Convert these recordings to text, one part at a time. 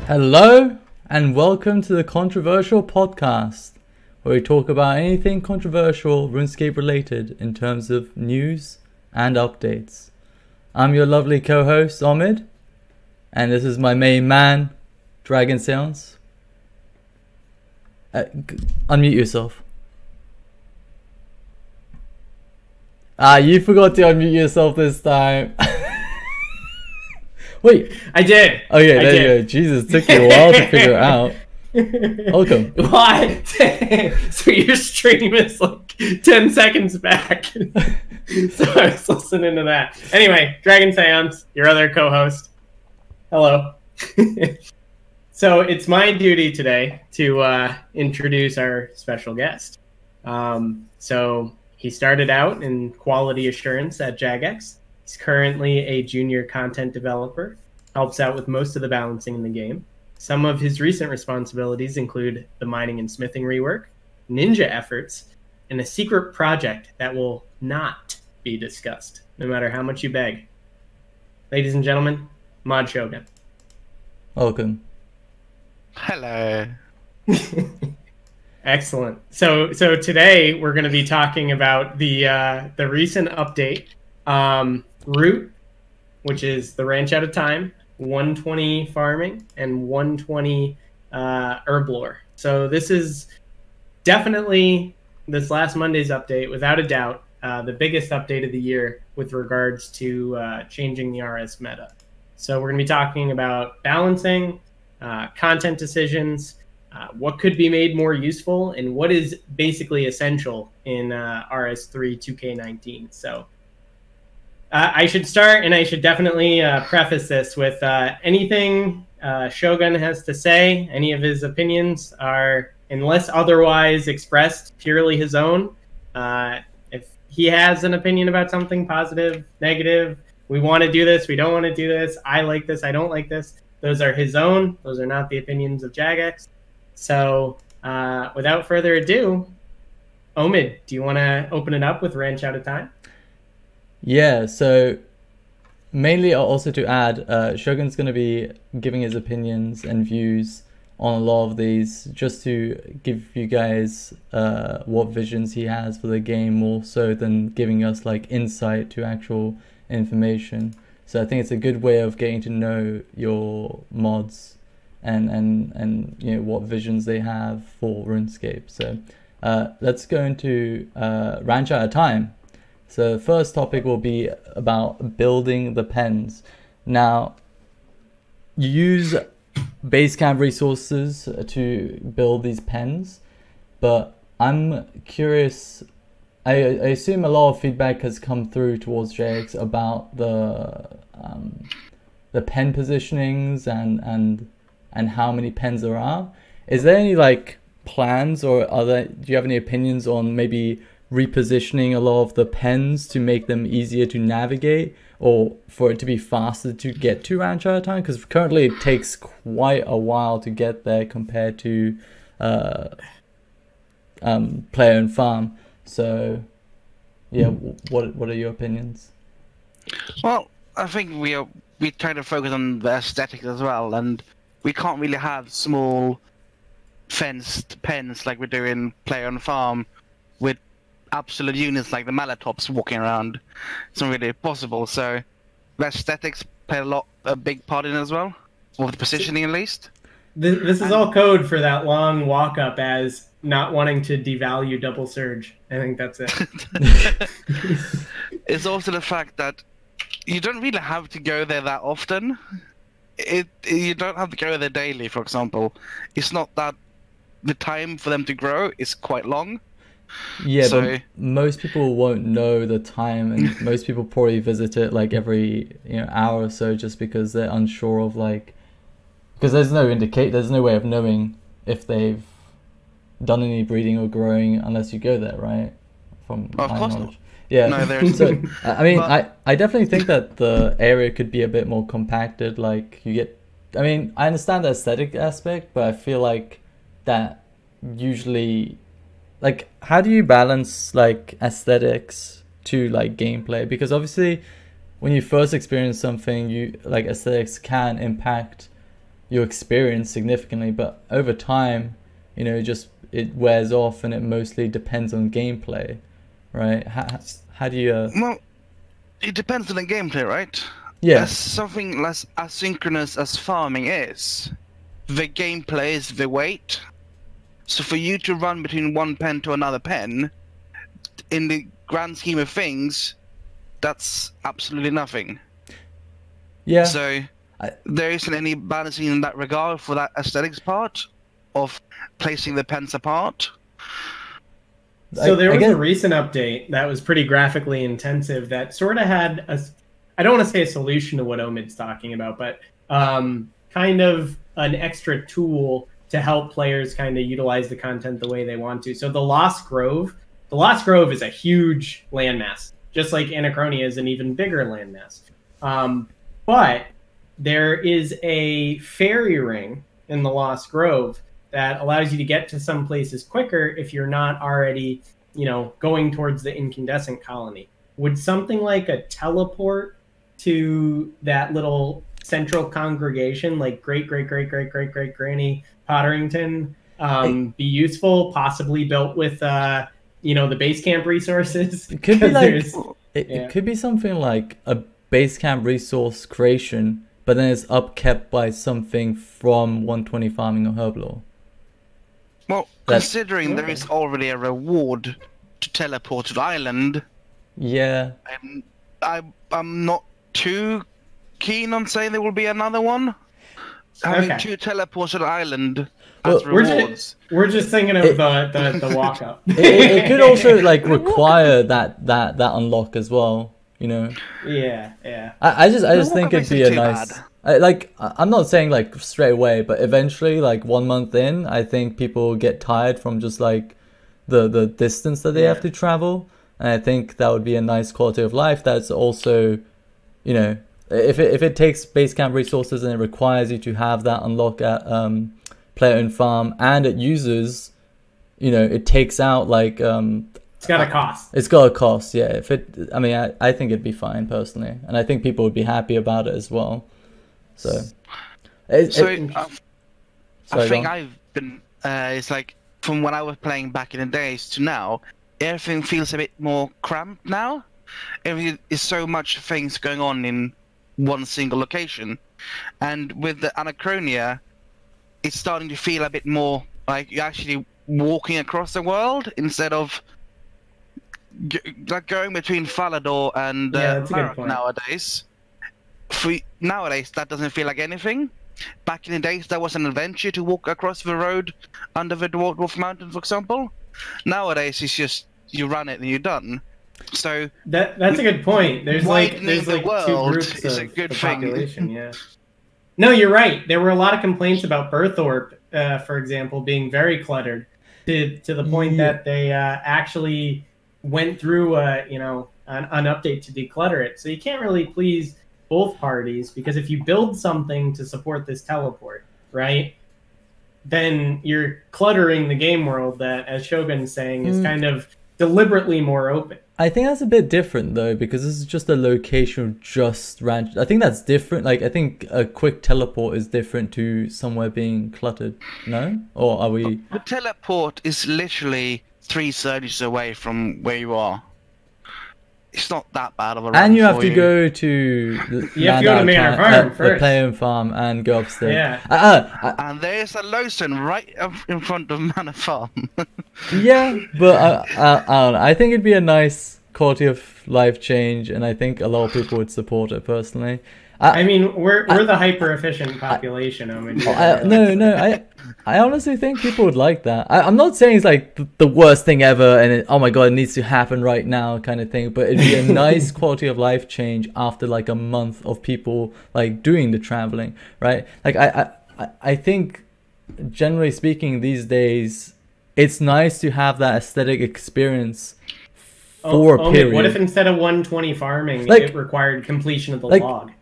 Hello and welcome to the Controversial Podcast, where we talk about anything controversial RuneScape related in terms of news and updates. I'm your lovely co-host Omid, and this is my main man, Dragonseance. Unmute yourself. You forgot to unmute yourself this time. Wait, I did. Okay, there you go. Jesus, took you a while to figure it out. Welcome. Why? So your stream is like 10 seconds back. So I was listening to that. Anyway, Dragonseance, your other co-host. Hello. So it's my duty today to introduce our special guest. So he started out in quality assurance at Jagex. He's currently a junior content developer, helps out with most of the balancing in the game. Some of his recent responsibilities include the mining and smithing rework, ninja efforts, and a secret project that will not be discussed, no matter how much you beg. Ladies and gentlemen, Mod Shogun. Welcome. Hello. Excellent. So today we're going to be talking about the recent update. Root, which is the ranch out of time, 120 farming, and 120 Herblore. So this is definitely, this last Monday's update, without a doubt, the biggest update of the year with regards to changing the RS meta. So we're going to be talking about balancing, content decisions, what could be made more useful, and what is basically essential in RS3 2K19. So I should start, and I should definitely preface this with anything Shogun has to say. Any of his opinions are, unless otherwise expressed, purely his own. If he has an opinion about something, positive, negative, we want to do this, we don't want to do this, I like this, I don't like this, those are his own. Those are not the opinions of Jagex. So without further ado, Omid, do you want to open it up with Ranch Out of Time? Yeah, so mainly also to add, Shogun's going to be giving his opinions and views on a lot of these, just to give you guys what visions he has for the game, more so than giving us like insight to actual information. So I think it's a good way of getting to know your mods and you know what visions they have for RuneScape. So let's go into Ranch Out of Time. So the first topic will be about building the pens. Now, you use Basecamp resources to build these pens, but I'm curious, I assume a lot of feedback has come through towards JX about the pen positionings and how many pens there are. Is there any like plans, or do you have any opinions on maybe repositioning a lot of the pens to make them easier to navigate, or for it to be faster to get to Ranch Out of Time? Because currently it takes quite a while to get there compared to Player and Farm. So yeah, what are your opinions? Well, I think we try to focus on the aesthetics as well, and we can't really have small fenced pens like we do in Player and Farm with absolute units like the Malatops walking around. It's not really possible, so the aesthetics play a big part in it as well, or the positioning at least. This is all code for that long walk up as not wanting to devalue Double Surge. I think that's it. It's also the fact that you don't really have to go there that often. You don't have to go there daily, for example. It's not that the time for them to grow is quite long. Yeah, but most people won't know the time, and most people probably visit it like every hour or so, just because they're unsure of because there's no way of knowing if they've done any breeding or growing unless you go there, right? From my knowledge. Yeah. No, there's... So I mean, I definitely think that the area could be a bit more compacted. Like I understand the aesthetic aspect, but I feel like that usually, like, how do you balance like aesthetics to like gameplay? Because obviously when you first experience something, you like aesthetics can impact your experience significantly, but over time, you know, just it wears off, and it mostly depends on gameplay, right? How do you? Well, it depends on the gameplay, right? Yeah. As something less asynchronous as farming is, the gameplay is the weight. So for you to run between one pen to another pen, in the grand scheme of things, that's absolutely nothing. Yeah. So there isn't any balancing in that regard for that aesthetics part of placing the pens apart. So there was a recent update that was pretty graphically intensive that sort of had a, I don't want to say a solution to what Omid's talking about, but kind of an extra tool to help players kind of utilize the content the way they want to. So the Lost Grove is a huge landmass, just like Anachronia is an even bigger landmass. But there is a fairy ring in the Lost Grove that allows you to get to some places quicker if you're not already, you know, going towards the incandescent colony. Would something like a teleport to that little central congregation, like great granny Potterington, be useful? Possibly built with, you know, the base camp resources. It could be like it could be something like a base camp resource creation, but then it's upkept by something from 120 farming or Herblore. Well, considering there is already a reward to teleport to the island, yeah, I'm not too keen on saying there will be another one. Having 2 teleports to the island as rewards. We're just thinking of the walk up. It could also like require that unlock as well. You know. Yeah. I just think it'd be a nice. I'm not saying like straight away, but eventually, like 1 month in, I think people get tired from just like the distance that they have to travel, and I think that would be a nice quality of life. That's also, you know, if it takes base camp resources and it requires you to have that unlock at player-owned farm, and it uses, you know, it takes out like it's got a cost. It's got a cost, yeah. I mean, I think it'd be fine personally, and I think people would be happy about it as well. So, I think I've been. It's like from when I was playing back in the days to now, everything feels a bit more cramped now. Everything is so much things going on in one single location, and with the Anachronia, it's starting to feel a bit more like you're actually walking across the world instead of like going between Falador and Barak nowadays. Nowadays, that doesn't feel like anything. Back in the days, that was an adventure to walk across the road under the Dwarf Mountain, for example. Nowadays, it's just you run it and you're done. So that's a good point. There's like 2 groups of the population. Yeah. No, you're right. There were a lot of complaints about Berthorpe, for example, being very cluttered to the point that they actually went through you know, an update to declutter it. So you can't really please both parties, because if you build something to support this teleport, right, then you're cluttering the game world that, as Shogun's saying, is kind of deliberately more open. I think that's a bit different though, because this is just a location just ranch. I think that's different. Like, I think a quick teleport is different to somewhere being cluttered. No? Or are we? The teleport is literally 3 surges away from where you are. It's not that bad of a run. And you have to go to you have to go to Manor Farm first. The player farm and go upstairs. Yeah. And there's a Lowstone right in front of Manor Farm. Yeah, but I don't know. I think it'd be a nice quality of life change, and I think a lot of people would support it personally. I mean, we're the hyper efficient population. I honestly think people would like that. I'm not saying it's like the worst thing ever, and oh my god, it needs to happen right now kind of thing. But it'd be a nice quality of life change after like a month of people like doing the traveling, right? Like I think generally speaking these days, it's nice to have that aesthetic experience for a period. What if instead of 120 farming, it required completion of the log?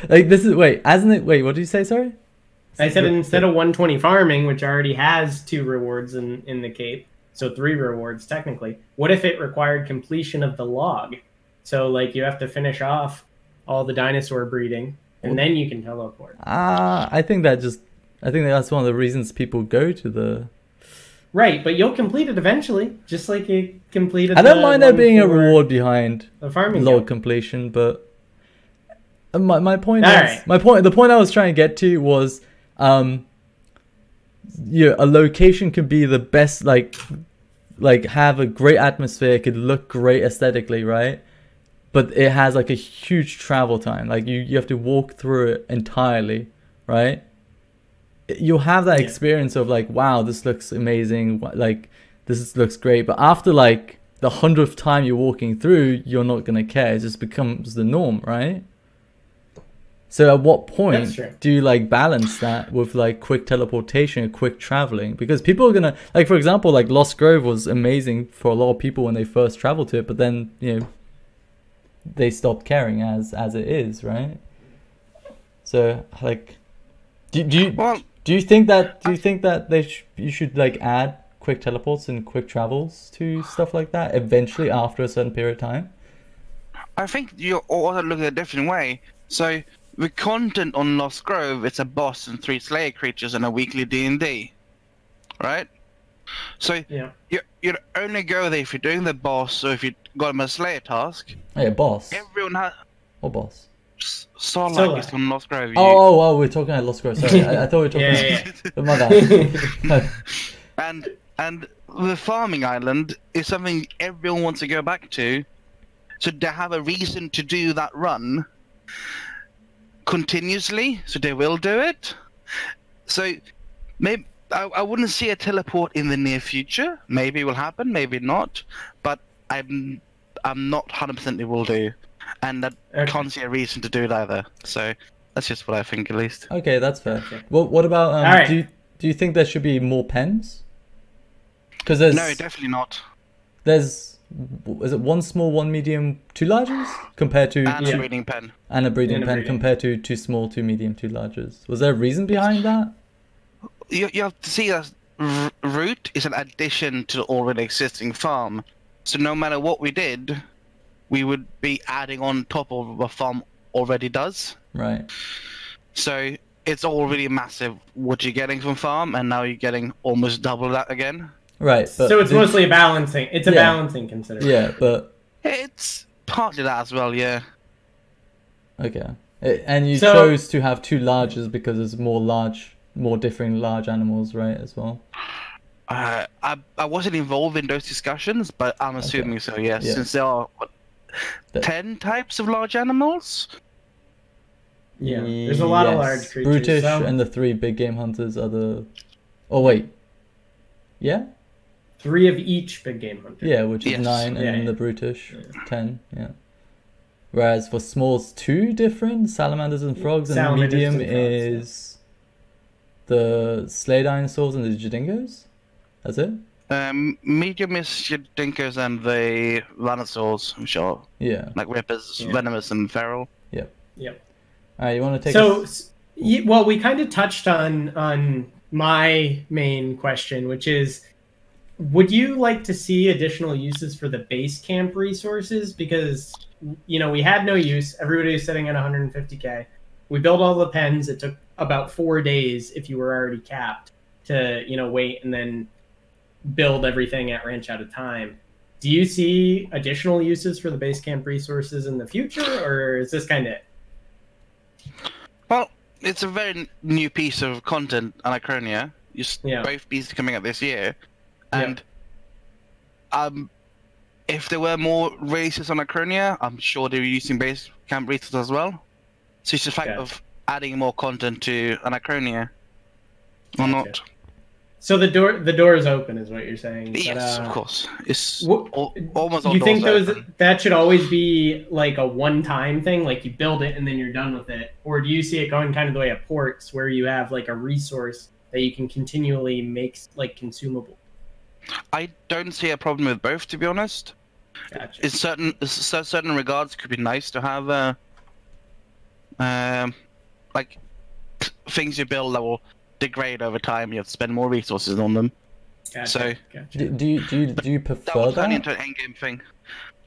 Like this is wait, what did you say? Sorry, I said instead of 120 farming, which already has 2 rewards in the Cape, so 3 rewards technically. What if it required completion of the log? So like you have to finish off all the dinosaur breeding, and then you can teleport. I think that's one of the reasons people go to the. Right, but you'll complete it eventually, just like you completed. I don't mind there being a reward behind the farming log guild. completion, but my point All is right. the point I was trying to get to was, a location can be the best, like have a great atmosphere, it could look great aesthetically, right? But it has like a huge travel time. Like you have to walk through it entirely, right? You'll have that experience of like, wow, this looks amazing, like this looks great, but after like the 100th time you're walking through, you're not gonna care. It just becomes the norm, right? So at what point do you like balance that with like quick teleportation and quick traveling? Because people are gonna, like, for example, like Lost Grove was amazing for a lot of people when they first traveled to it, but then they stopped caring as it is, right? So like, do you think that you should like add quick teleports and quick travels to stuff like that eventually after a certain period of time? I think you're also looking at a different way. So with content on Lost Grove, it's a boss and 3 Slayer creatures and a weekly D&D, right? So you'd only go there if you're doing the boss or if you got a Slayer task. Oh, yeah, boss. Everyone has. What boss? Starlight is on Lost Grove. Oh, we're talking about Lost Grove. Sorry, I thought we were talking about my bad. And the farming island is something everyone wants to go back to, so they have a reason to do that run continuously, so they will do it. So maybe I wouldn't see a teleport in the near future. Maybe it will happen, maybe not. But I'm not 100% it will do, and I can't see a reason to do it either. So that's just what I think, at least. Okay, that's fair. Well, what about do you think there should be more pens? Because there's no, definitely not. Is it 1 small, 1 medium, 2 larges compared to and a breeding pen and a breeding pen compared to 2 small, 2 medium, 2 larges? Was there a reason behind that? You have to see that route is an addition to the already existing farm. So no matter what we did, we would be adding on top of what a farm already does. Right. So it's already massive what you're getting from farm, and now you're getting almost double that again. Right. But so it's mostly a balancing. It's a balancing consideration. Yeah, but it's partly that as well. Yeah. Okay. And you chose to have 2 larges because there's more differing large animals, right, as well? I wasn't involved in those discussions, but I'm assuming so, yes. Yeah. Since there are 10 types of large animals. Yeah, there's a lot of large creatures. Brutish and the 3 big game hunters are the. Oh wait. Yeah. 3 of each big game hunter. Yeah, which is 9, and then the brutish 10. Yeah. Whereas for smalls, 2 different salamanders and frogs, and medium is the slay dinosaurs and the jadingos. That's it. Medium is jadinkos and the rhinosaurs, which are like rippers, venomous and feral. Yep. Yep. Alright, you want to take? Well, we kind of touched on my main question, which is, would you like to see additional uses for the base camp resources? Because, we had no use. Everybody was sitting at 150k. We built all the pens. It took about 4 days if you were already capped to, wait and then build everything at Ranch Out of Time. Do you see additional uses for the base camp resources in the future, or is this kind of it? Well, it's a very new piece of content, Anachronia. Both pieces coming out this year. And if there were more releases on Anachronia, I'm sure they were using base camp resources as well. So it's just a fact of adding more content to Anachronia, or not. So the door is open, is what you're saying. Yes, of course. It's almost all. You think that should always be like a one-time thing, like you build it and then you're done with it, or do you see it going kind of the way of ports, where you have like a resource that you can continually make like consumable? I don't see a problem with both, to be honest. Gotcha. In certain regards, it could be nice to have like things you build that will degrade over time. You have to spend more resources on them. Gotcha. So, do you prefer that? That will turn that? into an endgame thing.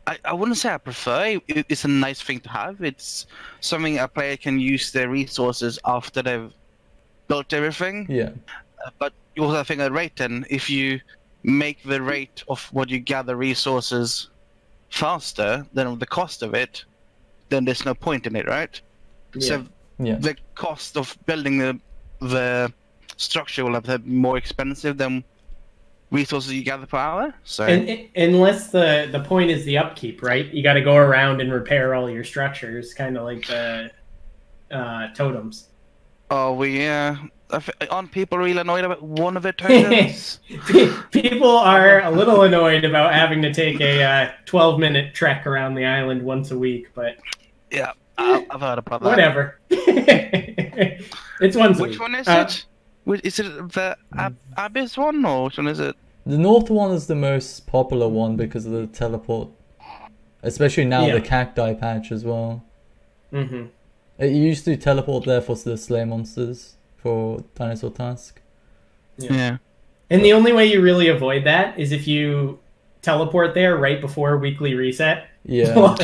I wouldn't say I prefer. It's a nice thing to have. It's something a player can use their resources after they've built everything. Yeah. But you also think at rate, then if you make the rate of what you gather resources faster than the cost of it, then there's no point in it, right? Yeah. So Yeah. the cost of building the structure will have to be more expensive than resources you gather per hour. So unless the point is the upkeep, right? You got to go around and repair all your structures, kind of like the totems. oh, aren't people really annoyed about one of the totems? People are a little annoyed about having to take a 12-minute trek around the island once a week, but Yeah, I've heard about that. whatever. It's once a week. Which one is it? Is it the Abyss one, or which one is it? The north one is the most popular one because of the teleport. Especially now Yeah. the cacti patch as well. Mm-hmm. It used to teleport there for the slay monsters for Dinosaur Task. Yeah. And the only way you really avoid that is if you teleport there right before weekly reset. Yeah.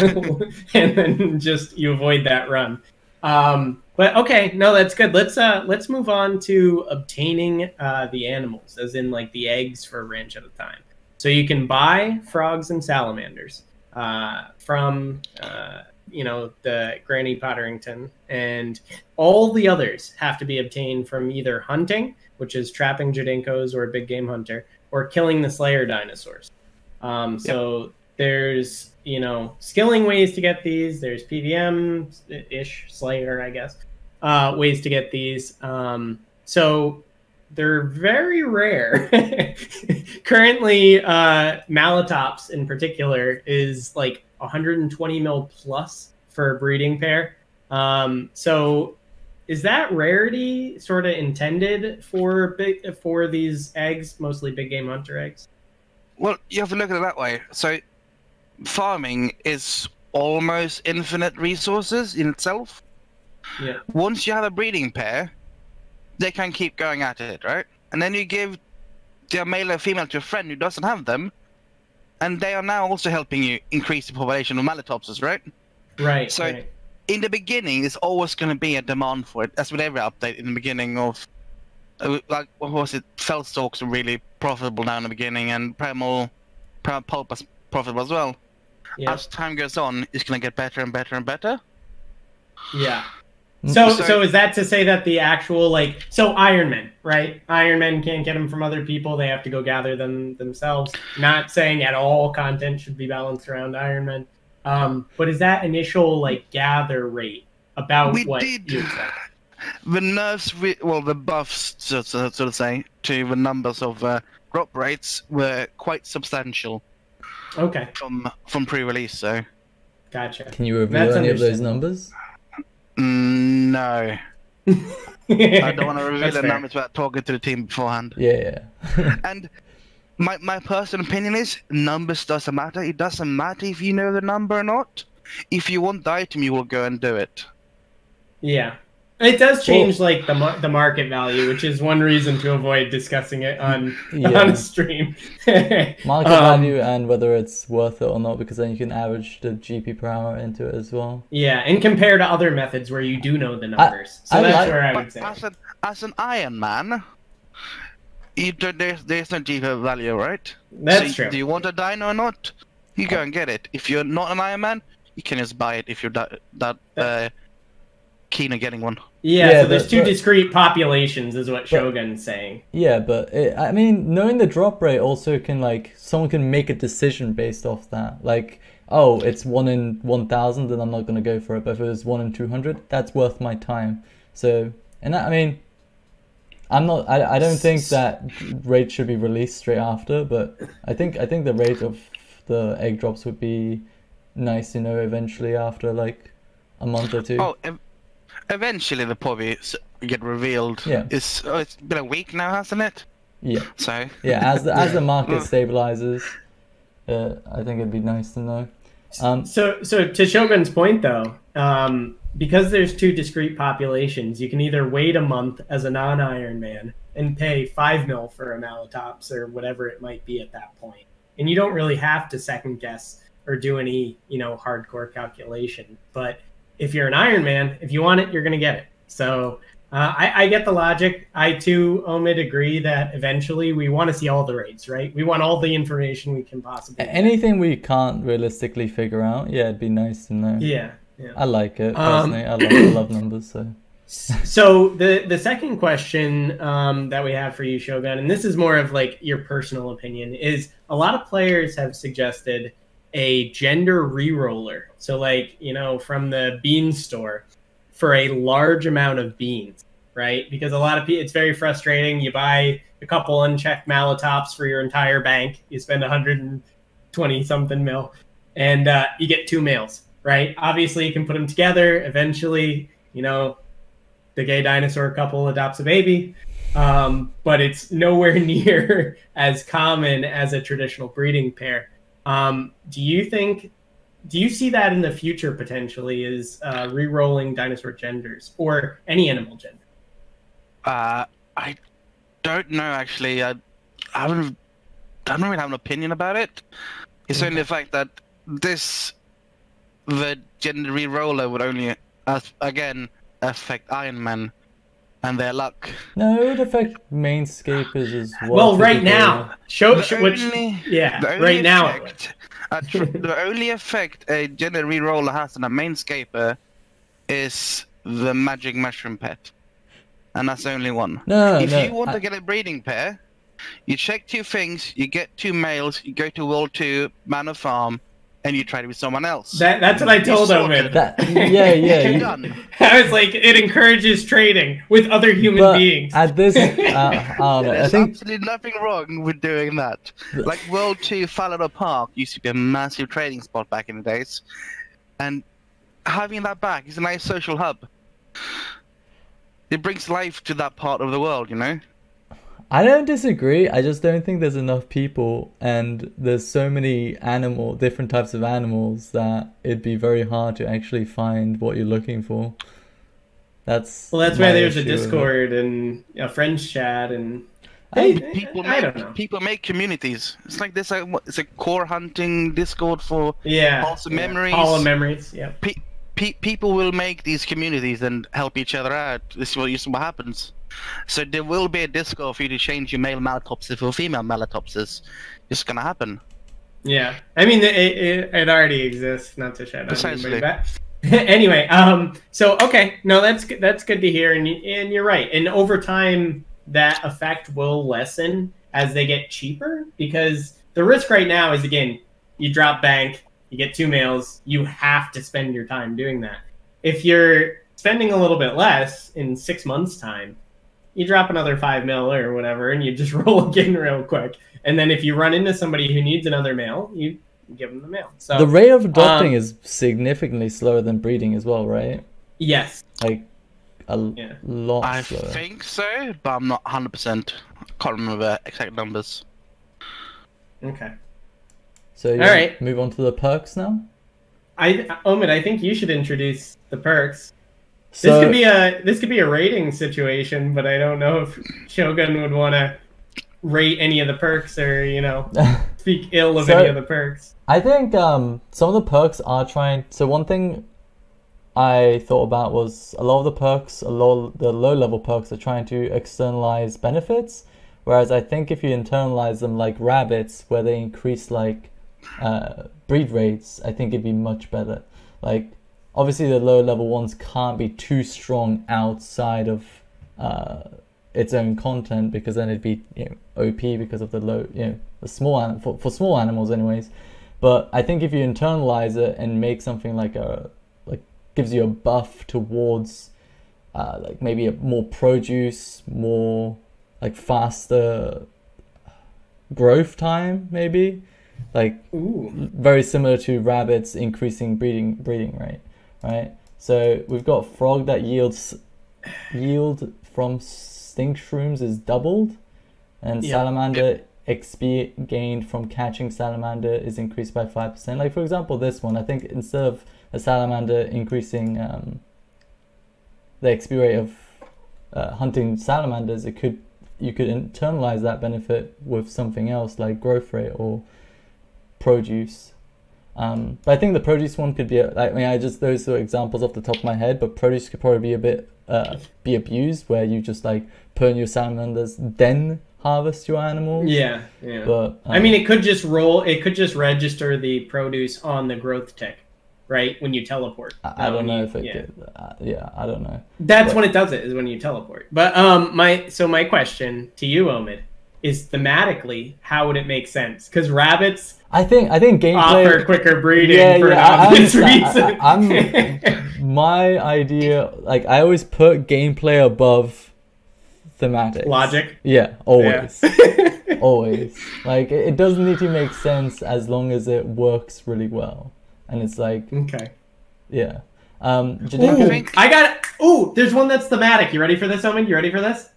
And then just you avoid that run. But okay, no, that's good. Let's move on to obtaining the animals, as in like the eggs for a ranch at a time. So you can buy frogs and salamanders from the Granny Potterington, and all the others have to be obtained from either hunting, which is trapping Jodinkos or a big game hunter, or killing the Slayer dinosaurs. So there's skilling ways to get these. There's PVM-ish Slayer, I guess, ways to get these. So they're very rare. Currently, Malatops in particular is like 120 mil plus for a breeding pair. So is that rarity sort of intended for these eggs, mostly big game hunter eggs? Well, you have to look at it that way. So farming is almost infinite resources in itself. Yeah. Once you have a breeding pair, they can keep going at it, right? And then you give their male or female to a friend who doesn't have them, and they are now also helping you increase the population of Malatopses, right? Right. So right. in the beginning, there's always going to be a demand for it. That's with every update in the beginning of, like, what was it? Fellstalks are really profitable now in the beginning, and Primal Pulp is profitable as well. Yeah. As time goes on, it's going to get better and better and better. Yeah. So is that to say that the actual, so Iron Men, right? Iron Men can't get them from other people. They have to go gather them themselves. Not saying at all content should be balanced around Iron Men. But is that initial, gather rate about what you expect? The nerfs, the buffs, so to say, to the numbers of drop rates were quite substantial. Okay. From pre-release, so. Gotcha. Can you reveal any of those numbers? No. I don't want to reveal the numbers without talking to the team beforehand. Yeah. And my personal opinion is, numbers doesn't matter. It doesn't matter if you know the number or not. If you want the item, you will go and do it. Yeah. It does change the market value, which is one reason to avoid discussing it on a stream. Market value and whether it's worth it or not, because then you can average the GP per hour into it as well. Yeah, and compare to other methods where you do know the numbers. That's where I would say. As an Iron Man, there's no GP value, right? That's true. Do you want a dino or not? You go and get it. If you're not an Iron Man, you can just buy it if you're that keen on getting one. Yeah, so there's two discrete populations is what Shogun's saying. Yeah, but knowing the drop rate also can, someone can make a decision based off that. It's 1 in 1,000, then I'm not going to go for it. But if it was 1 in 200, that's worth my time. So, and that, I don't think that rate should be released straight after, but I think the rate of the egg drops would be nice, eventually after, a month or two. Oh, eventually they'll probably get revealed. Yeah. It's been a week now, hasn't it? Yeah. So. Yeah, as the market stabilizes, I think it'd be nice to know. So to Shogun's point though, because there's two discrete populations, you can either wait a month as a non-Iron Man and pay 5 mil for a Malatops or whatever it might be at that point, and you don't really have to second guess or do any, hardcore calculation. But if you're an Iron Man, if you want it, you're going to get it. So I get the logic. I too, Omid, agree that eventually we want to see all the raids, right? We want all the information we can possibly get. Anything we can't realistically figure out, yeah, it'd be nice to know. Yeah. I like it, personally. I love numbers, so... So the second question that we have for you, Shogun, and this is more of like your personal opinion, is a lot of players have suggested a gender reroller. So like, from the bean store for a large amount of beans, right? Because a lot of people, it's very frustrating. You buy a couple unchecked Malatops for your entire bank. You spend 120 something mil and you get 2 males, right? Obviously you can put them together. Eventually, the gay dinosaur couple adopts a baby, but it's nowhere near as common as a traditional breeding pair. Do you see that in the future potentially is re-rolling dinosaur genders or any animal gender? I don't know actually. I don't really have an opinion about it. It's only the fact that the gender re-roller would only again affect Iron Man and their luck. No, it would affect mainscapers as well. Well, right now, right now, the only effect a gender reroller has on a mainscaper is the magic mushroom pet, and that's the only one. If you want to get a breeding pair, you check 2 things, you get 2 males, you go to World 2, Man of Farm, and you try to be someone else. That's what I told Omid. I was like, it encourages trading with other human beings. At this, There's absolutely nothing wrong with doing that. Like World 2 Fallow Park used to be a massive trading spot back in the days, and having that back is a nice social hub. It brings life to that part of the world, I don't disagree. I just don't think there's enough people, and there's so many different types of animals that it'd be very hard to actually find what you're looking for. That's why there's a Discord and a friends chat and people make communities. It's like this. It's a core hunting Discord for Halls of Memories. Hall of Memories. Yeah. People will make these communities and help each other out. This is what happens. So there will be a Discord for you to change your male Malatopsis for female Malatopsis. It's gonna happen. Yeah, I mean it already exists. Not to shed on anybody, but anyway. So okay, no, that's good to hear, and you're right. And over time, that effect will lessen as they get cheaper, because the risk right now is, again, you drop bank, you get 2 males, you have to spend your time doing that. If you're spending a little bit less in 6 months' time, you drop another 5 mil or whatever, and you just roll again real quick. And then if you run into somebody who needs another male, you give them the male. So the rate of adopting is significantly slower than breeding as well, right? Yes. Like a lot slower. I think so, but I'm not 100%. Can't remember exact numbers. Okay. So all right, move on to the perks now. Omid, I think you should introduce the perks. So, this could be a rating situation, but I don't know if Shogun would want to rate any of the perks or speak ill of any of the perks. I think some of the perks are trying. So one thing I thought about was a lot of the perks, the low level perks are trying to externalize benefits, whereas I think if you internalize them like rabbits, where they increase like breed rates, I think it'd be much better. Like, obviously the lower level ones can't be too strong outside of its own content, because then it'd be OP because of the low, the small for small animals anyways. But I think if you internalize it and make something like gives you a buff towards like maybe a more produce, more like faster growth time, maybe like very similar to rabbits increasing breeding rate, right? So we've got frog that yield from stink shrooms is doubled, and salamander XP gained from catching salamander is increased by 5%. Like, for example, this one, I think instead of a salamander increasing the XP rate of hunting salamanders, you could internalize that benefit with something else like growth rate or produce. But I think the produce one could be, I mean, those are examples off the top of my head, but produce could probably be a bit, be abused, where you just like put in your salamanders, then harvest your animals. Yeah. But I mean, it could just register the produce on the growth tick, right? When you teleport. I don't know if it could. Yeah, I don't know. That's when it does it, is when you teleport. But my question to you, Omid, is thematically, how would it make sense? Because rabbits, I think gameplay offer quicker breeding for an obvious reason. My idea, like, I always put gameplay above thematic logic. Yeah, always. Always. Like, it doesn't need to make sense as long as it works really well. And it's like, okay, yeah. There's one that's thematic. You ready for this, Omid? You ready for this?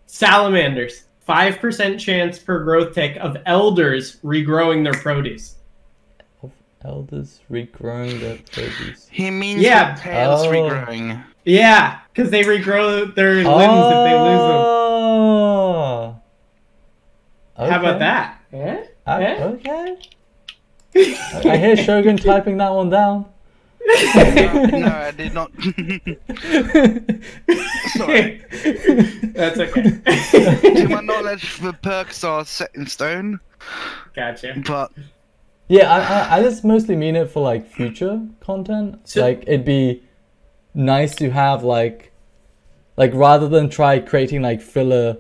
Salamanders. 5% chance per growth tick of elders regrowing their produce. Of elders regrowing their produce? He means the tails regrowing. Yeah, because they regrow their limbs if they lose them. Okay. How about that? Okay. I hear Shogun typing that one down. No, I did not. Sorry. That's okay. To my knowledge, the perks are set in stone. Gotcha. But yeah, I just mostly mean it for like future content. So, like, it'd be nice to have like rather than try creating like filler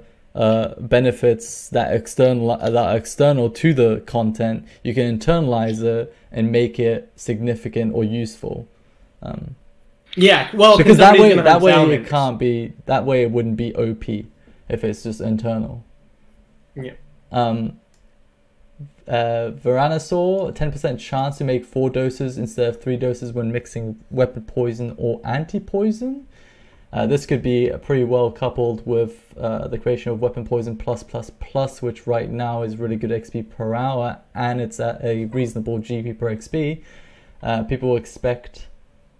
benefits that are external to the content, you can internalize it and make it significant or useful. Yeah, well, because that way it can't be, that way it wouldn't be OP if it's just internal. Yeah. Veranosaur, 10% chance to make 4 doses instead of 3 doses when mixing weapon poison or anti-poison. This could be pretty well coupled with the creation of Weapon Poison +++, which right now is really good XP per hour, and it's at a reasonable GP per XP. People expect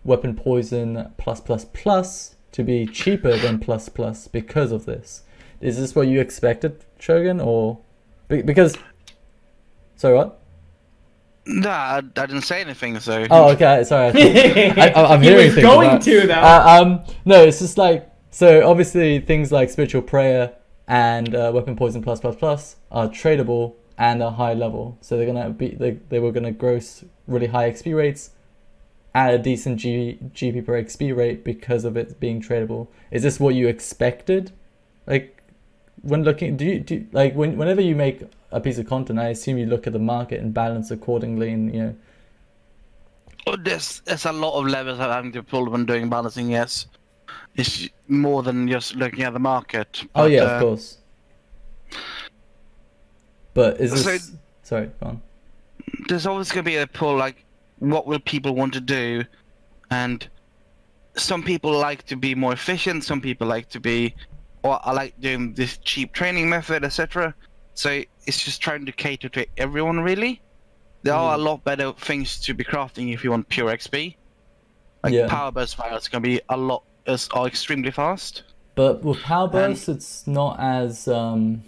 Weapon Poison +++ to be cheaper than ++ because of this. Is this what you expected, Shogun, or because? Sorry, what? No, I didn't say anything, so... Oh, okay, sorry. I'm hearing things. He was going to, though. No, it's just like... So, obviously, things like Spiritual Prayer and Weapon Poison +++ are tradable and are high level. So, they're gonna be... They were gonna gross really high XP rates at a decent GP per XP rate because of it being tradable. Is this what you expected? Like, when looking... Do you like, whenever you make a piece of content, I assume you look at the market and balance accordingly, and you know. Oh, there's a lot of levers I'm having to pull when doing balancing. Yes, it's more than just looking at the market. But, of course. But is this? Sorry, go on. There's always going to be a pull, like, what will people want to do, and some people like to be more efficient. Some people like to be, or I like doing this cheap training method, etc. So it's just trying to cater to everyone, really. There are a lot better things to be crafting if you want pure XP. Like power burst files can be are extremely fast. But with power bursts, it's not as the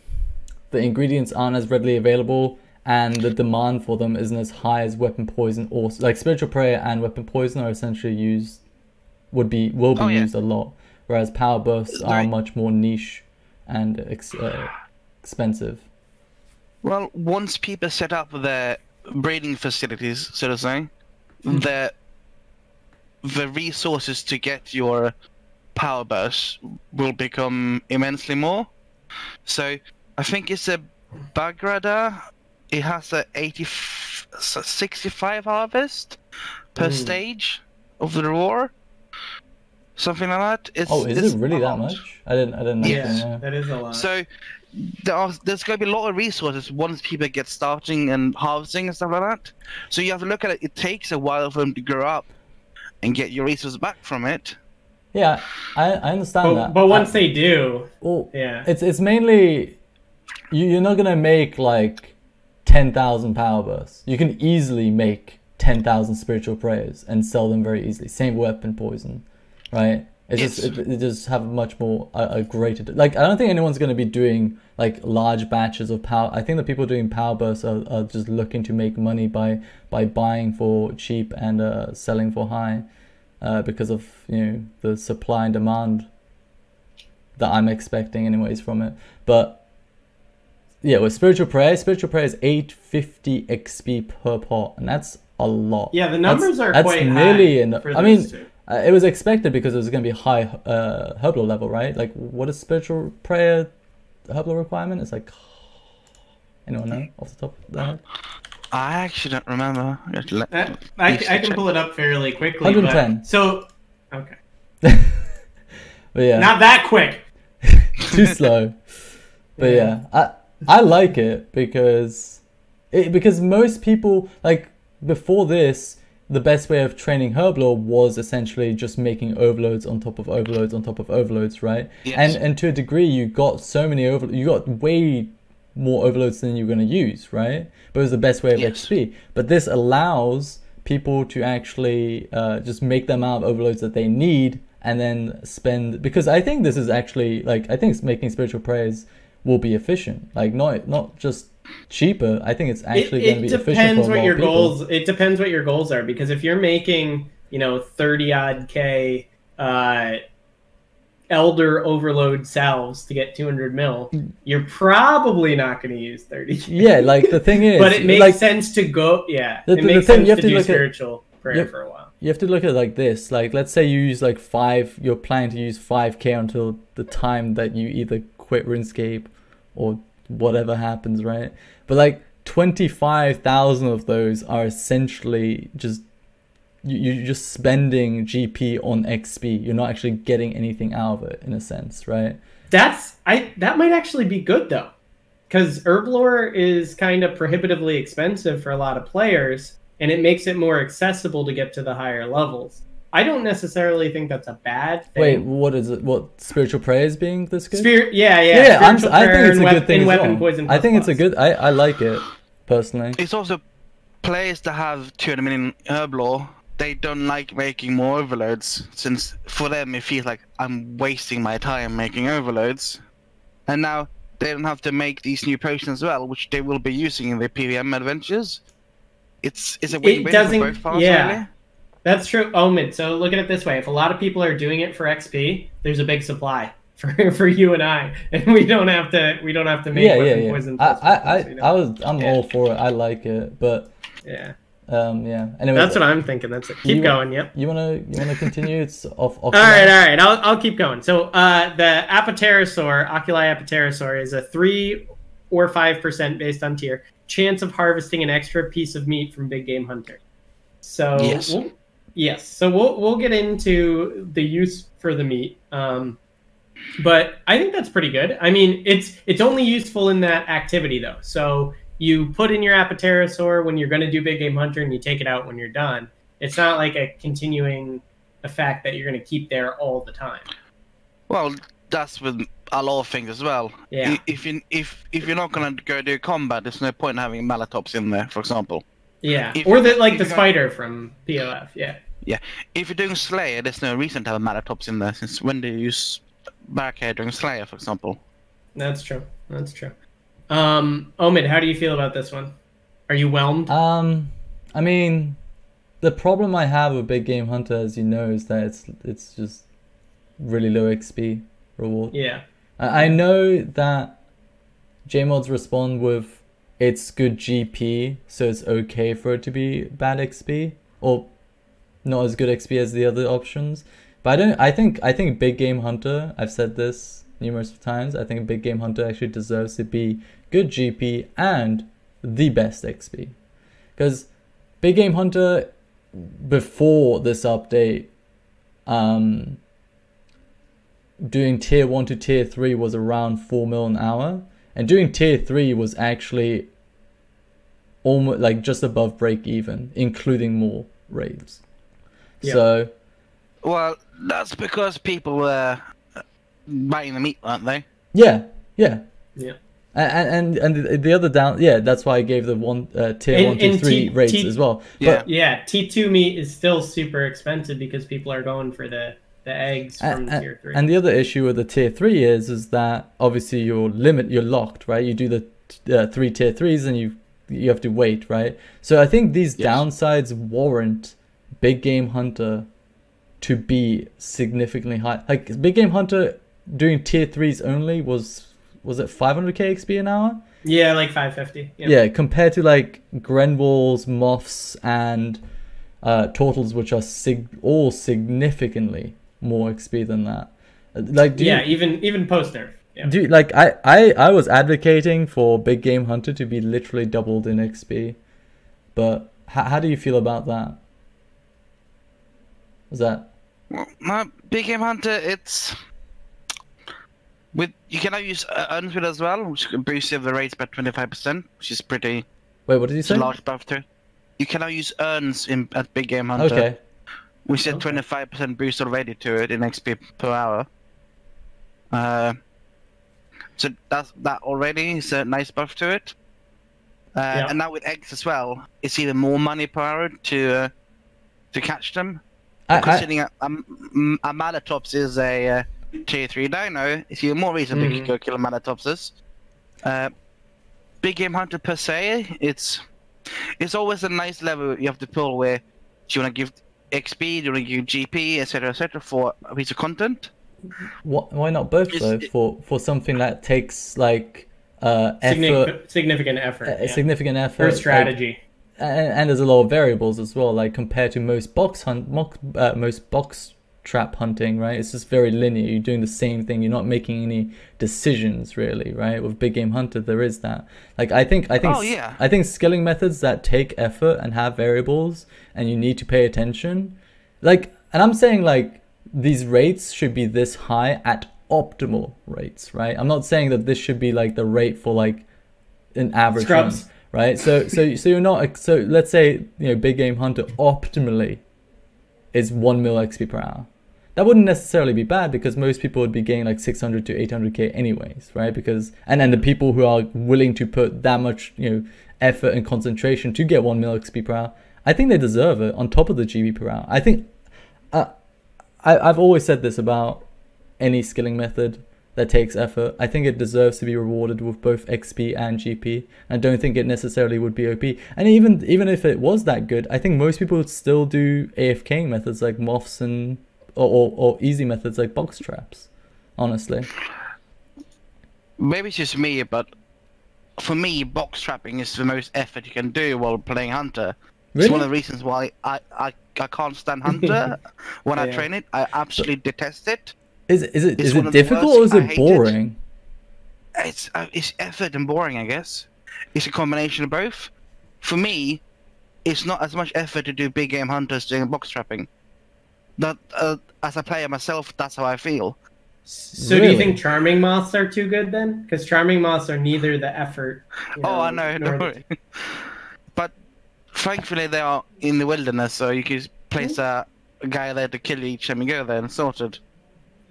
ingredients aren't as readily available, and the demand for them isn't as high as weapon poison. Or like Spiritual Prayer and weapon poison are essentially will be used a lot, whereas power bursts are much more niche and expensive. Well, once people set up their breeding facilities, so to say, the resources to get your power burst will become immensely more. So I think it's a Bagrada. It has a 65 harvest per stage of the roar. Something like that. Is it really that much? I didn't know. Yeah, that is a lot. So there's going to be a lot of resources once people get starting and harvesting and stuff like that. So you have to look at it. It takes a while for them to grow up and get your resources back from it. Yeah, I understand that. But once they do, it's mainly you're not gonna make like 10,000 power bursts. You can easily make 10,000 spiritual prayers and sell them very easily. Same weapon poison, right? It's Yes. just it just have much more a greater, like, I don't think anyone's going to be doing like large batches of power. I think the people doing power bursts are just looking to make money by buying for cheap and selling for high, because of, you know, the supply and demand that I'm expecting anyways from it. But yeah, with spiritual prayer is 850 XP per pot, and that's a lot. Yeah, the numbers are that's quite nearly high. in the, For I mean, those two. it was expected because it was going to be high Herblore level, right? Like, what is spiritual prayer Herblore requirement? It's like, anyone know off the top of their head? I actually don't remember. I can pull it up fairly quickly. 110. But, so, okay. But yeah, Not that quick. too slow. But yeah, I like it because most people, like, before this, the best way of training Herblore was essentially just making overloads on top of overloads on top of overloads, right? Yes. And to a degree, you got so many you got way more overloads than you're going to use, right? But it was the best way of Yes. XP. But this allows people to actually just make the amount of overloads that they need and then spend, because I think this is actually, like, I think making spiritual prayers will be efficient, like not just cheaper. I think it's actually going to be efficient for a lot of people. It depends what your goals are, because if you're making, 30 odd K elder overload salves to get 200 mil, you're probably not going to use 30. Yeah, like, the thing is, but it makes like, sense to go. Yeah, The- it the makes thing sense you have to to do look at- spiritual prayer Yep. for a while. you have to look at it like this. Like, let's say you use like you're planning to use 5k until the time that you either quit RuneScape or whatever happens, right? But like 25,000 of those are essentially just you're just spending GP on XP. You're not actually getting anything out of it, in a sense, right? That might actually be good though, because Herblore is kind of prohibitively expensive for a lot of players, and it makes it more accessible to get to the higher levels. I don't necessarily think that's a bad thing. Wait, what is it? What, spiritual prayer is being this good? Yeah. I Spiritual think prayer it's a and good thing and as weapon well. poison I think plus it's a good. I like it personally. It's also players that have 200 million Herblore. They don't like making more overloads, since for them it feels like I'm wasting my time making overloads. And now they don't have to make these new potions as well, which they will be using in their PVM adventures. It's a win-win for both parties, really. That's true, Omid. So look at it this way: if a lot of people are doing it for XP, there's a big supply for you and I, and we don't have to make weapon poison. I'm all for it. I like it, but yeah. Anyway, That's what I'm thinking. That's it. Keep going. Yep. You wanna continue? It's off. All right. I'll keep going. So the Apaterasaur, Oculi Apaterasaur, is a 3 or 5% based on tier chance of harvesting an extra piece of meat from Big Game Hunter. So we'll get into the use for the meat. But I think that's pretty good. I mean, it's only useful in that activity though. So you put in your Apaterasaur when you're going to do Big Game Hunter, and you take it out when you're done. It's not like a continuing effect that you're going to keep there all the time. Well, that's with a lot of things as well. Yeah. If you're not going to go do combat, there's no point in having Malatops in there, for example. Yeah. If or you- the if you spider from POF. Yeah. Yeah. If you're doing Slayer, there's no reason to have Malatops in there, since when do you use Barricade during Slayer, for example? That's true. Omid, how do you feel about this one? Are you whelmed? I mean, the problem I have with Big Game Hunter, as you know, is that it's just really low XP reward. Yeah. I know that JMods respond with it's good GP, so it's okay for it to be bad XP or not as good XP as the other options. But I think Big Game Hunter, I've said this numerous times, I think Big Game Hunter actually deserves to be good GP and the best XP. Because Big Game Hunter, before this update, doing tier 1 to tier 3 was around 4 mil an hour, and doing tier 3 was actually almost like just above break even, including more raids. Yeah. So, Well, that's because people were biting the meat, weren't they? yeah. Yeah. And the other down, yeah, that's why I gave the tier 1 to 3 rates as well. Yeah. But Yeah, T2 meat is still super expensive because people are going for the the eggs from tier 3. And the other issue with the tier 3 is that obviously you're locked, right? You do the 3 tier 3s and you have to wait, right? So I think these downsides warrant Big Game Hunter to be significantly high. Like Big Game Hunter doing tier 3s only was it 500k XP an hour? Yeah, like 550. Yeah, compared to like Grenwalls, Moths, and Turtles, which are all significantly more XP than that. Like, even post nerf. Yeah. Do like I was advocating for Big Game Hunter to be literally doubled in XP, but how do you feel about that? Is that? Well, Big Game Hunter, it's you can now use Untitled as well, which can boost the rates by 25%, which is pretty. Wait, what did you say? A large buff too. You can now use urns at Big Game Hunter. Okay. Which is 25% boost already to it in XP per hour. So that already is a nice buff to it. And now with eggs as well, it's even more money per hour to catch them. Considering a Malatops is a tier 3 dino, it's even more reason to go kill Malatopses. Big Game Hunter per se, it's always a nice level you have to pull where you want to give XP, you want to give GP, etc., for a piece of content. Why not both though? For something that takes like significant effort, significant effort, or strategy. Like, and there's a lot of variables as well, like compared to most box trap hunting, right? It's just very linear. You're doing the same thing. You're not making any decisions really, right? With Big Game Hunter, there is that. Like I think skilling methods that take effort and have variables, and you need to pay attention. Like, and I'm saying like these rates should be this high at optimal rates, right? I'm not saying that this should be like the rate for like an average scrubs. Right, so you're not. So let's say Big Game Hunter optimally is 1 mil XP per hour. That wouldn't necessarily be bad because most people would be getting like 600 to 800k anyways, right? Because and then the people who are willing to put that much effort and concentration to get 1 mil XP per hour, I think they deserve it on top of the GB per hour. I think I've always said this about any skilling method that takes effort. I think it deserves to be rewarded with both XP and GP. I don't think it necessarily would be OP. And even if it was that good, I think most people would still do AFK methods like moths and or easy methods like box traps, honestly. Maybe it's just me, but for me, box trapping is the most effort you can do while playing Hunter. Really? It's one of the reasons why I can't stand Hunter when I train it. I absolutely detest it. Is it difficult or is it boring? It's effort and boring, I guess. It's a combination of both. For me, it's not as much effort to do Big Game Hunters doing box trapping. That as a player myself, that's how I feel. So do you think Charming Moths are too good then? Because Charming Moths are neither the effort. I know. Don't worry. But thankfully they are in the wilderness, so you can place a guy there to kill each time you go there and sorted.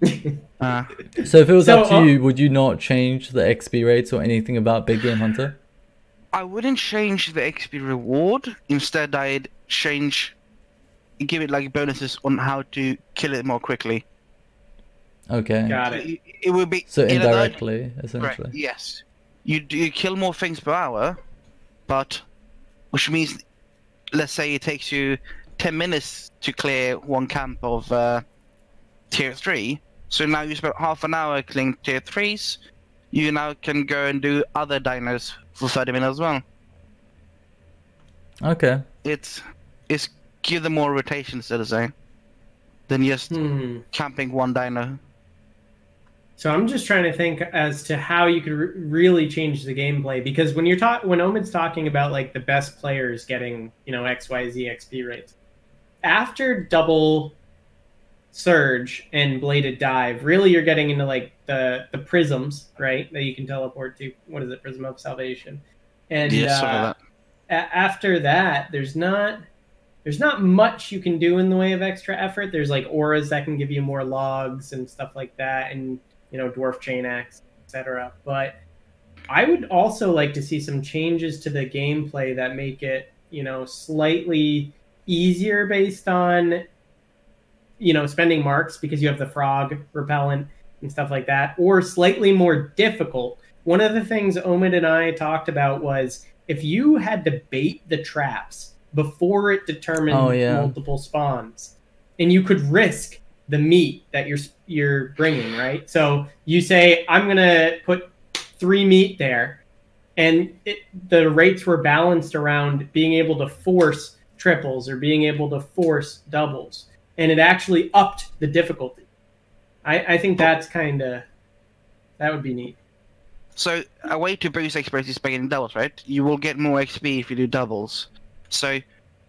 So if it was up to you, would you not change the XP rates or anything about Big Game Hunter? I wouldn't change the XP reward. Instead, I'd give it like bonuses on how to kill it more quickly. Okay. Got it. It would be so indirectly, essentially. Right, yes. You kill more things per hour, but which means, let's say it takes you 10 minutes to clear one camp of tier 3. So now you spend half an hour clearing tier 3s. You now can go and do other dinos for 30 minutes as well. Okay. It's give them more rotation, so to say, than just camping one dino. So I'm just trying to think as to how you could really change the gameplay, because when Omid's talking about like the best players getting XYZ XP rates, after double surge and bladed dive, really you're getting into like the prisms, right? That you can teleport to. What is it? Prism of Salvation. And after that, there's not much you can do in the way of extra effort. There's like auras that can give you more logs and stuff like that, and dwarf chain axe, etc. But I would also like to see some changes to the gameplay that make it slightly easier based on spending marks because you have the frog repellent and stuff like that, or slightly more difficult. One of the things Omid and I talked about was if you had to bait the traps before it determined multiple spawns, and you could risk the meat that you're bringing, right? So you say, I'm going to put 3 meat there, and the rates were balanced around being able to force triples or being able to force doubles, and it actually upped the difficulty. I think that's that would be neat. So a way to boost XP is by getting doubles, right? You will get more XP if you do doubles. So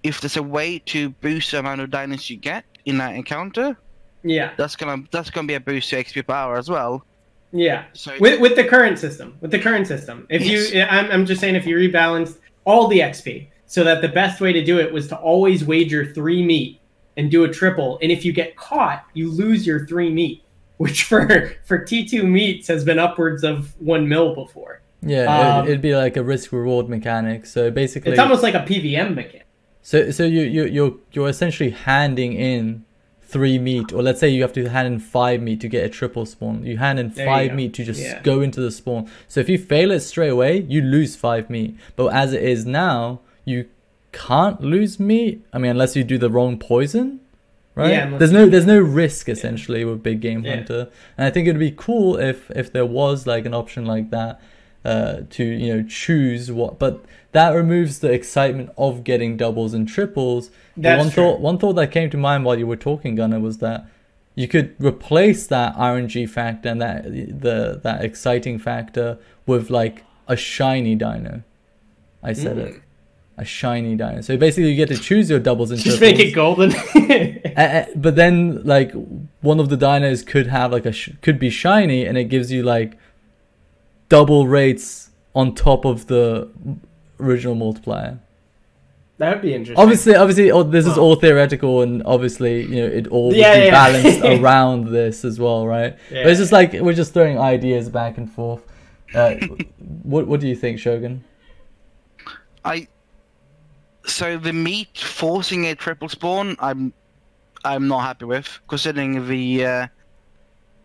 if there's a way to boost the amount of dinos you get in that encounter, that's gonna be a boost to XP per hour as well. Yeah. So with the current system, if I'm just saying, if you rebalanced all the XP so that the best way to do it was to always wager 3 meat and do a triple, and if you get caught, you lose your 3 meat, which for T2 meats has been upwards of 1 mil before. Yeah, it'd be like a risk reward mechanic. So basically, it's almost like a PVM mechanic. So you're essentially handing in 3 meat, or let's say you have to hand in 5 meat to get a triple spawn. You hand in 5 meat to just go into the spawn. So if you fail it straight away, you lose 5 meat. But as it is now, you can't lose meat. I mean, unless you do the wrong poison, right? Yeah, there's no risk essentially with Big Game Hunter. And I think it'd be cool if there was like an option like that to choose what, but that removes the excitement of getting doubles and triples. One thought that came to mind while you were talking, Gunnar, was that you could replace that RNG factor and that exciting factor with like a shiny dino. I said it. A shiny dino. So basically you get to choose your doubles and triples. Just make it golden. But then like one of the dinos could have like could be shiny, and it gives you like double rates on top of the original multiplier. That would be interesting. Obviously, this is all theoretical, and obviously, it all would be balanced around this as well, right? Yeah. But it's just like we're just throwing ideas back and forth. What do you think, Shogun? So the meat forcing a triple spawn, I'm not happy with, considering the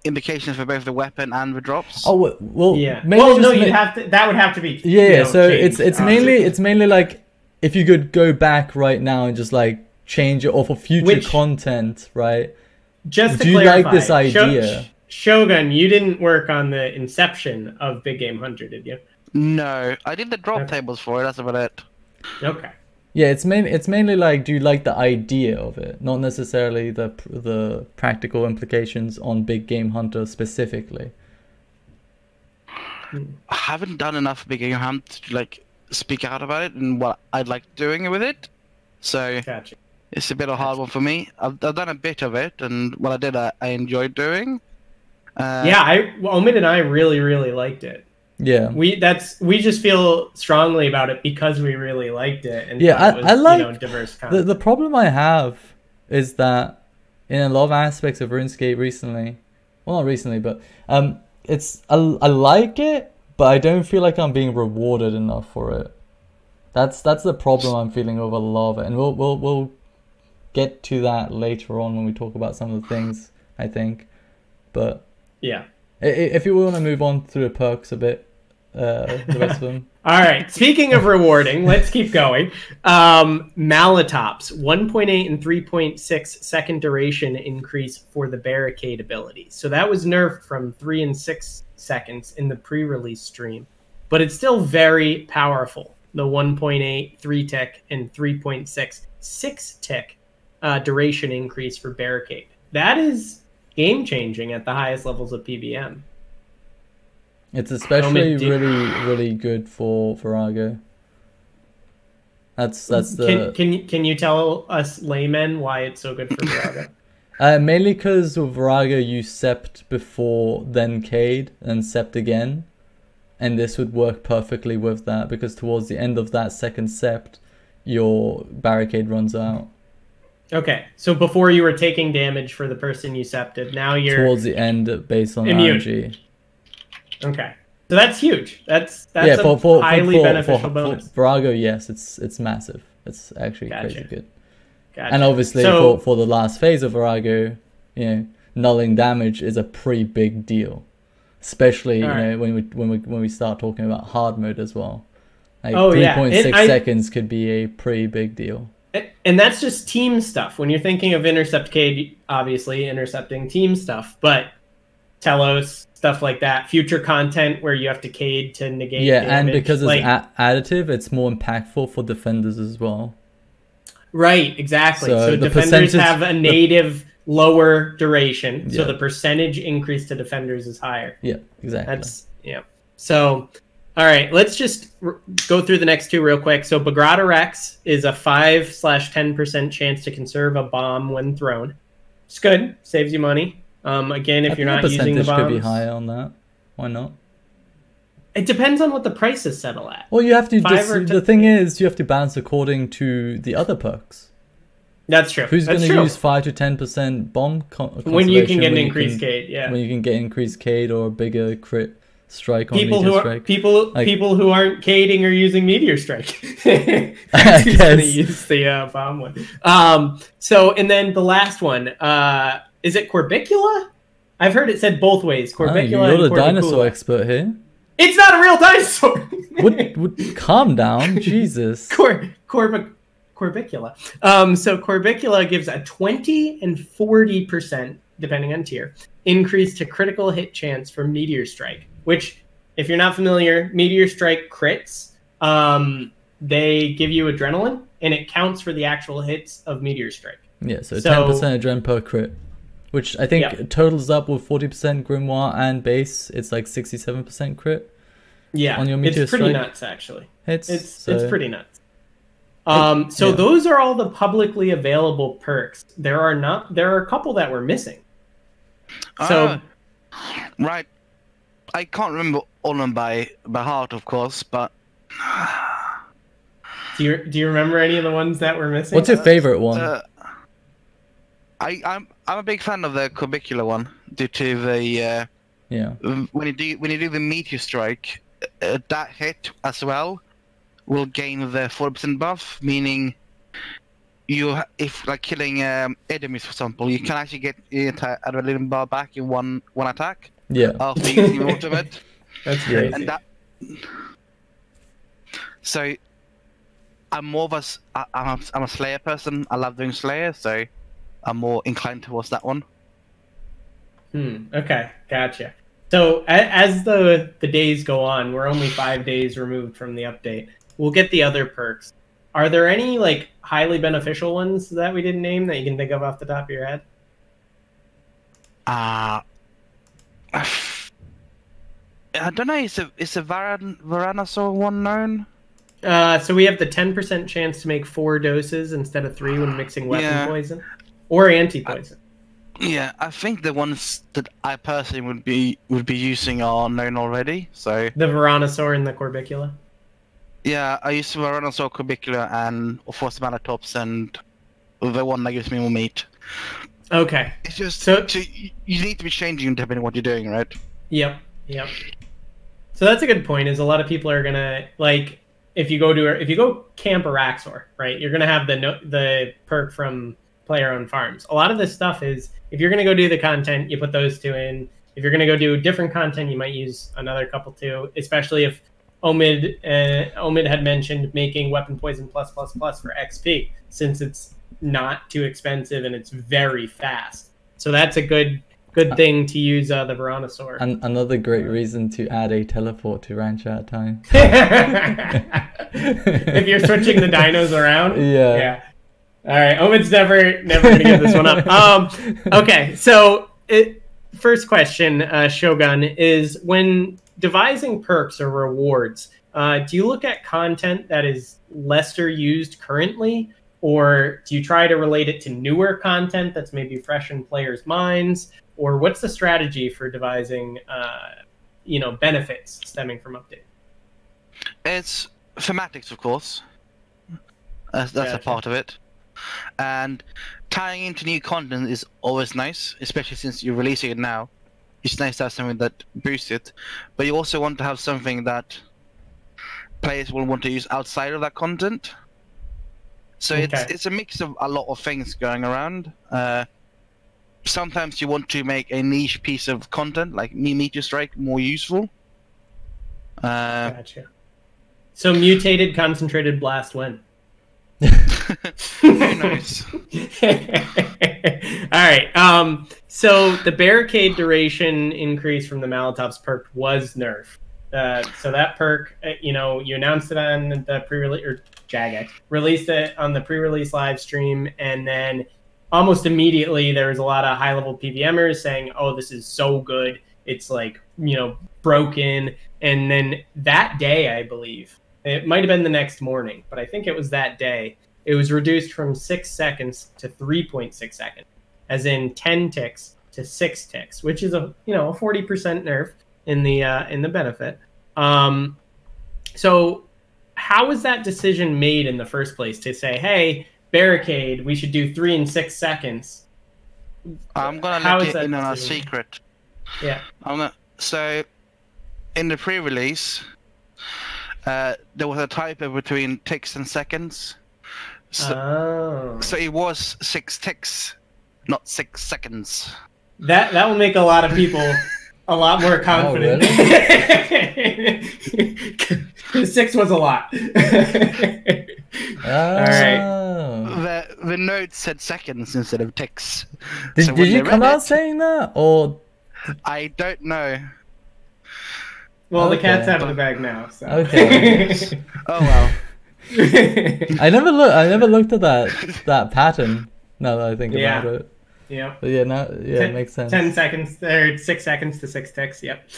implications for both the weapon and the drops. Oh well, yeah. Well, no, that would have to be. Yeah, so changed. it's mainly like if you could go back right now and just like change it, or for future content, right? Just do to you clarify, like this idea? Shogun, you didn't work on the inception of Big Game Hunter, did you? No, I did the drop tables for it. That's about it. Okay. Yeah, it's mainly like, do you like the idea of it, not necessarily the practical implications on Big Game Hunter specifically. I haven't done enough Big Game Hunter to like speak out about it and what I'd like doing with it, so it's a bit of a hard one for me. I've done a bit of it, and what I did, I enjoyed doing. Omid and I really liked it. Yeah, we just feel strongly about it because we really liked it. And I like diverse content. The problem I have is that in a lot of aspects of RuneScape recently, well, not recently, but I like it, but I don't feel like I'm being rewarded enough for it. That's the problem I'm feeling over a lot of it, and we'll get to that later on when we talk about some of the things, I think. But yeah, if you want to move on through the perks a bit, the rest of them. All right. Speaking of rewarding, let's keep going. Malatops, 1.8 and 3.6 second duration increase for the barricade ability. So that was nerfed from 3 and 6 seconds in the pre-release stream, but it's still very powerful. The 1.8 3-tick and 3.6 6-tick duration increase for barricade. That is game-changing at the highest levels of PBM. It's especially really good for Virago. That's the. Can you tell us laymen why it's so good for Virago? Mainly because with Virago you sept before, then Cade, and sept again, and this would work perfectly with that, because towards the end of that second sept, your barricade runs out. Okay, so before you were taking damage for the person you septed, now you're towards the end based on immune. RNG. Okay, so that's huge. That's a highly beneficial bonus. For Virago, yes, it's massive. It's actually crazy good. Gotcha. And obviously, So- for the last phase of Virago, you know, nulling damage is a pretty big deal, especially Alright. when we start talking about hard mode as well. Like Oh, yeah. 3.6 And I- seconds could be a pretty big deal. And that's just team stuff. When you're thinking of intercept Cade, obviously intercepting team stuff, but Telos, stuff like that, future content where you have to Cade to negate damage. And because it's like, additive, it's more impactful for defenders as well. right, exactly. So So the defenders percentage- have a native lower duration, so Yeah. the percentage increase to defenders is higher. Yeah, exactly. That's yeah. So, all right, let's just go through the next two real quick. So, Bagrata Rex is a 5/10% chance to conserve a bomb when thrown. It's good, saves you money. Again, I if you're think not using the percentage bombs, could be higher on that. Why not? it depends on what the prices settle at. Well, you have to. 5 or The 10 thing is, you have to balance according to the other perks. That's true. Who's going That's to true. use 5 to 10% bomb When you can conservation get an when you increased can- Cade, yeah. When you can get increased Cade or a bigger crit strike on People meteor who are strike. people who aren't cading or using meteor strike. I Who's gonna guess. use the bomb one. So and then the last one, is it Corbicula? I've heard it said both ways. Corbicula You're and the Corbicula. dinosaur expert here. It's not a real dinosaur. Calm down, Jesus. Corbicula. So Corbicula gives a 20 and 40%, depending on tier, increase to critical hit chance from Meteor Strike. Which, if you're not familiar, Meteor Strike crits, they give you adrenaline, and it counts for the actual hits of Meteor Strike. Yeah, so So- 10% adrenaline per crit. Which I think Yeah. totals up with 40% Grimoire and base. It's like 67% crit. Yeah, On your Meteor it's pretty Strike? nuts, actually. It's It's pretty nuts. So yeah. those are all the publicly available perks. There are a couple that we're missing. So Right. I can't remember all of them by heart, of course, but do you remember any of the ones that we're missing? What's your favorite one? I'm a big fan of the Corbicula one due to the Yeah. when you do the meteor strike, that hit as well will gain the 40% buff, meaning if like killing enemies, for example, you can actually get the entire adrenaline bar back in one attack Yeah. after using your ultimate. That's Yeah. crazy. And that. So, I'm more of I'm a Slayer person. I love doing Slayer, so I'm more inclined towards that one. Okay, gotcha. So as the days go on, we're only 5 days removed from the update. We'll get the other perks. Are there any like highly beneficial ones that we didn't name that you can think of off the top of your head? I don't know. Is a Varanosaur one known? So we have the 10% chance to make 4 doses instead of 3 when mixing weapon Yeah. poison or anti-poison. Yeah, I think the ones that I personally would be using are known already. So The Varanosaur and the Corbicula. yeah, I use Varanosaur, Corbicula, and of course Manatops, and the one that gives me more meat. Okay. It's just So- you need to be changing depending on what you're doing, right? Yep. So that's a good point. Is a lot of people are gonna like if you go camp Araxor, right? You're gonna have the perk from player-owned farms. A lot of this stuff is if you're gonna go do the content, you put those 2 in. If you're gonna go do different content, you might use another couple too. Especially if Omid had mentioned making weapon poison plus for XP, since it's not too expensive and it's very fast. So that's a good thing to use the Varanosaur. And another great reason to add a teleport to Ranch Out of Time. If you're switching the dinos around. Yeah. All right, Omid's never gonna give this one up. Okay, so first question, Shogun, is when devising perks or rewards, do you look at content that is lesser used currently, or do you try to relate it to newer content that's maybe fresh in players' minds, or what's the strategy for devising, benefits stemming from update? It's thematics, of course. That's a Gotcha. part of it. And tying into new content is always nice, especially since you're releasing it now. It's nice to have something that boosts it, but you also want to have something that players will want to use outside of that content. So it's a mix of a lot of things going around. Sometimes you want to make a niche piece of content, like Meteor Strike, more useful. Gotcha. So mutated concentrated blast when? Who knows? All right. So the barricade duration increase from the Molotovs perk was nerfed. So that perk, you announced it on the pre-release, or Jagex released it on the pre-release live stream, and then almost immediately there was a lot of high-level PVMers saying, "Oh, this is so good. It's like broken." And then that day, I believe, it might have been the next morning, but I think it was that day, it was reduced from 6 seconds to 3.6 seconds, as in 10 ticks to 6 ticks, which is a 40% nerf in the benefit. So how was that decision made in the first place to say, hey, barricade, we should do 3 and 6 seconds? I'm gonna let you in on a secret. Yeah. So in the pre-release, there was a typo between ticks and seconds. So it was 6 ticks, not 6 seconds. That will make a lot of people a lot more confident. Oh, really? 6 was a lot. All right. The note said seconds instead of ticks. Did you come out saying that, or? I don't know. Well, the cat's out of the bag now. So. Okay. Oh well. I never looked at that pattern. Now that I think about it. Yeah. But it makes sense. 10 seconds or 6 seconds to 6 ticks. Yep.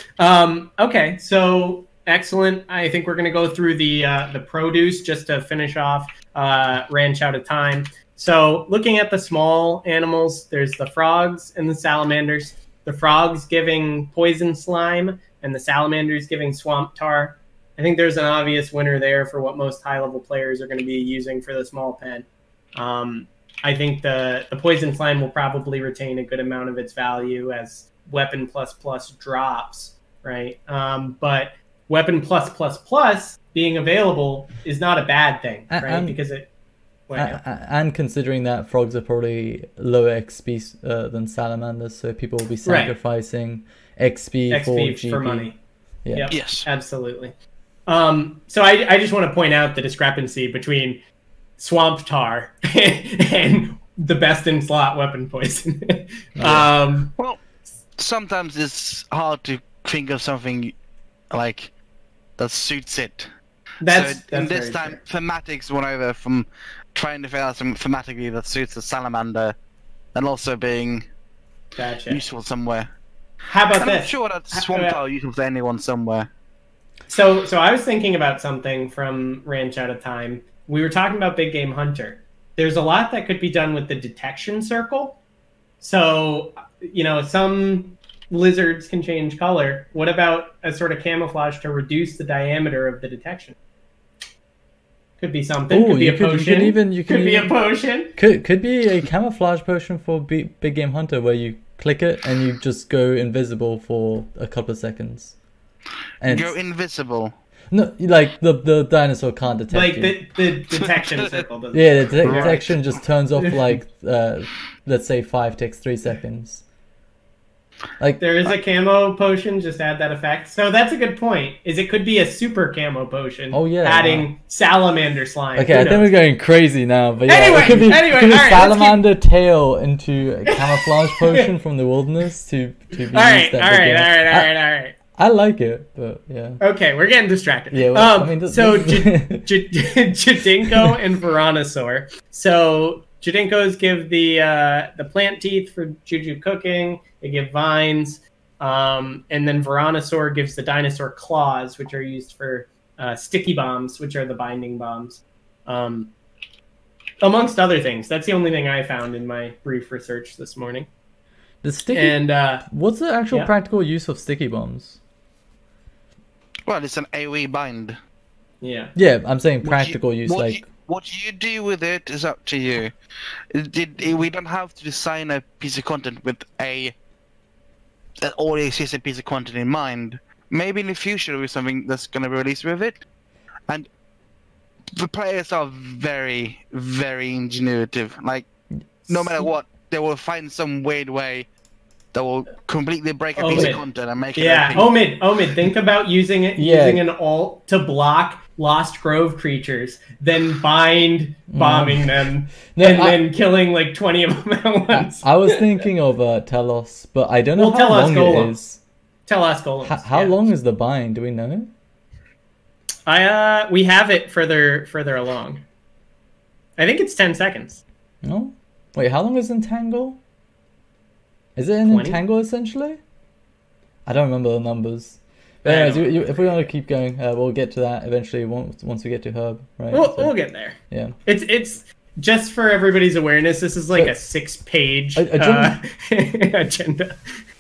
Okay. So excellent. I think we're gonna go through the produce just to finish off ranch out of time. So looking at the small animals, there's the frogs and the salamanders. The frogs giving poison slime, and the salamanders giving swamp tar. I think there's an obvious winner there for what most high-level players are going to be using for the small pen. I think the poison slime will probably retain a good amount of its value as weapon plus drops, right? But weapon plus being available is not a bad thing, right? Because it... and considering that frogs are probably lower XP than salamanders, so people will be sacrificing XP for GP. For money. Yeah. Yep, yes, absolutely. So I just want to point out the discrepancy between swamp tar and the best in slot weapon poison. Well, sometimes it's hard to think of something like that suits it. That's this time true. Thematics went over from trying to figure out some thematically that suits the salamander, and also being useful somewhere. How about this? I'm sure that swamp tar useful to anyone somewhere. So I was thinking about something from Ranch Out of Time. We were talking about Big Game Hunter. There's a lot that could be done with the detection circle. So, some lizards can change color. What about a sort of camouflage to reduce the diameter of the detection? Could be something. Could be a potion. Could be a potion. Could be a camouflage potion for Big Game Hunter where you click it and you just go invisible for a couple of seconds. And you're invisible. No, like the dinosaur can't detect like you. the detection circle doesn't. Yeah, the detection just turns off like let's say 5 ticks, 3 seconds. Like there is a camo potion, just add that effect. So that's a good point. It could be a super camo potion. Oh yeah, adding salamander slime. Okay, I think we're going crazy now, but yeah, anyway, it could be salamander tail into a camouflage potion from the wilderness to be used. All right. I like it, but yeah. Okay, we're getting distracted. Yeah. Well, so Jadinko and Veranosaur. So Jadinkos give the plant teeth for Juju cooking. They give vines, and then Veranosaur gives the dinosaur claws, which are used for sticky bombs, which are the binding bombs, amongst other things. That's the only thing I found in my brief research this morning. The sticky. What's the actual practical use of sticky bombs? Well, it's an AoE bind. Yeah. Yeah, I'm saying practical use, what you do with it is up to you. We don't have to design a piece of content with an already existing piece of content in mind. Maybe in the future there will be something that's going to be released with it. And the players are very, very ingenuitive. Like, no matter what, they will find some weird way that will completely break a piece of content and make it. Yeah, Omid, think about using an alt to block Lost Grove creatures, then bind bombing them, then killing like 20 of them at once. I was thinking of Telos, but I don't know how long it is. Telos Golems. How long is the bind? Do we know? We have it further along. I think it's 10 seconds. No? Wait, how long is Entangle? Is it an 20? Entangle essentially? I don't remember the numbers. But anyways, if we want to keep going, we'll get to that eventually once we get to Herb, right? We'll get there. Yeah. It's just for everybody's awareness, this is like a 6-page agenda.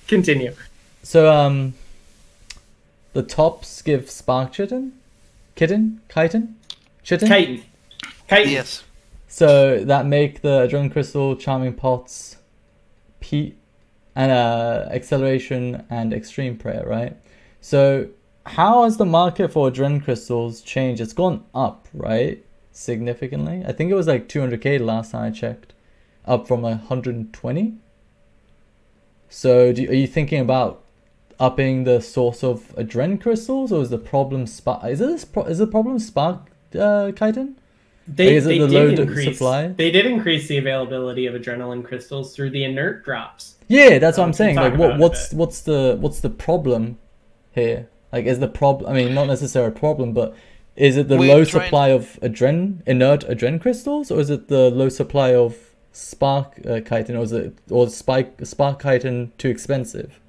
Continue. So the tops give Spark Chitin? Chitin? Yes. So that make the Adrenaline Crystal, Charming Pots, and Acceleration and Extreme Prayer, right? So how has the market for Adrenaline Crystals changed? It's gone up, right? Significantly. I think it was like 200k last time I checked. Up from like 120. So are you thinking about upping the source of Adrenaline Crystals, or is the problem Spark? Is the problem Spark Chitin? They did increase the availability of Adrenaline Crystals through the inert drops. Yeah, that's what I'm saying. Like, what's the problem here? Like, is the problem? I mean, not necessarily a problem, but is it the low supply of inert Adrenaline Crystals, or is it the low supply of Spark Chitin, or Spark Chitin too expensive?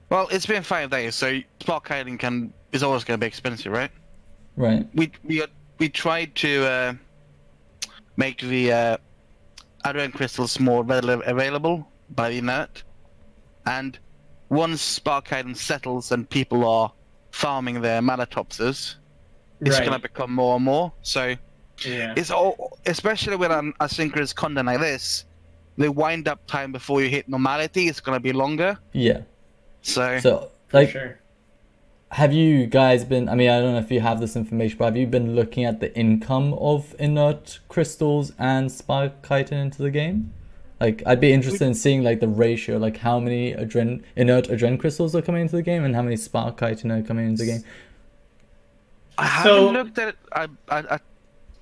Well, it's been 5 days, so Spark Chitin is always going to be expensive, right? Right. We tried to make the Adrenaline Crystals more readily available by the inert, and once Spark Chitin settles and people are farming their Malatopsers, it's going to become more and more. So it's all, especially with an asynchronous content like this, the wind-up time before you hit normality is going to be longer. Yeah. So like, sure. Have you guys been, I mean, I don't know if you have this information, but have you been looking at the income of inert crystals and Spark Chitin into the game? Like, I'd be interested in seeing like the ratio, like how many inert Adrenaline crystals are coming into the game and how many Spark Chitin are coming into the game. I haven't looked at it.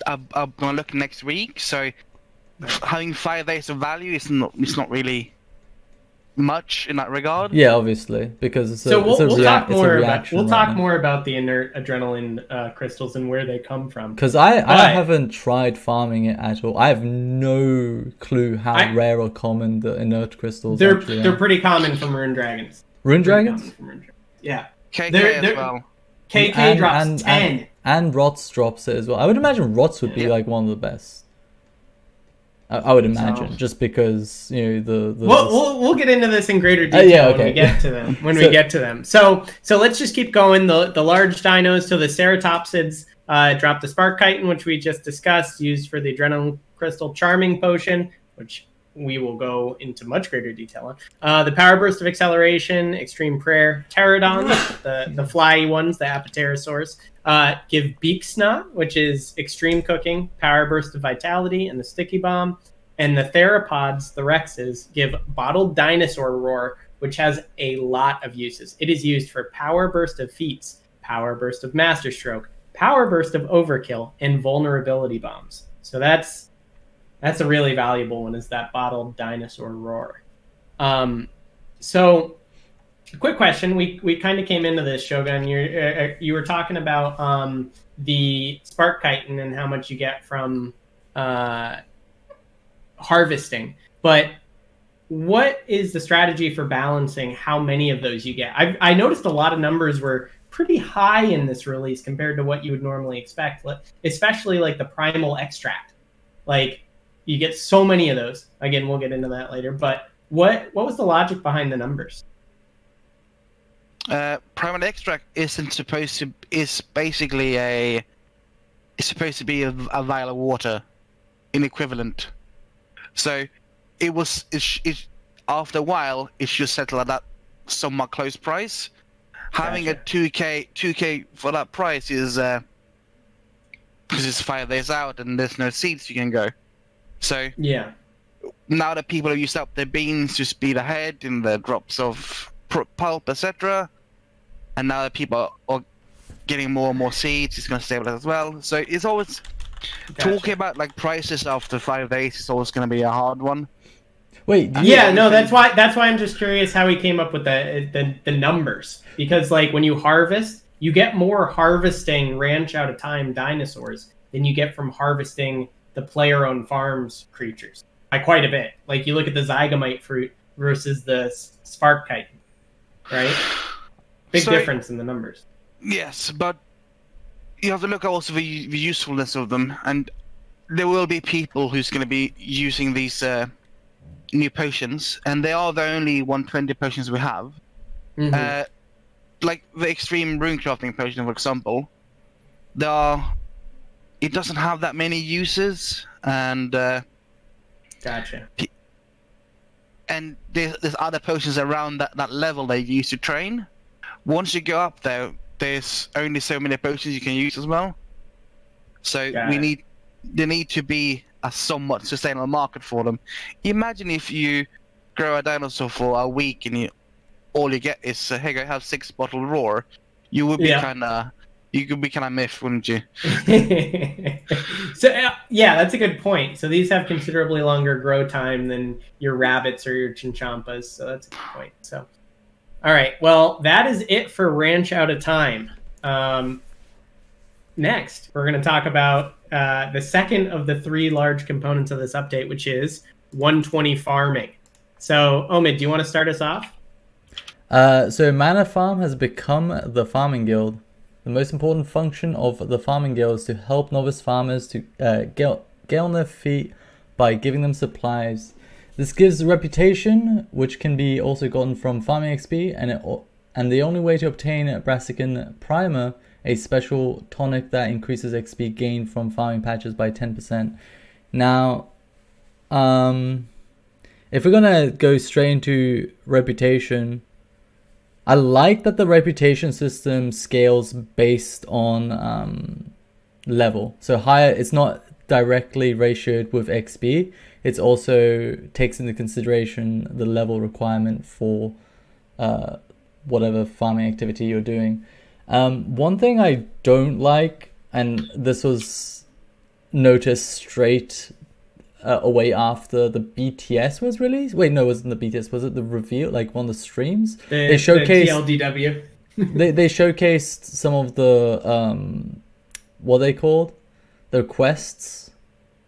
I'm gonna look next week. So having 5 days of value is not really much in that regard. Yeah, obviously, because we'll talk more about the inert Adrenaline crystals and where they come from. Because I haven't tried farming it at all. I have no clue how rare or common the inert crystals they're pretty common from Rune Dragons. Rune Dragons? Yeah. KK as well. KK drops 10. And Rots drops it as well. I would imagine Rots would be like one of the best. I would imagine, just because we'll get into this in greater detail when we get to them. We get to them. So let's just keep going. The large dinos. So the Ceratopsids drop the Spark Chitin, which we just discussed, used for the Adrenaline Crystal Charming Potion, which we will go into much greater detail on. The Power Burst of Acceleration, Extreme Prayer, Pterodons, the flyy ones, the Apatosaurs, give Beak Snot, which is Extreme Cooking, Power Burst of Vitality, and the Sticky Bomb. And the Theropods, the Rexes, give Bottled Dinosaur Roar, which has a lot of uses. It is used for Power Burst of Feats, Power Burst of Masterstroke, Power Burst of Overkill, and Vulnerability Bombs. So that's a really valuable one, is that Bottled Dinosaur Roar. So, quick question. We kind of came into this, Shogun. You were talking about the Spark Chitin and how much you get from harvesting. But what is the strategy for balancing how many of those you get? I noticed a lot of numbers were pretty high in this release compared to what you would normally expect, especially like the Primal Extract. Like, you get so many of those. Again, we'll get into that later. But what was the logic behind the numbers? Primal Extract is supposed to be a vial of water, in equivalent. So it after a while it should settle at that somewhat close price. Having a 2k for that price is because it's 5 days out and there's no seeds you can go. So Yeah. now that people have used up their beans to speed ahead in the drops of pulp, etc., and now that people are getting more and more seeds, it's going to stabilize as well. So it's always talking about like prices after 5 days is always going to be a hard one. Wait, Yeah, no, that's why I'm just curious how he came up with the numbers, because like when you harvest, you get more harvesting ranch out of time dinosaurs than you get from harvesting the player-owned farms creatures by quite a bit. Like you look at the Zygamite fruit versus the Spark Kite, right? Big difference in the numbers. Yes, but you have to look also the usefulness of them, and there will be people who's going to be using these new potions, and they are the only 120 potions we have. Mm-hmm. Like the extreme rune crafting potion, for example, it doesn't have that many uses, and Gotcha. And there's other potions around that level they use to train. Once you go up there, there's only so many potions you can use as well. So there need to be a somewhat sustainable market for them. Imagine if you grow a dinosaur for a week and all you get is hey, go have 6 bottle roar. You would be kind of miffed, wouldn't you? So yeah, that's a good point. So these have considerably longer grow time than your rabbits or your chinchompas. So that's a good point. So, all right, well, that is it for Ranch Out of Time. Next, we're going to talk about the second of the 3 large components of this update, which is 120 farming. So, Omid, do you want to start us off? So Mana Farm has become the farming guild. The most important function of the farming guild is to help novice farmers to get on their feet by giving them supplies. This gives a reputation, which can be also gotten from farming XP, and the only way to obtain Brassican Primer, a special tonic that increases XP gained from farming patches by 10%. Now, if we're gonna go straight into reputation, I like that the reputation system scales based on level. So higher, it's not directly ratioed with XP. It also takes into consideration the level requirement for whatever farming activity you're doing. One thing I don't like, and this was noticed straight away after the BTS was released. Wait, no, it wasn't the BTS. Was it the reveal? Like on the streams, they showcased the TLDW. they showcased some of the what are they called? The requests.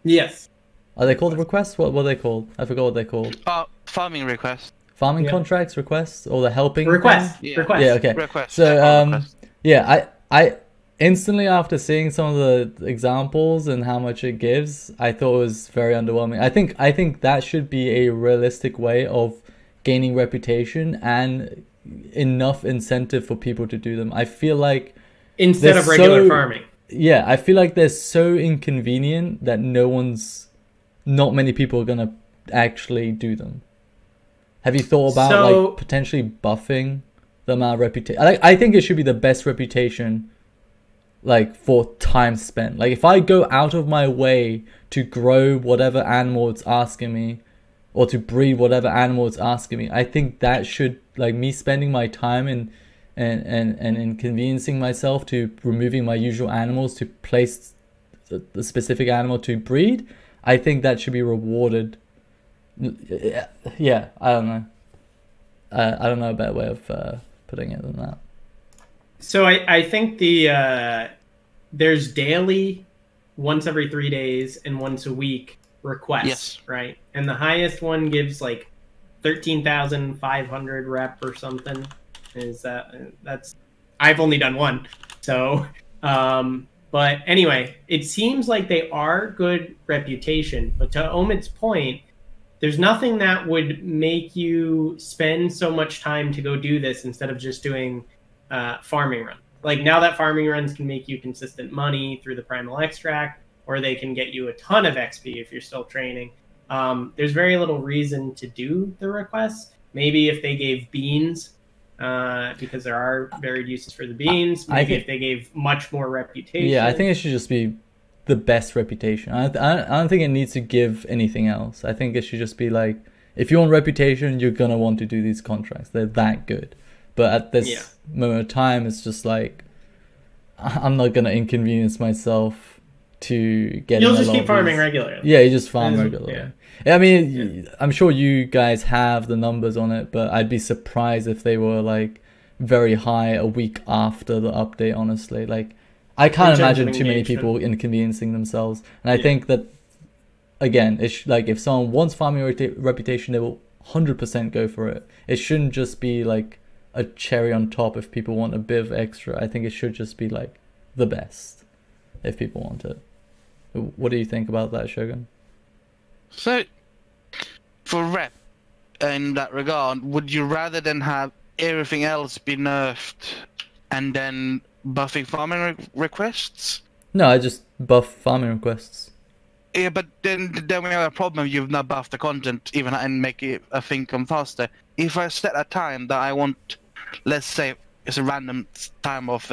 Yes. Are they called requests? What are they called? I forgot what they're called. Farming requests. Farming contracts, requests, or the helping requests. Yeah. Requests. Yeah, okay. Requests. So yeah, I instantly after seeing some of the examples and how much it gives, I thought it was very underwhelming. I think that should be a realistic way of gaining reputation and enough incentive for people to do them. I feel like instead of regular farming. Yeah, I feel like they're so inconvenient that not many people are gonna actually do them. Have you thought about like potentially buffing the amount of reputation? I think it should be the best reputation, like for time spent. Like if I go out of my way to grow whatever animal it's asking me, or to breed whatever animal it's asking me, I think that should, like me spending my time and inconveniencing myself to removing my usual animals to place the specific animal to breed, I think that should be rewarded. Yeah, I don't know. I don't know a better way of putting it than that. So I think there's daily, once every 3 days, and once a week requests, yes. Right? And the highest one gives like 13,500 rep or something. That's I've only done one. So, but anyway, it seems like they are good reputation. But to Omid's point, there's nothing that would make you spend so much time to go do this instead of just doing farming runs. Like now that farming runs can make you consistent money through the primal extract, or they can get you a ton of XP if you're still training. There's very little reason to do the requests. Maybe if they gave beans, because there are varied uses for the beans. Maybe if they gave much more reputation. Yeah, I think it should just be the best reputation. I don't think it needs to give anything else. I think it should just be like, if you want reputation, you're gonna want to do these contracts. They're that good. But at this moment of time, it's just like, I'm not gonna inconvenience myself to get. You'll just keep farming regularly. Yeah, you just farm regularly. Yeah. I mean, I'm sure you guys have the numbers on it, but I'd be surprised if they were like very high a week after the update. Honestly, like, I can't imagine too many people inconveniencing themselves, and I think that, again, it's like, if someone wants farming reputation, they will 100% go for it. It shouldn't just be like a cherry on top if people want a bit of extra. I think it should just be like the best if people want it. What do you think about that, Shogun? So, for rep, in that regard, would you rather than have everything else be nerfed and then buffing farming requests? No, I just buff farming requests. Yeah, but then we have a problem. You've not buffed the content even and make it a thing come faster. If I set a time that I want, let's say it's a random time of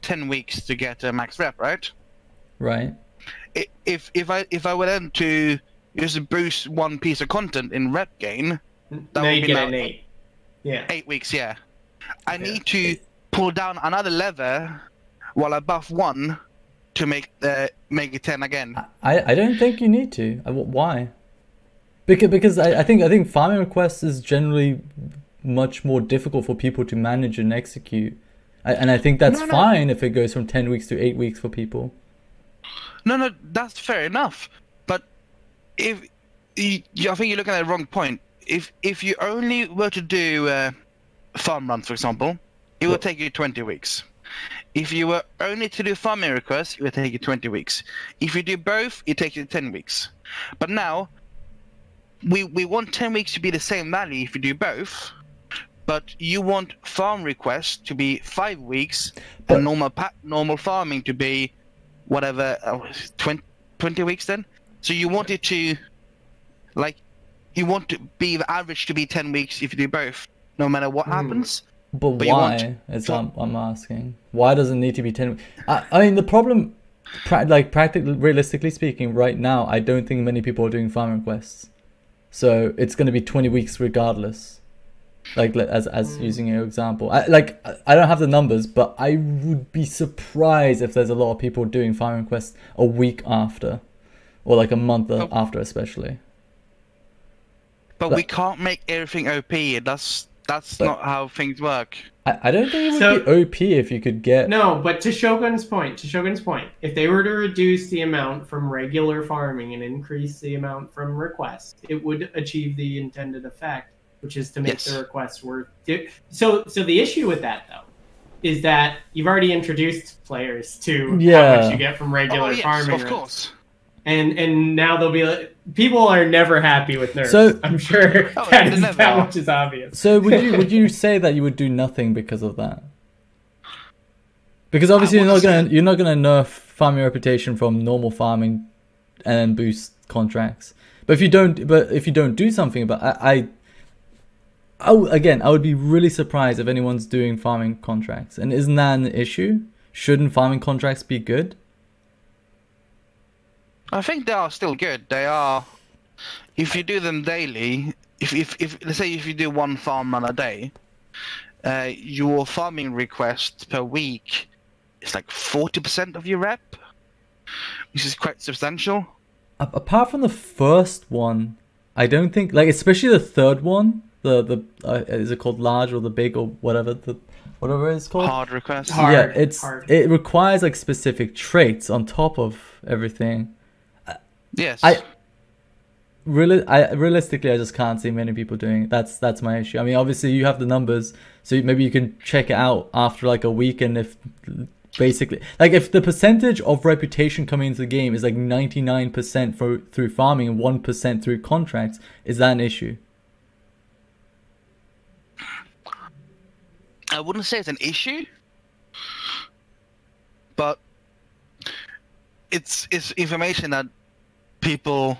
10 weeks to get a max rep, right? Right. If I were then to just boost one piece of content in rep gain, that now would you be get like an 8. Yeah. 8 weeks, yeah. I need to pull down another lever while I buff one to make it 10 again. I don't think you need to. Why? Because I think farming requests is generally much more difficult for people to manage and execute. And I think that's fine if it goes from 10 weeks to 8 weeks for people. No, that's fair enough. But I think you're looking at the wrong point. If you only were to do farm runs, for example, it would take you 20 weeks. If you were only to do farming requests, it would take you 20 weeks. If you do both, it takes you 10 weeks. But now, we want 10 weeks to be the same value if you do both, but you want farm requests to be 5 weeks and normal farming to be whatever, 20 weeks then? So you want it to, like, you want to be the average to be 10 weeks if you do both, no matter what happens. But why? I'm asking. Why does it need to be 10? I mean, the problem, practically, realistically speaking, right now, I don't think many people are doing farm requests. So it's going to be 20 weeks regardless. Like, as using your example. I don't have the numbers, but I would be surprised if there's a lot of people doing farm requests a week after. Or like a month after, especially. But we can't make everything OP. That's not how things work. I don't think it would be OP if you could get... No, but to Shogun's point, if they were to reduce the amount from regular farming and increase the amount from requests, it would achieve the intended effect, which is to make the requests worth it. So the issue with that, though, is that you've already introduced players to how much you get from regular farming. Of course. And now they'll be like, people are never happy with nerfs. So, I'm sure that much is obvious. So would you say that you would do nothing because of that? Because obviously you're not gonna nerf farming reputation from normal farming and then boost contracts. But if you don't do something about I would be really surprised if anyone's doing farming contracts. And isn't that an issue? Shouldn't farming contracts be good? I think they are still good. They are, if you do them daily. If let's say if you do one farm run a day, your farming request per week is like 40% of your rep, which is quite substantial. Apart from the first one, I don't think, like, especially the third one, the is it called large or the big or whatever it's called? Hard request. It requires like specific traits on top of everything. Yes. Realistically, I just can't see many people doing it. That's my issue. I mean, obviously you have the numbers, so maybe you can check it out after like a week, and if basically, like, if the percentage of reputation coming into the game is like 99% through farming and 1% through contracts, is that an issue? I wouldn't say it's an issue, but it's information that people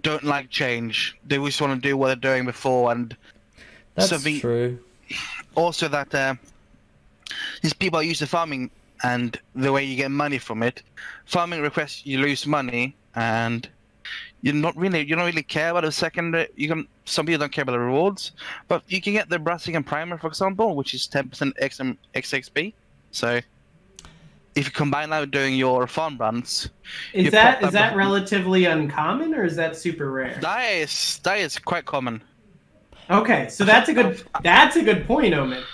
don't like change. They just want to do what they're doing before, and that's true. Also, that these people are used to farming and the way you get money from it. Farming requests, you lose money, and you don't really care about the second. Some people don't care about the rewards, but you can get the Brassican Primer, for example, which is 10% XXP. So if you combine that with doing your farm runs, is that relatively uncommon, or is that super rare? That is quite common. Okay, so that's a good point, Omid.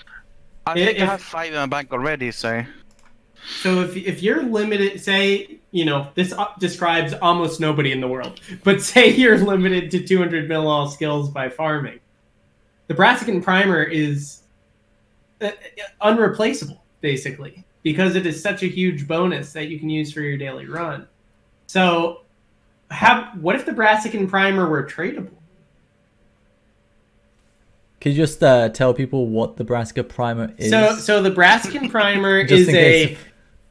I think I have 5 in my bank already, so. So if you're limited, say, this describes almost nobody in the world, but say you're limited to 200 mil all skills by farming, the Brassican Primer is unreplaceable, basically, because it is such a huge bonus that you can use for your daily run. So what if the Brassican Primer were tradable? Could you just tell people what the Brassica Primer is? So the Brassican Primer is a...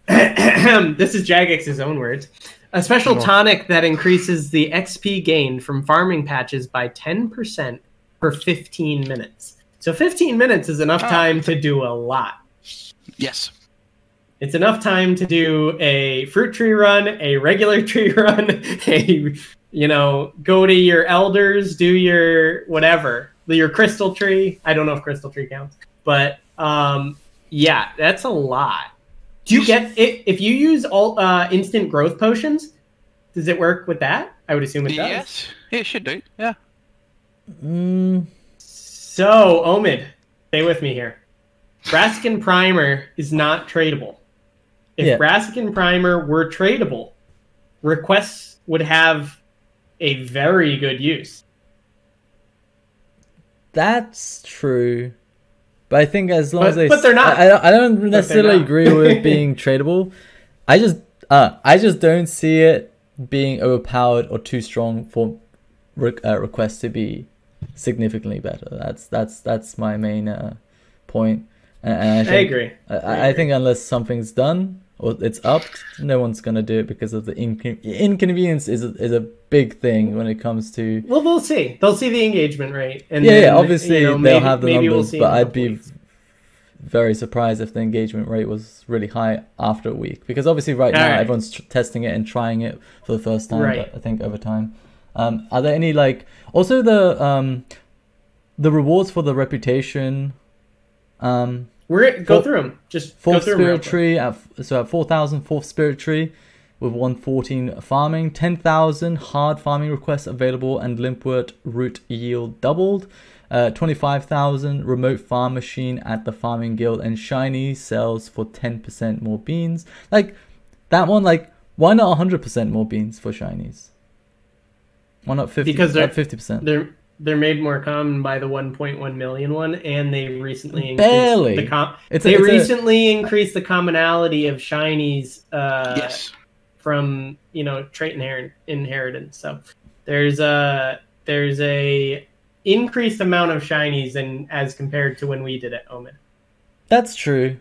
this is Jagex's own words. A special tonic that increases the XP gained from farming patches by 10% for 15 minutes. So 15 minutes is enough time to do a lot. Yes. It's enough time to do a fruit tree run, a regular tree run, go to your elders, do your whatever. Your crystal tree. I don't know if crystal tree counts, but yeah, that's a lot. Do you get it if you use all instant growth potions? Does it work with that? I would assume it does. Yes, it should do. Yeah. So Omid, stay with me here. Brassican Primer is not tradable. If Brassican Primer were tradable, requests would have a very good use. That's true, but I think as long as they, but they're not. I don't necessarily agree with being tradable. I just don't see it being overpowered or too strong for requests to be significantly better. That's my main point. And I agree. I think unless something's done or it's upped, no one's gonna do it because of the inconvenience is a big thing when it comes to. Well, they'll see. They'll see the engagement rate, and obviously they'll have the numbers, but I'd be very surprised if the engagement rate was really high after a week, because obviously now everyone's testing it and trying it for the first time. But I think over time, are there any also the rewards for the reputation? Go through them. Just fourth spirit tree at 4,000 fourth spirit tree with 114 farming, 10,000 hard farming requests available and limpwort root yield doubled, 25,000 remote farm machine at the farming guild, and shiny sells for 10% more beans. That one, why not 100% more beans for shinies? Why not 50? Because they're 50%. They're made more common by the 1.1 million one, and they recently increased the commonality of shinies from trait inheritance. So there's a increased amount of shinies as compared to when we did it, Omid. That's true.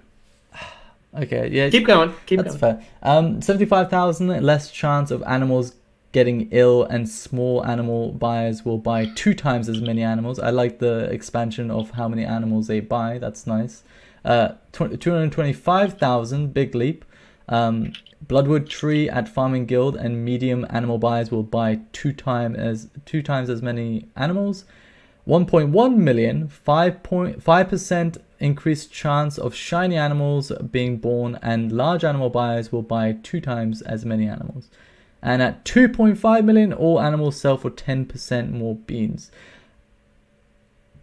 Okay, yeah. Keep going. That's fair. 75,000 less chance of animals getting ill, and small animal buyers will buy 2 times as many animals. I like the expansion of how many animals they buy. That's nice. 225,000, big leap. Bloodwood tree at farming guild, and medium animal buyers will buy 2 times as many animals. 1.1 million, 5% increased chance of shiny animals being born, and large animal buyers will buy 2 times as many animals. And at 2.5 million, all animals sell for 10% more beans.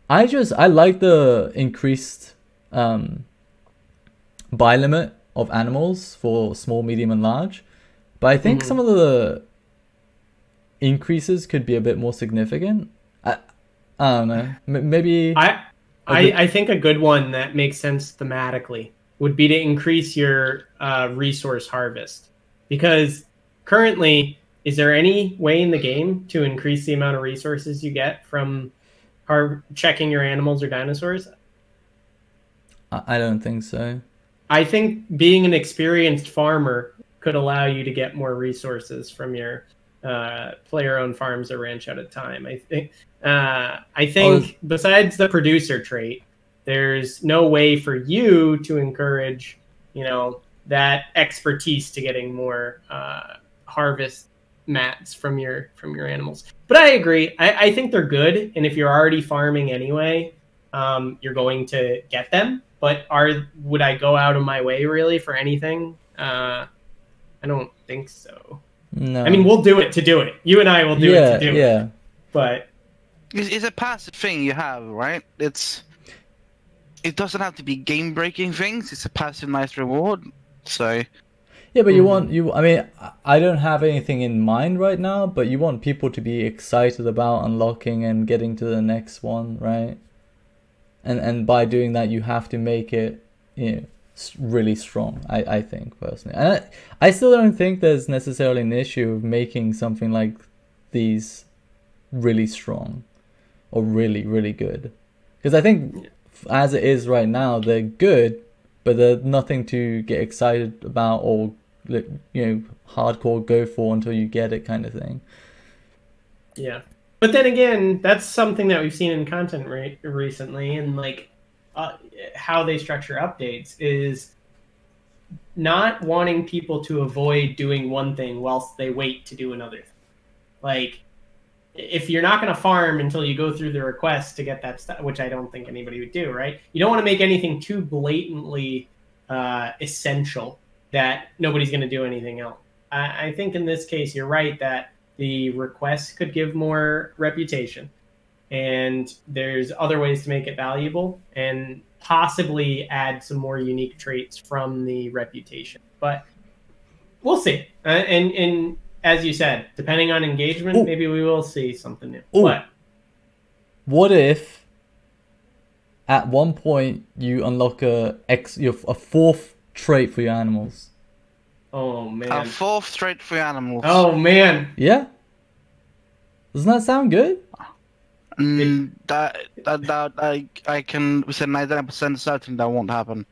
I like the increased buy limit of animals for small, medium, and large. But I think some of the increases could be a bit more significant. I don't know. Maybe... I think a good one that makes sense thematically would be to increase your resource harvest. Because... currently, is there any way in the game to increase the amount of resources you get from checking your animals or dinosaurs? I don't think so. I think being an experienced farmer could allow you to get more resources from your player-owned farms or ranch at a time. I think besides the producer trait, there's no way for you to encourage, that expertise to getting more harvest mats from your animals. But I agree. I think they're good, and if you're already farming anyway, you're going to get them. But would I go out of my way really for anything? I don't think so. No. I mean, we'll do it to do it. You and I will do it to do it. But it's a passive thing you have, right? It doesn't have to be game-breaking things. It's a passive nice reward. So yeah, but I mean, I don't have anything in mind right now, but you want people to be excited about unlocking and getting to the next one, right? And by doing that, you have to make it, really strong. I think personally, and I still don't think there's necessarily an issue of making something like these really strong or really, really good, because I think as it is right now, they're good, but they're nothing to get excited about or hardcore go for until you get it, kind of thing. Yeah, but then again, that's something that we've seen in content recently, and like how they structure updates is not wanting people to avoid doing one thing whilst they wait to do another thing. Like, if you're not going to farm until you go through the request to get that stuff, which I don't think anybody would do, right? You don't want to make anything too blatantly essential that nobody's going to do anything else. I think in this case, you're right that the request could give more reputation, and there's other ways to make it valuable and possibly add some more unique traits from the reputation. But we'll see. And as you said, depending on engagement, maybe we will see something new. What if at one point you unlock a fourth trait for your animals? Oh man. A fourth trait for your animals. Oh man. Yeah? Doesn't that sound good? That I can say 99% certain that won't happen.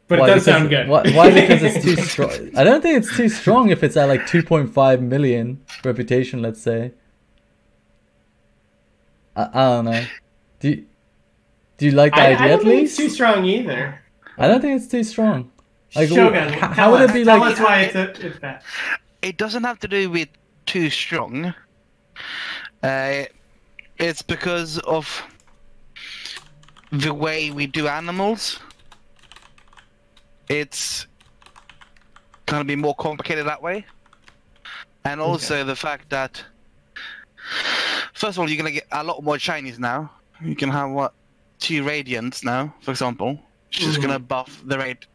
But it does sound good. Why? Because it's too strong. I don't think it's too strong if it's at like 2.5 million reputation, let's say. I don't know. Do you like the idea I don't at think least? it's too strong either. I don't think it's too strong. Like, Shogun, how would it be like? Tell us why it's bad. It doesn't have to do with too strong. It's because of the way we do animals. It's gonna be more complicated that way, and also the fact that, first of all, you're gonna get a lot more shinies now. You can have 2 radiants now, for example, which is gonna buff the rate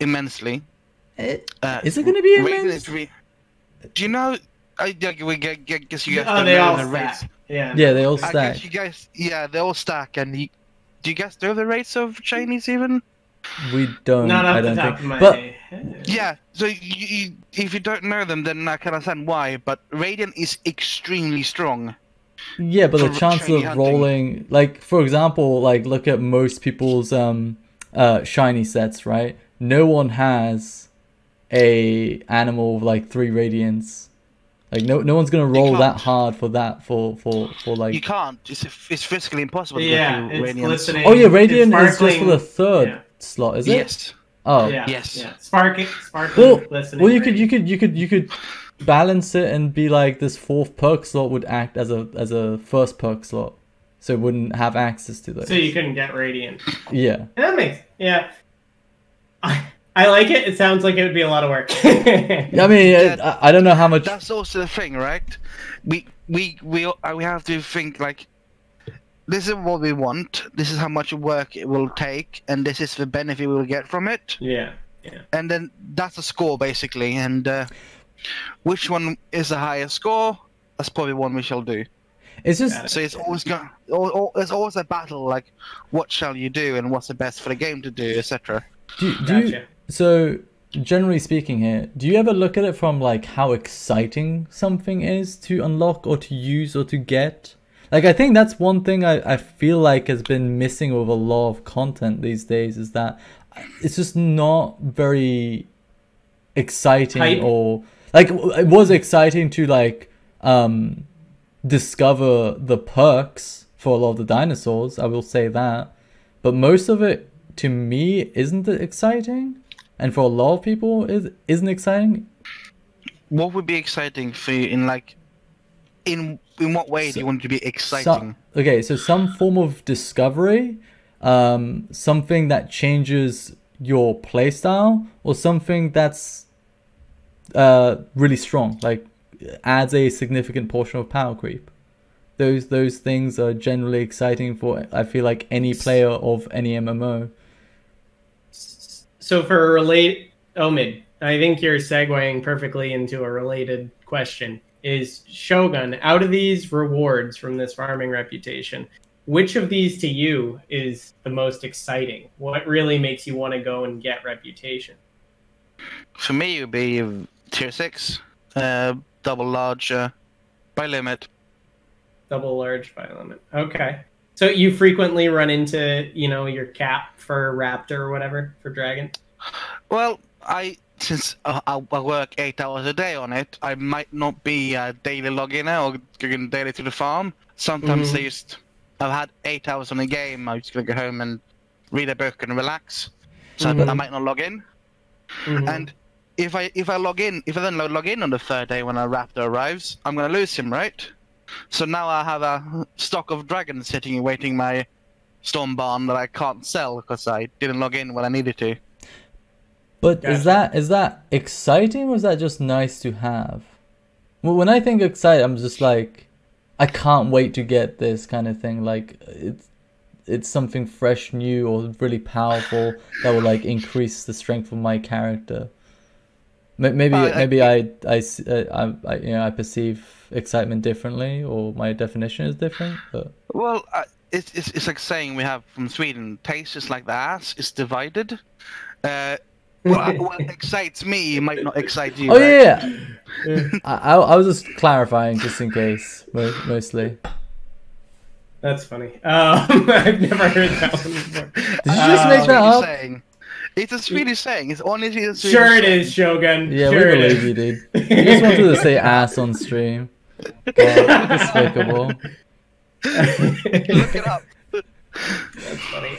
immensely. Is it gonna be immense? Do you know? I guess you guys they all stack. Yeah, they all stack. I guess you guys, they all stack. And do you guys know the rates of shinies even? We don't. Not off I the don't top think. of my But head. Yeah, so if you don't know them, then I can understand why. But Radiant is extremely strong. yeah, but the for chance shiny of hunting. rolling, like for example, like look at most people's shiny sets, right? No one has a animal with like 3 radiants. Like no one's gonna roll that hard for that for like. You can't. It's physically impossible to Yeah, get 2 it's Radiants. glistening. Oh yeah, radiant It's is just for the sparkling. 3rd slot, is it? Yes. Oh. Yeah, Yes. yeah. Sparkling, Well, glistening. well, you could balance it and be like this 4th perk slot would act as a first perk slot, so it wouldn't have access to those. So you couldn't get radiant. Yeah. And that makes I like it. It sounds like it would be a lot of work. I mean, I don't know how much. That's also the thing, right? We have to think like, this is what we want. This is how much work it will take, and this is the benefit we will get from it. Yeah. And then that's a score basically, and which one is the highest score? That's probably one we shall do. It's just So it's always there's always a battle, like what shall you do and what's the best for the game to do, etc. So generally speaking here, do you ever look at it from like how exciting something is to unlock or to use or to get? Like I think that's one thing I feel like has been missing with a lot of content these days, is that it's just not very exciting. Or like it was exciting to like discover the perks for a lot of the dinosaurs, I will say that, but most of it to me isn't it exciting. and for a lot of people isn't exciting. What would be exciting for you in like, in what way do you want it to be exciting? So some form of discovery, something that changes your playstyle, or something that's really strong, like adds a significant portion of power creep. Those things are generally exciting for, I feel like, any player of any MMO. So for Omid, I think you're segueing perfectly into a related question. Is Shogun, out of these rewards from this farming reputation, which of these to you is the most exciting? What really makes you want to go and get reputation? For me, it would be tier 6, double large by limit. Double large by limit. Okay. So you frequently run into, your cap for Raptor or whatever for Dragon? Well, since I work 8 hours a day on it, I might not be a daily loginer or going daily to the farm. Sometimes I've had 8 hours on a game, I'm just going to go home and read a book and relax. So I might not log in. And if I then log in on the third day when a Raptor arrives, I'm going to lose him, right? So now I have a stock of dragons sitting and waiting my storm barn that I can't sell because I didn't log in when I needed to. But gotcha. Is that exciting, or is that just nice to have? Well, when I think excited, I'm just like, I can't wait to get this kind of thing. Like it's something fresh, new, or really powerful that will like increase the strength of my character. Maybe I perceive excitement differently, or my definition is different. But well, it's like saying we have from Sweden, taste is like the ass, it's divided. What excites me might not excite you. Oh, right? Yeah. I was just clarifying, just in case, mostly. That's funny. I've never heard that one before. Did you just make that up? Saying. It's a Swedish saying. It's honestly a Swedish Sure it saying. is, Shogun. Yeah, sure we believe you, dude. You just wanted to say ass on stream. God, despicable. Look it up. That's funny.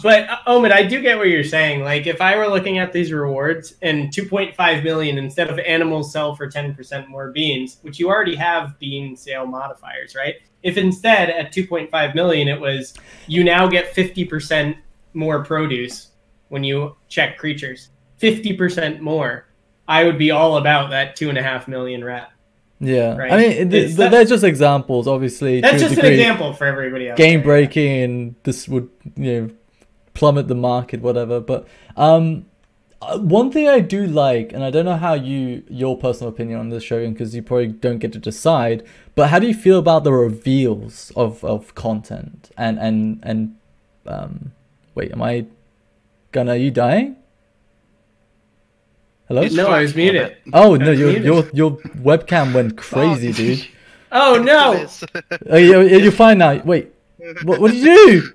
But Omid, I do get what you're saying. Like, if I were looking at these rewards and 2.5 million instead of animals sell for 10% more beans, which you already have bean sale modifiers, right? If instead at 2.5 million it was you now get 50% more produce when you check creatures, 50% more, I would be all about that 2.5 million rep. Yeah, right? I mean, they're just examples, obviously. That's just an example for everybody else. Game breaking, and this would plummet the market, whatever. But one thing I do like, and I don't know how your personal opinion on this, Shogun, because you probably don't get to decide. But how do you feel about the reveals of content and wait, are you dying? Hello? No, I was muted. Oh no, your webcam went crazy, dude. Oh no! Oh, you're fine now. Wait, what did you do?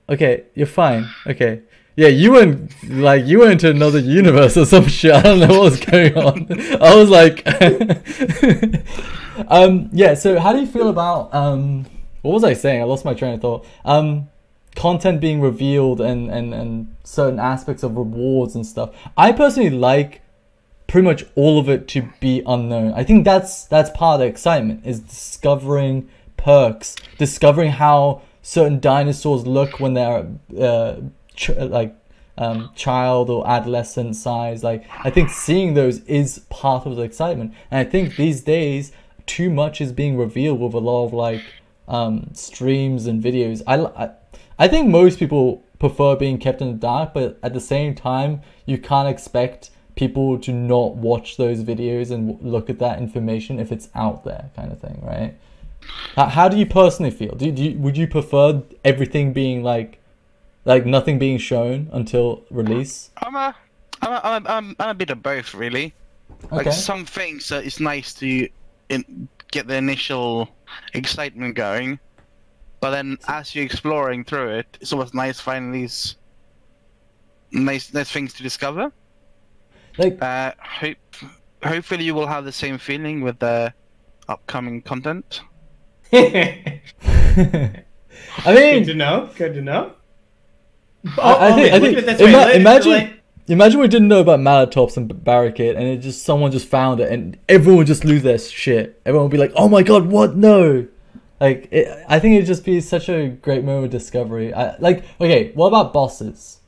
Okay, you're fine. Okay, yeah, you went into another universe or some shit. I don't know what was going on. I was like, yeah. So how do you feel about what was I saying? I lost my train of thought. Content being revealed and certain aspects of rewards and stuff. I personally like pretty much all of it to be unknown. I think that's part of the excitement, is discovering perks, discovering how certain dinosaurs look when they're child or adolescent size. Like, I think seeing those is part of the excitement, and I think these days too much is being revealed with a lot of streams and videos. I think most people prefer being kept in the dark, but at the same time, you can't expect people to not watch those videos and look at that information if it's out there, kind of thing, right? How do you personally feel? Would you prefer everything being like nothing being shown until release? I'm a bit of both, really. Okay. Like, some things it's nice to get the initial excitement going. But then, as you're exploring through it, it's always nice finding these nice things to discover. Like, hopefully, you will have the same feeling with the upcoming content. I mean, good to know. I think look at it this way. Imagine we didn't know about Malatops and Barricade, and it just someone just found it, and everyone would just lose their shit. Everyone would be like, "Oh my god, what? No!" Like, I think it'd just be such a great moment of discovery. Okay, what about bosses?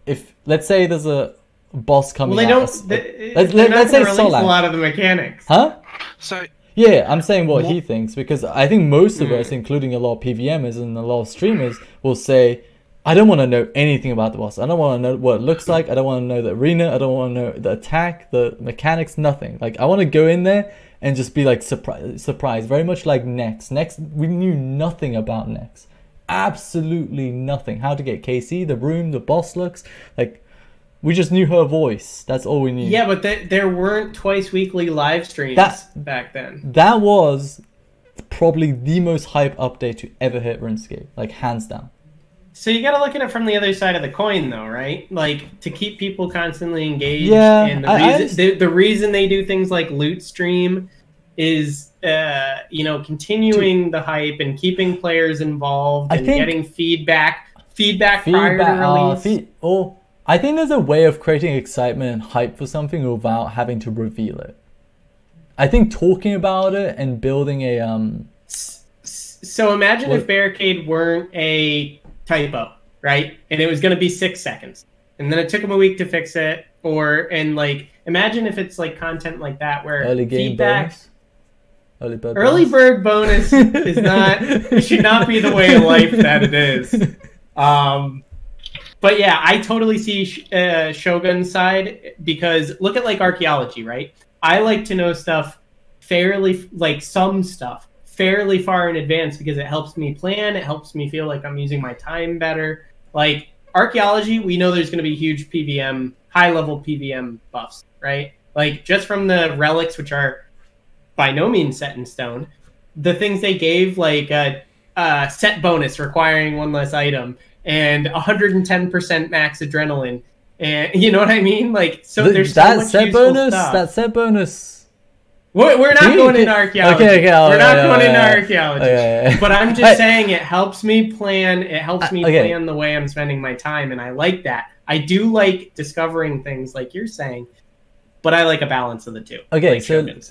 If let's say there's a boss coming, well, let's say release Solak. a lot of the mechanics, huh? So Yeah, I'm saying what he thinks, because I think most of us, including a lot of PVMers and a lot of streamers, will say, I don't want to know anything about the boss. I don't want to know what it looks like. I don't want to know the arena. I don't want to know the attack, the mechanics, nothing. Like, I want to go in there and just be like surprised. Very much like Nex. Nex, we knew nothing about Nex. Absolutely nothing. How to get KC, the room, the boss looks. Like, we just knew her voice. That's all we knew. Yeah, but there weren't twice weekly live streams back then. That was probably the most hype update to ever hit RuneScape. Like, hands down. So you got to look at it from the other side of the coin, though, right? Like, to keep people constantly engaged. Yeah, and the reason they do things like loot stream is, continuing the hype and keeping players involved and getting feedback prior to release. I think there's a way of creating excitement and hype for something without having to reveal it. I think talking about it and building a So imagine if Barricade weren't a typo, right? And it was going to be 6 seconds, and then it took them a week to fix it. Imagine if it's like content like that where early game feedback, bonus. early bird bonus is not should not be the way of life that it is. But yeah, I totally see Shogun's side, because look at like archaeology, right? I like to know stuff some stuff fairly far in advance, because it helps me plan. It helps me feel like I'm using my time better. Like archaeology, we know there's going to be huge PVM, high level PVM buffs, right? Like just from the relics, which are by no means set in stone, the things they gave, like a set bonus requiring one less item and 110% max adrenaline, and you know what I mean? Like, so there's so much useful stuff. That set bonus. We're not going into archaeology. Okay, we're not going into archaeology. Okay. But I'm just saying it helps me plan. It helps me plan the way I'm spending my time, and I like that. I do like discovering things like you're saying, but I like a balance of the two. Okay, like so Shogun.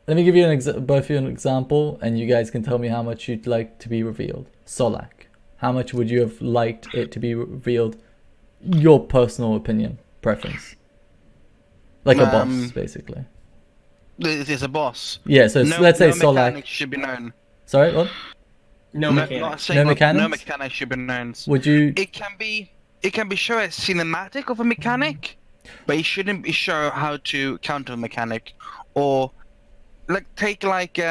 let me give you both of you an example, and you guys can tell me how much you'd like to be revealed. Solak, how much would you have liked it to be revealed? Your personal opinion, preference, like a boss, basically. It is a boss. Yeah, so let's say no Solak mechanics should be known. Sorry, what? No mechanics. No mechanics? mechanics should be known. Would you? It can be shown as cinematic of a mechanic, but it shouldn't be shown how to counter a mechanic, or take the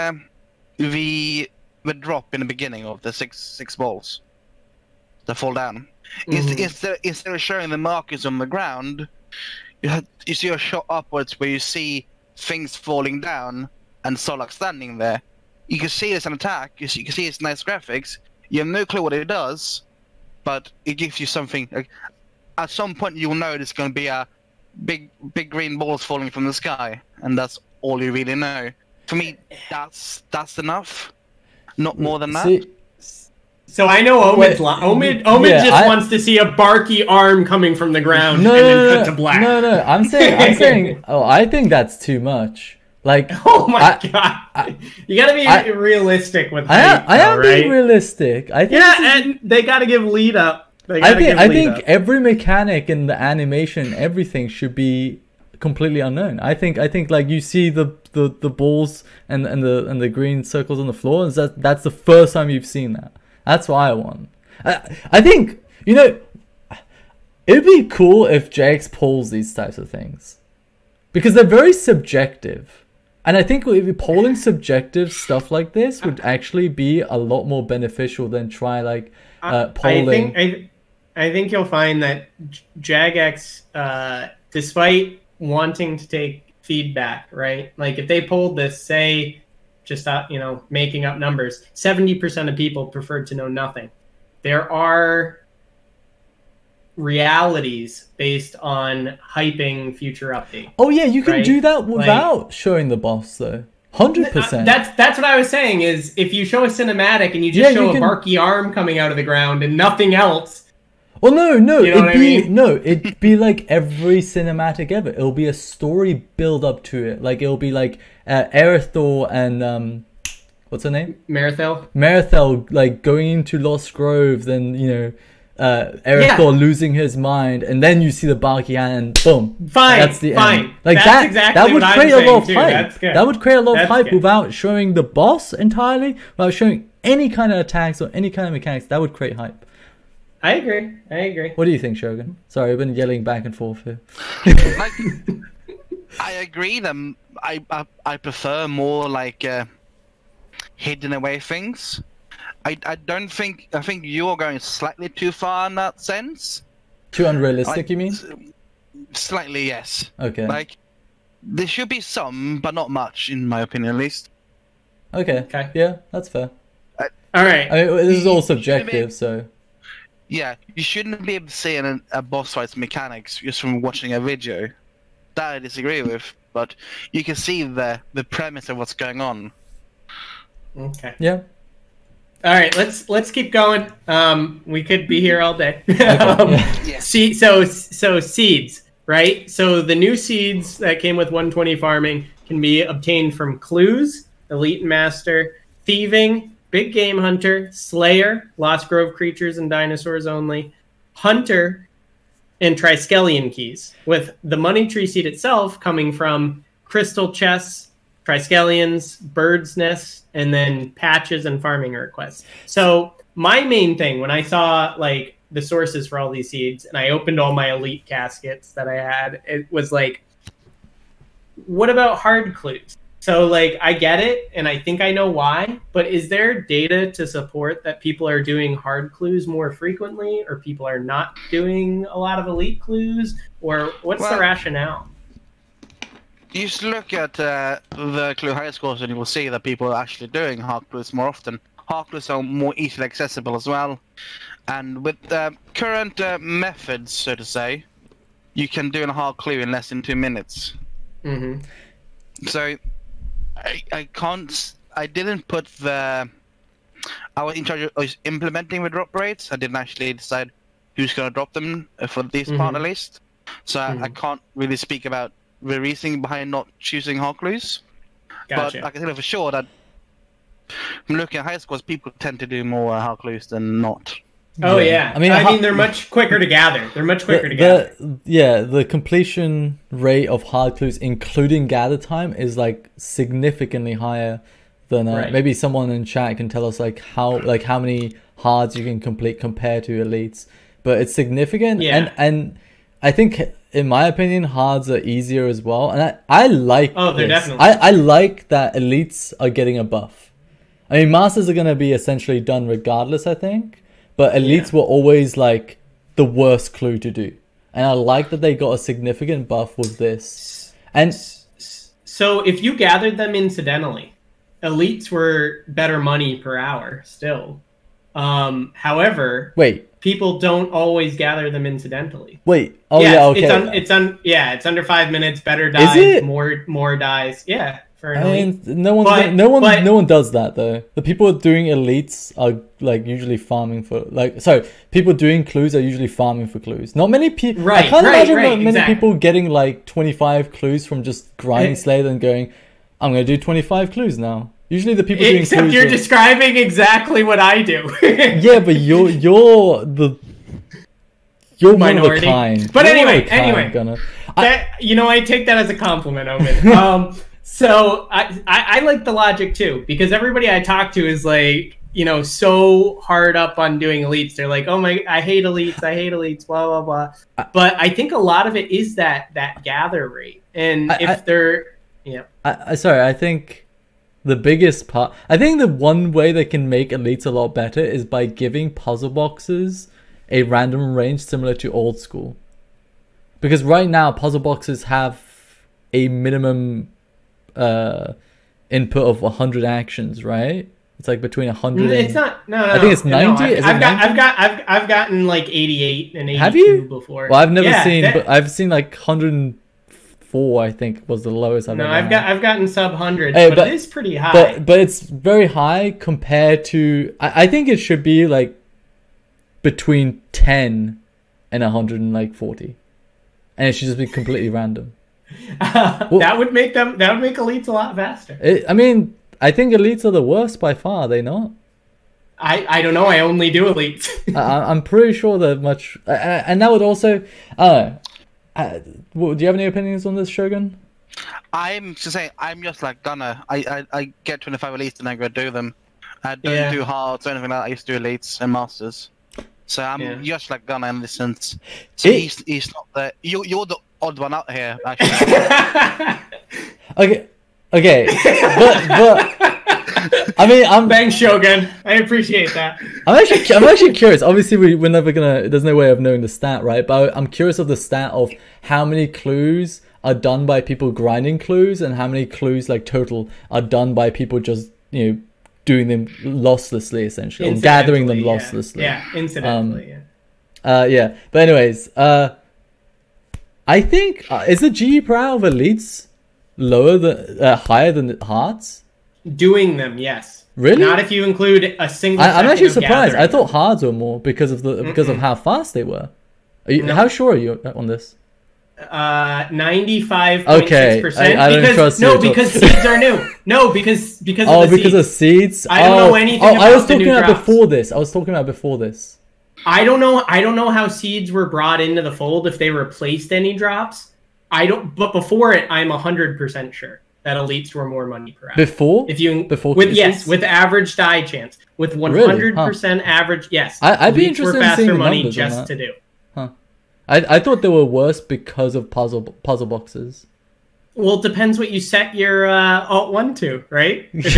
drop in the beginning of the six balls that fall down. Instead of showing the markers on the ground, you see a shot upwards where you see things falling down and Solak standing there. You can see it's an attack. You can see it's nice graphics. You have no clue what it does, but it gives you something. Like, at some point, you'll know there's going to be a big green balls falling from the sky, and that's all you really know. For me, that's enough. Not more than that. So I know Omid's Omid just wants to see a barky arm coming from the ground and then cut to black. No. I'm saying. Oh, I think that's too much. Like, oh my god, you gotta be realistic with hype. I am being realistic. I think. Yeah, and they gotta give lead up. I think every mechanic in the animation, everything should be completely unknown. I think like you see the balls and the green circles on the floor. That's the first time you've seen that. That's what I want. I think, it'd be cool if JX polls these types of things, because they're very subjective. And I think if polling subjective stuff like this would actually be a lot more beneficial than polling. I think you'll find that Jagex, despite wanting to take feedback, right? Like if they polled this, say, just making up numbers, 70% of people preferred to know nothing. There are realities based on hyping future update. Oh yeah, you can do that without showing the boss though. 100%. That's what I was saying, is if you show a cinematic and you just show a barky arm coming out of the ground and nothing else, Well, no, You know what I mean? no, it'd be like every cinematic ever. It'll be a story build up to it. Like it'll be like Erithor and what's her name? Marithel, like going into Lost Grove, then Erithor losing his mind, and then you see the Baki and boom. Fine, that's the fine. end. Like that's exactly that would what create I'm a lot of saying, too. hype. That's good. That would create a lot of hype good. without showing the boss entirely, without showing any kind of attacks or any kind of mechanics. That would create hype. I agree. What do you think, Shogun? Sorry, I've been yelling back and forth here. Like, I agree. I prefer more like hidden away things. I think you're going slightly too far in that sense. Too unrealistic, Like, you mean? Slightly, yes. Okay. Like there should be some, but not much, in my opinion, at least. Okay. Yeah, that's fair. All right. I mean, this is all subjective, so. Yeah, you shouldn't be able to see a boss fight's mechanics just from watching a video. That I disagree with, but you can see the premise of what's going on. Okay. Yeah. All right. Let's keep going. We could be here all day. Yes. So seeds, right? So the new seeds that came with 120 farming can be obtained from clues, elite master, thieving, big game hunter, slayer, lost grove creatures and dinosaurs only, hunter, and triskelion keys, with the money tree seed itself coming from crystal chests, triskelions, birds nests, and then patches and farming requests. So my main thing when I saw like the sources for all these seeds and I opened all my elite caskets that I had, it was like, what about hard clues? So like I get it and I think I know why, but is there data to support that people are doing hard clues more frequently, or people are not doing a lot of elite clues, or what's the rationale? You just look at the clue high scores and you will see that people are actually doing hard clues more often. Hard clues are more easily accessible as well. And with the current methods, so to say, you can do a hard clue in less than 2 minutes. Mm-hmm. So I didn't put I was in charge of implementing the drop rates. I didn't actually decide who's going to drop them for this part at least. So I can't really speak about the reasoning behind not choosing hard clues. Gotcha. But I can tell for sure that from looking at high scores, people tend to do more hard clues than not. Oh yeah. I mean they're much quicker to gather. The completion rate of hard clues, including gather time, is like significantly higher than maybe someone in chat can tell us like how many hards you can complete compared to elites. But it's significant, and I think in my opinion, hards are easier as well. And I like they're definitely. I like that elites are getting a buff. I mean, masters are going to be essentially done regardless, I think. But elites were always like the worst clue to do. And I like that they got a significant buff with this. And so if you gathered them incidentally, elites were better money per hour still. However, people don't always gather them incidentally. Okay. It's under 5 minutes, better dies, more dies. Yeah. No one does that though. The people doing elites are like usually farming for people doing clues are usually farming for clues. Not many people. I can't imagine many people getting like 25 clues from just grinding Slayer and going, I'm going to do 25 clues now. Usually the people doing clues. Except you're describing exactly what I do. Yeah, but you're minority. One of a kind. But anyway, I take that as a compliment, Omid. So I like the logic too, because everybody I talk to is like, so hard up on doing elites. They're like, oh I hate elites, blah, blah, blah. But I think a lot of it is that gather rate. And I think the biggest part, I think the one way they can make elites a lot better is by giving puzzle boxes a random range similar to old school. Because right now, puzzle boxes have a minimum input of 100 actions, right? It's like between 100 it's not. No. I think it's 90. I've gotten like 88 and 82 have you? before. Well, I've never seen, but I've seen like 104. I think was the lowest I've ever. I've gotten sub 100, but it is pretty high. But it's very high compared to. I think it should be like between 10 and 140, and it should just be completely random. That would make elites a lot faster. I mean, I think elites are the worst by far. Are they not? I don't know. I only do elites. I'm pretty sure they're much, and that would also. Do you have any opinions on this, Shogun? I'm just saying, I'm just like Gunner. I get 25 elites and I go do them. I don't do hards or anything like that. I used to do elites and masters. So I'm just like Gunner in this sense. So he's not the you're the odd one out here, actually. Okay, but I mean, Thanks, Shogun. I appreciate that. I'm actually curious. Obviously, we're never gonna. There's no way of knowing the stat, right? But I'm curious of the stat of how many clues are done by people grinding clues, and how many clues like total are done by people just doing them losslessly, essentially, or gathering them losslessly. Yeah, incidentally. Yeah. But anyways, I think is the GE per hour of elites higher than hearts? Doing them, yes. Really? Not if you include a single. I'm actually surprised. I thought hards were more because of how fast they were. How sure are you on this? 95.6%. Okay, I don't trust you. No, because seeds are new. No, because of of seeds. I don't know anything about I was talking the new about drops. before this. I don't know how seeds were brought into the fold, if they replaced any drops. But before it, I'm 100% sure that elites were more money per hour. Before with average die chance, with 100% average, yes. I'd be elites interested were in seeing faster the money numbers on just that. to do. I thought they were worse because of puzzle boxes. Well, it depends what you set your alt 1 to, right? If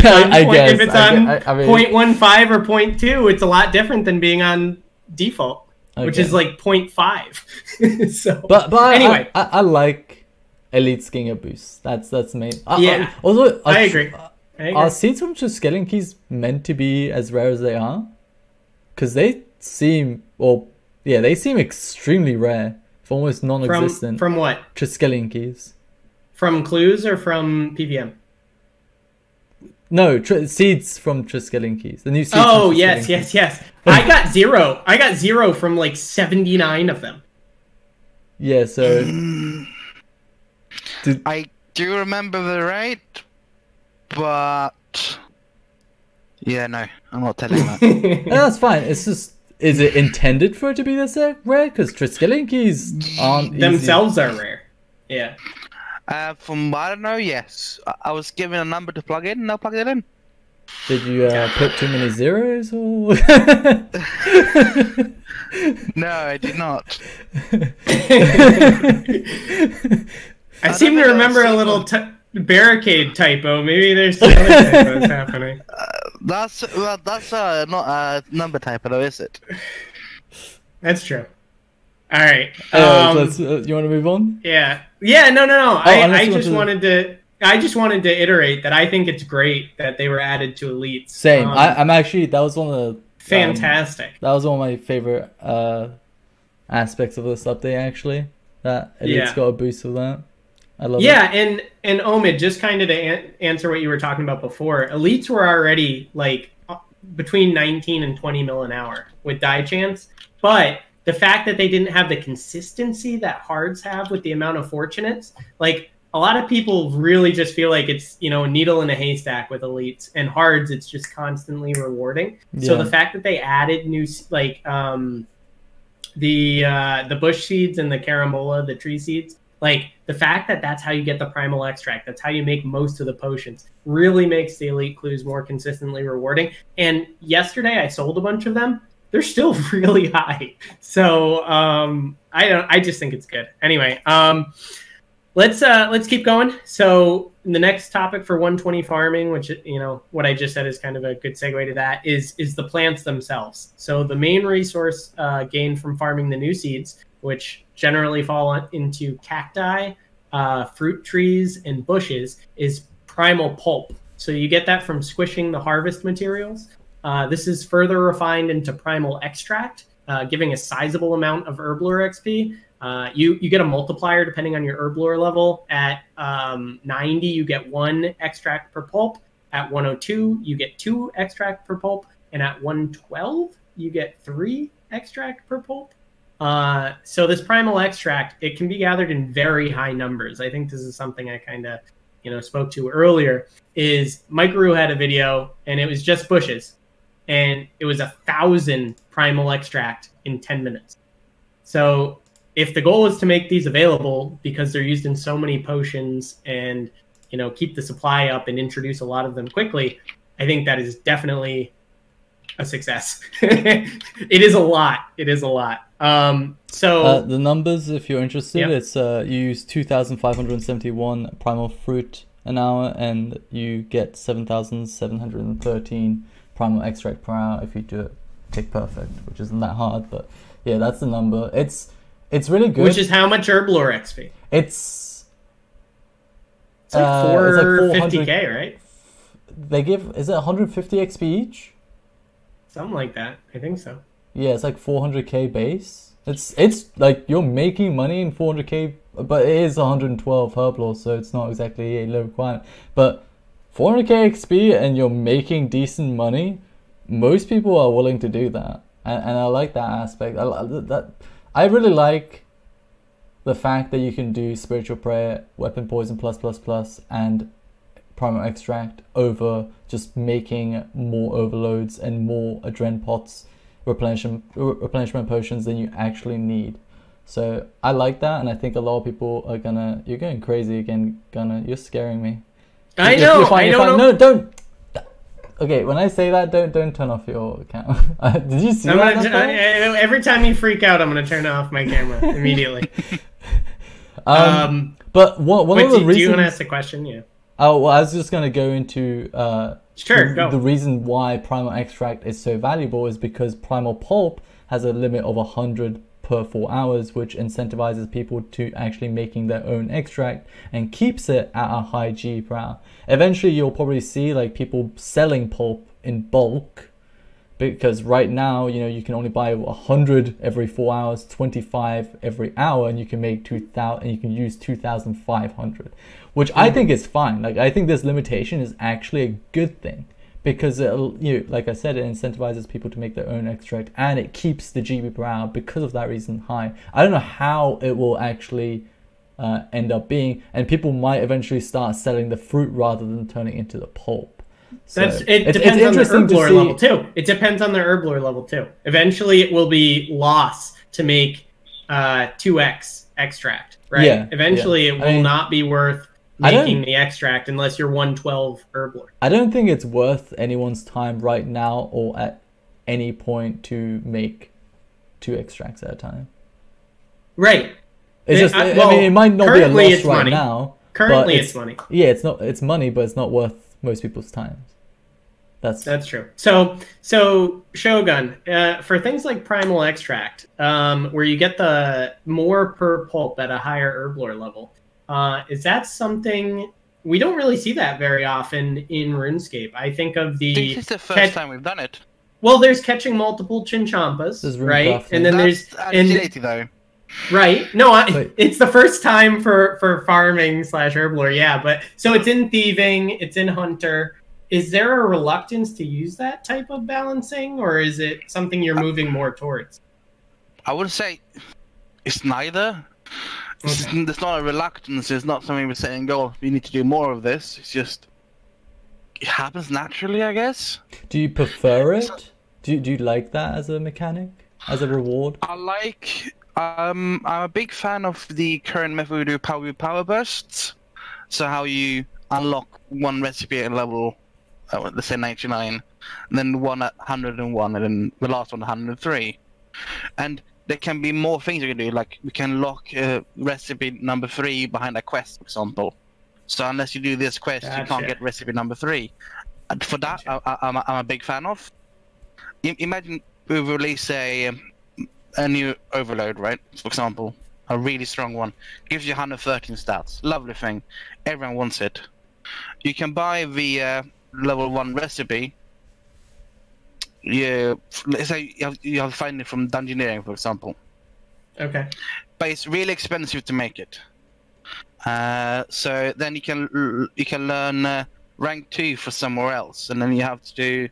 it's on 0.15 or 0.2, it's a lot different than being on default, which is like 0.5. So, but anyway, I like elites getting a boost. That's main. Also, I agree. Are seeds from Triskelion keys meant to be as rare as they are? Because they seem extremely rare, almost non-existent. From what? Triskelion keys. From clues or from PVM? No, seeds from Triskelion keys. The new seeds. Oh, yes. I got 0. I got 0 from like 79 of them. Yeah, so... I do remember the rate, but... Yeah, no, I'm not telling that. No, that's fine. It's just... Is it intended for it to be this rare? Because Triskelion keys aren't themselves are rare. Yeah. From what I know, yes. I was given a number to plug in, and I plugged it in. Did you put too many zeros, or? No, I did not. I seem to remember a little barricade typo. Maybe there's some other typos happening. That's not a number typo, though, is it? That's true. All right. You want to move on? Yeah. No. I just wanted to iterate that I think it's great that they were added to elites. Same. I'm actually, that was one of the fantastic. That was one of my favorite aspects of this update. Actually, that elites got a boost of that. I love it. Yeah, and Omid, just kind of to answer what you were talking about before, elites were already like between 19 and 20 mil an hour with die chance, but the fact that they didn't have the consistency that hards have with the amount of fortunates, like a lot of people really just feel like it's, a needle in a haystack with elites, and hards, it's just constantly rewarding. Yeah. So the fact that they added new, like the bush seeds and the carambola, the tree seeds, like the fact that that's how you get the primal extract, that's how you make most of the potions, really makes the elite clues more consistently rewarding. And yesterday I sold a bunch of them. They're still really high. So I just think it's good. Anyway, let's keep going. So the next topic for 120 farming, which what I just said is kind of a good segue to that, is the plants themselves. So the main resource gained from farming the new seeds, which generally fall into cacti, fruit trees, and bushes, is primal pulp. So you get that from squishing the harvest materials. This is further refined into primal extract, giving a sizable amount of Herblore XP. You get a multiplier depending on your Herblore level. At 90, you get 1 extract per pulp. At 102, you get 2 extract per pulp. And at 112, you get 3 extract per pulp. So this primal extract, it can be gathered in very high numbers. I think this is something I kind of, spoke to earlier. Is Mike Rue had a video, and it was just bushes, and it was 1,000 primal extract in 10 minutes. So if the goal is to make these available because they're used in so many potions and keep the supply up and introduce a lot of them quickly, I think that is definitely a success. It is a lot. It is a lot. So the numbers, if you're interested, Yep. it's you use 2,571 primal fruit an hour, and you get 7,713 primal extract per hour if you do it tick perfect, which isn't that hard, but yeah, that's the number. It's really good. which is how much Herblore XP? It's like it's like 450k, right? They give, is it 150 XP each? Something like that. I think so. Yeah, it's like 400k base. It's like you're making money in 400k, but it is 112 Herblore, so it's not exactly a low requirement. But 400k XP and you're making decent money, most people are willing to do that, and I like that aspect. I really like the fact that you can do spiritual prayer, weapon poison plus, and primal extract over just making more overloads and more adren pots, replenishment potions than you actually need. So I like that, and I think a lot of people are gonna. You're going crazy again, Gunner. You're scaring me. I know. No, don't. Okay, when I say that, don't turn off your camera. Did you see that? Every time you freak out, I'm gonna turn off my camera immediately. But one of the reasons. Do you want to ask the question? Yeah. Oh, well, I was just gonna go into Sure, go. the reason why primal extract is so valuable is because primal pulp has a limit of 100 per 4 hours, which incentivizes people to actually making their own extract and keeps it at a high G per hour. Eventually you'll probably see like people selling pulp in bulk, because right now you can only buy 100 every 4 hours, 25 every hour, and you can make 2,000, and you can use 2,500, which I think is fine. Like, I think this limitation is actually a good thing, because it'll, like I said, it incentivizes people to make their own extract, and it keeps the GB per hour because of that reason high. I don't know how it will actually end up being, and people might eventually start selling the fruit rather than turning into the pulp. So It depends on the Herblore level too. It depends on the Herblore level too. Eventually, it will be loss to make 2x extract, right? Yeah, Eventually, yeah. it will not be worth making the extract unless you're 112 Herblore. I don't think it's worth anyone's time right now or at any point to make 2 extracts at a time. Right. It's just, I mean, it might not be a loss right money. now. Currently, it's money. Yeah, it's money, but it's not worth most people's time. That's true. So Shogun, for things like primal extract, where you get the more per pulp at a higher Herblore level, is that something we don't really see that very often in RuneScape? I think of the. This is the first time we've done it. Well, there's catching multiple Chinchampas, right? And then That's there's agility though. Right. No, it's the first time for farming / Herblore, yeah. But so it's in thieving, it's in hunter. Is there a reluctance to use that type of balancing, or is it something you're moving more towards? I would say it's neither. Okay. There's not a reluctance. It's not something we're saying, "Oh, we need to do more of this." It's just it happens naturally, I guess. Do you prefer it? Do you like that as a mechanic, as a reward? I like. I'm a big fan of the current method we do power bursts. So how you unlock one recipe at level, let's say 99, and then one at 101, and then the last one at 103. And there can be more things you can do, like we can lock recipe number 3 behind a quest, for example. So unless you do this quest, you can't get recipe number 3. And for that, I'm a big fan of. Imagine we release a new overload, right? For example, a really strong one. Gives you 113 stats. Lovely thing. Everyone wants it. You can buy the level 1 recipe. Let's say you have to find it from Dungeoneering, for example. Okay. But it's really expensive to make it. So then you can learn rank 2 for somewhere else, and then you have to do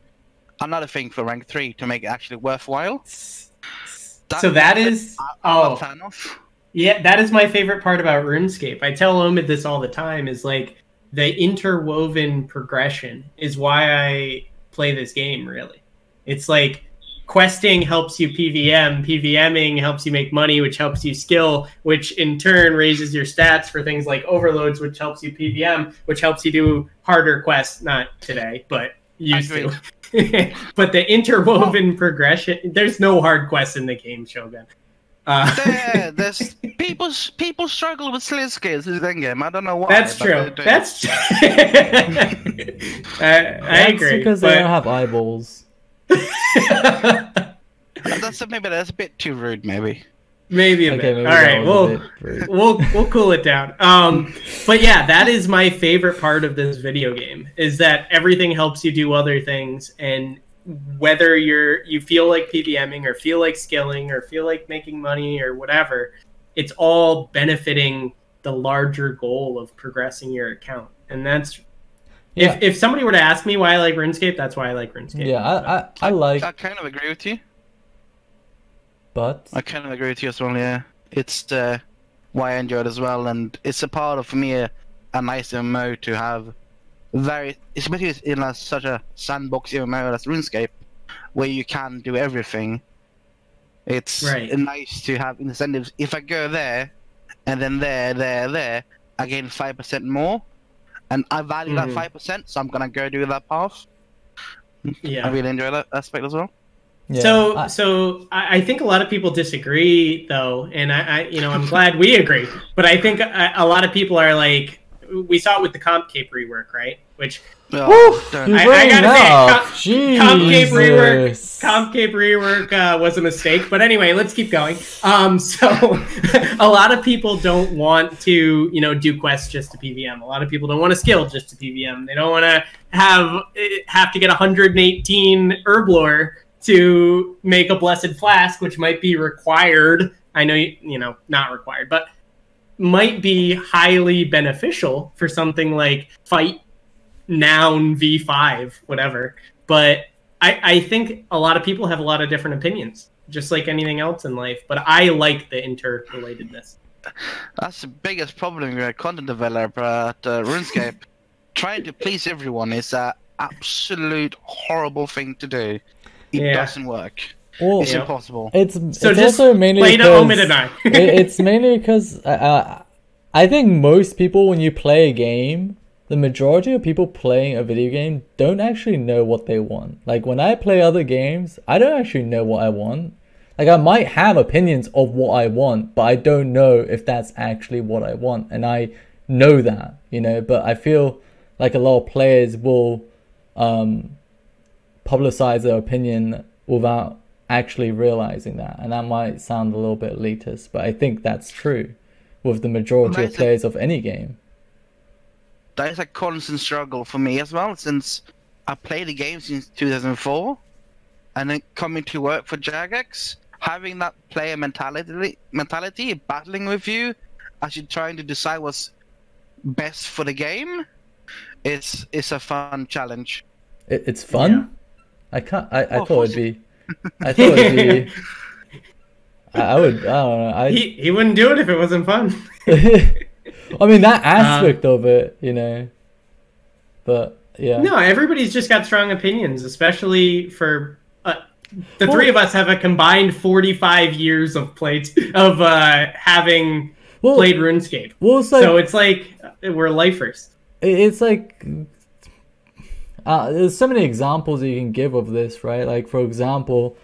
another thing for rank 3 to make it actually worthwhile. So that is I'm a fan of. Yeah, that is my favorite part about RuneScape. I tell Omid this all the time, is like the interwoven progression is why I play this game, really. It's like questing helps you PVM, PVMing helps you make money, which helps you skill, which in turn raises your stats for things like overloads, which helps you PVM, which helps you do harder quests. Not today, but used to. But the interwoven progression, there's no hard quests in the game, Shogun. There's people struggle with skill skills in the game. I don't know why. That's true. That's I agree. Because they don't have eyeballs. Maybe that's a bit too rude. Maybe a bit. Maybe all right, we'll cool it down. But yeah, that is my favorite part of this video game, is that everything helps you do other things, and whether you feel like PVMing or feel like skilling or feel like making money or whatever, it's all benefiting the larger goal of progressing your account. And that's if somebody were to ask me why I like RuneScape, that's why I like RuneScape. Yeah, I kind of agree with you. But I kind of agree with you as well. Yeah, it's why I enjoy it as well, and it's a part of, for me, a nice MMO to have. Especially in such a sandbox MMO as RuneScape, where you can do everything. It's nice to have incentives. If I go there, and then there, I gain 5% more, and I value that 5%, so I'm gonna go do that path. Yeah, I really enjoy that aspect as well. Yeah. So I think a lot of people disagree, though, and I'm glad we agree. But I think a lot of people are like, we saw it with the Comp Cape rework, right? Which I gotta say, Comp Cape rework was a mistake. But anyway, let's keep going. So a lot of people don't want to, do quests just to PVM. A lot of people don't want to skill just to PVM. They don't want to have to get 118 Herblore to make a Blessed Flask, which might be required. I know, not required, but might be highly beneficial for something like fight noun v5, whatever. But I think a lot of people have a lot of different opinions, just like anything else in life. But I like the interrelatedness. That's the biggest problem you're a content developer at RuneScape. Trying to please everyone is an absolute horrible thing to do. It doesn't work. Well, it's impossible. It's also mainly because it's mainly because I think most people, when you play a game, the majority of people playing a video game don't actually know what they want. Like when I play other games, I don't actually know what I want. Like I might have opinions of what I want, but I don't know if that's actually what I want, and I know that, But I feel like a lot of players will publicize their opinion without actually realizing that, and that might sound a little bit elitist, but I think that's true with the majority of players of any game. That is a constant struggle for me as well, since I played the game since 2004, and then coming to work for Jagex, having that player mentality, battling with you as you're trying to decide what's best for the game, it's a fun challenge. It's fun? Yeah. I thought it'd be. I thought it'd be. I don't know. He wouldn't do it if it wasn't fun. I mean, that aspect of it, But yeah. No, everybody's just got strong opinions, especially for the three of us have a combined 45 years of having played RuneScape. Well, so it's like we're lifers. It's like. There's so many examples you can give of this, right? Like, for example,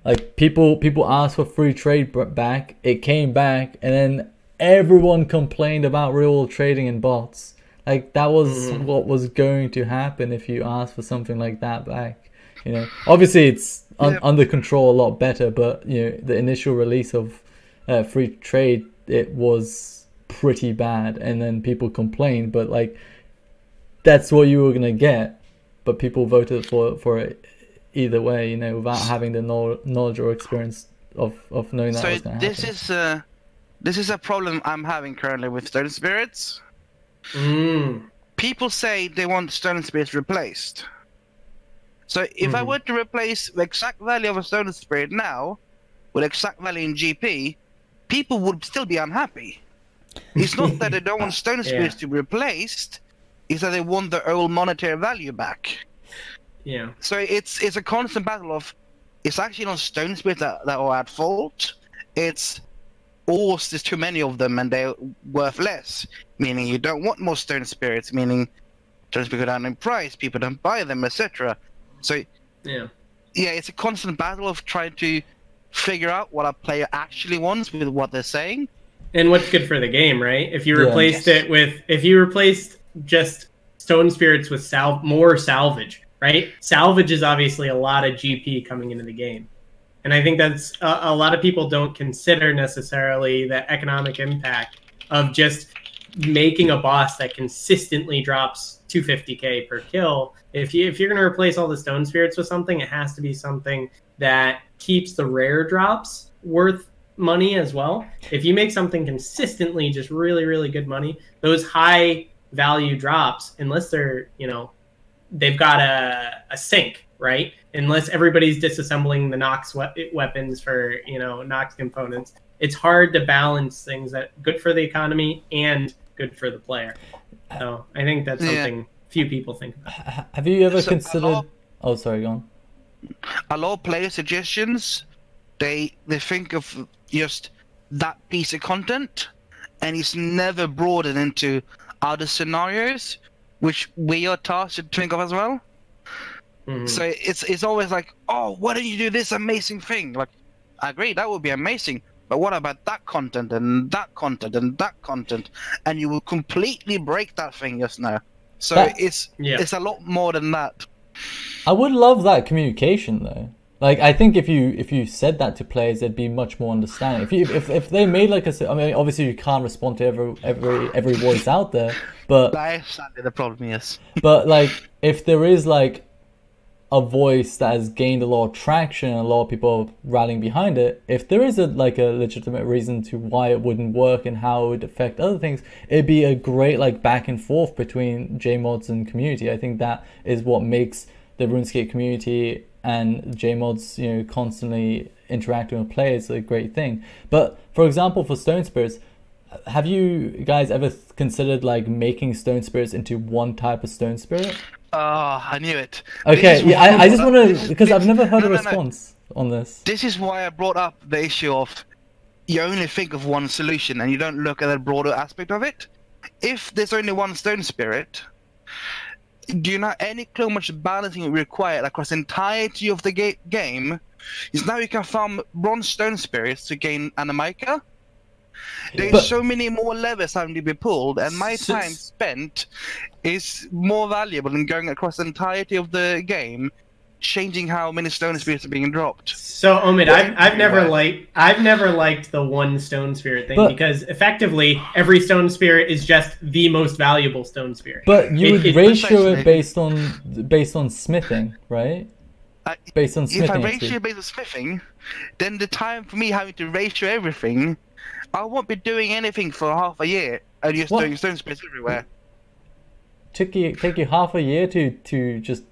like people asked for free trade back, it came back, and then everyone complained about real-world trading in bots. Like, that was what was going to happen if you asked for something like that back. Obviously it's under control a lot better, but the initial release of free trade, it was pretty bad, and then people complained, but like that's what you were gonna get. But people voted for it either way, without having the knowledge or experience of knowing that was going to happen. This is a problem I'm having currently with Stolen Spirits. People say they want Stolen Spirits replaced. So if I were to replace the exact value of a Stolen Spirit now with exact value in GP, people would still be unhappy. It's not that they don't want stone spirits to be replaced, it's that they want their old monetary value back. Yeah. So it's a constant battle of, it's actually not stone spirits that are at fault, it's there's too many of them and they're worth less, meaning you don't want more stone spirits, meaning stone spirits go down in price, people don't buy them, etc. So yeah, it's a constant battle of trying to figure out what a player actually wants with what they're saying. And what's good for the game, right? If you replaced if you replaced just stone spirits with more salvage, right? Salvage is obviously a lot of GP coming into the game. And I think that's a lot of people don't consider necessarily the economic impact of just making a boss that consistently drops 250k per kill. If you're going to replace all the stone spirits with something, it has to be something that keeps the rare drops worth money as well. If you make something consistently just really, really good money, those high value drops, unless they're, they've got a sink, right? Unless everybody's disassembling the Nox weapons for, Nox components, it's hard to balance things that good for the economy and good for the player. So I think that's something few people think about. Have you ever considered... Oh, sorry, go on. A lot of player suggestions, they think of just that piece of content, and it's never broadened into other scenarios, which we are tasked to think of as well. Mm-hmm. So it's always like, oh, why don't you do this amazing thing? Like, I agree, that would be amazing, but what about that content and that content and that content? And you will completely break that thing just now. So it's a lot more than that. I would love that communication though. Like, I think if you said that to players, they'd be much more understanding. If they made like I mean, obviously you can't respond to every voice out there, but that's sadly the problem, yes. But like, if there is like a voice that has gained a lot of traction and a lot of people rallying behind it, if there is a legitimate reason to why it wouldn't work and how it would affect other things, it'd be a great like back and forth between JMods and community. I think that is what makes the RuneScape community and JMods, constantly interacting with players a great thing. But for example, for Stone Spirits, have you guys ever considered like making Stone Spirits into one type of Stone Spirit? Oh, I knew it. Okay, I just want to, because I've never heard a response on this. This is why I brought up the issue of you only think of one solution and you don't look at the broader aspect of it. If there's only one Stone Spirit, do you know any clue how much balancing required across the entirety of the game? Is now you can farm bronze Stone Spirits to gain Anamaika. There's so many more levers having to be pulled, and my time spent is more valuable than going across the entirety of the game, changing how many Stone Spirits are being dropped. So Omid, I've never liked the one Stone Spirit thing, because effectively every Stone Spirit is just the most valuable Stone Spirit. But you would ratio it based on smithing, right? Based on smithing. If I ratio based on smithing, then the time for me having to ratio everything, I won't be doing anything for half a year and just doing Stone Spirits everywhere. Take you half a year to just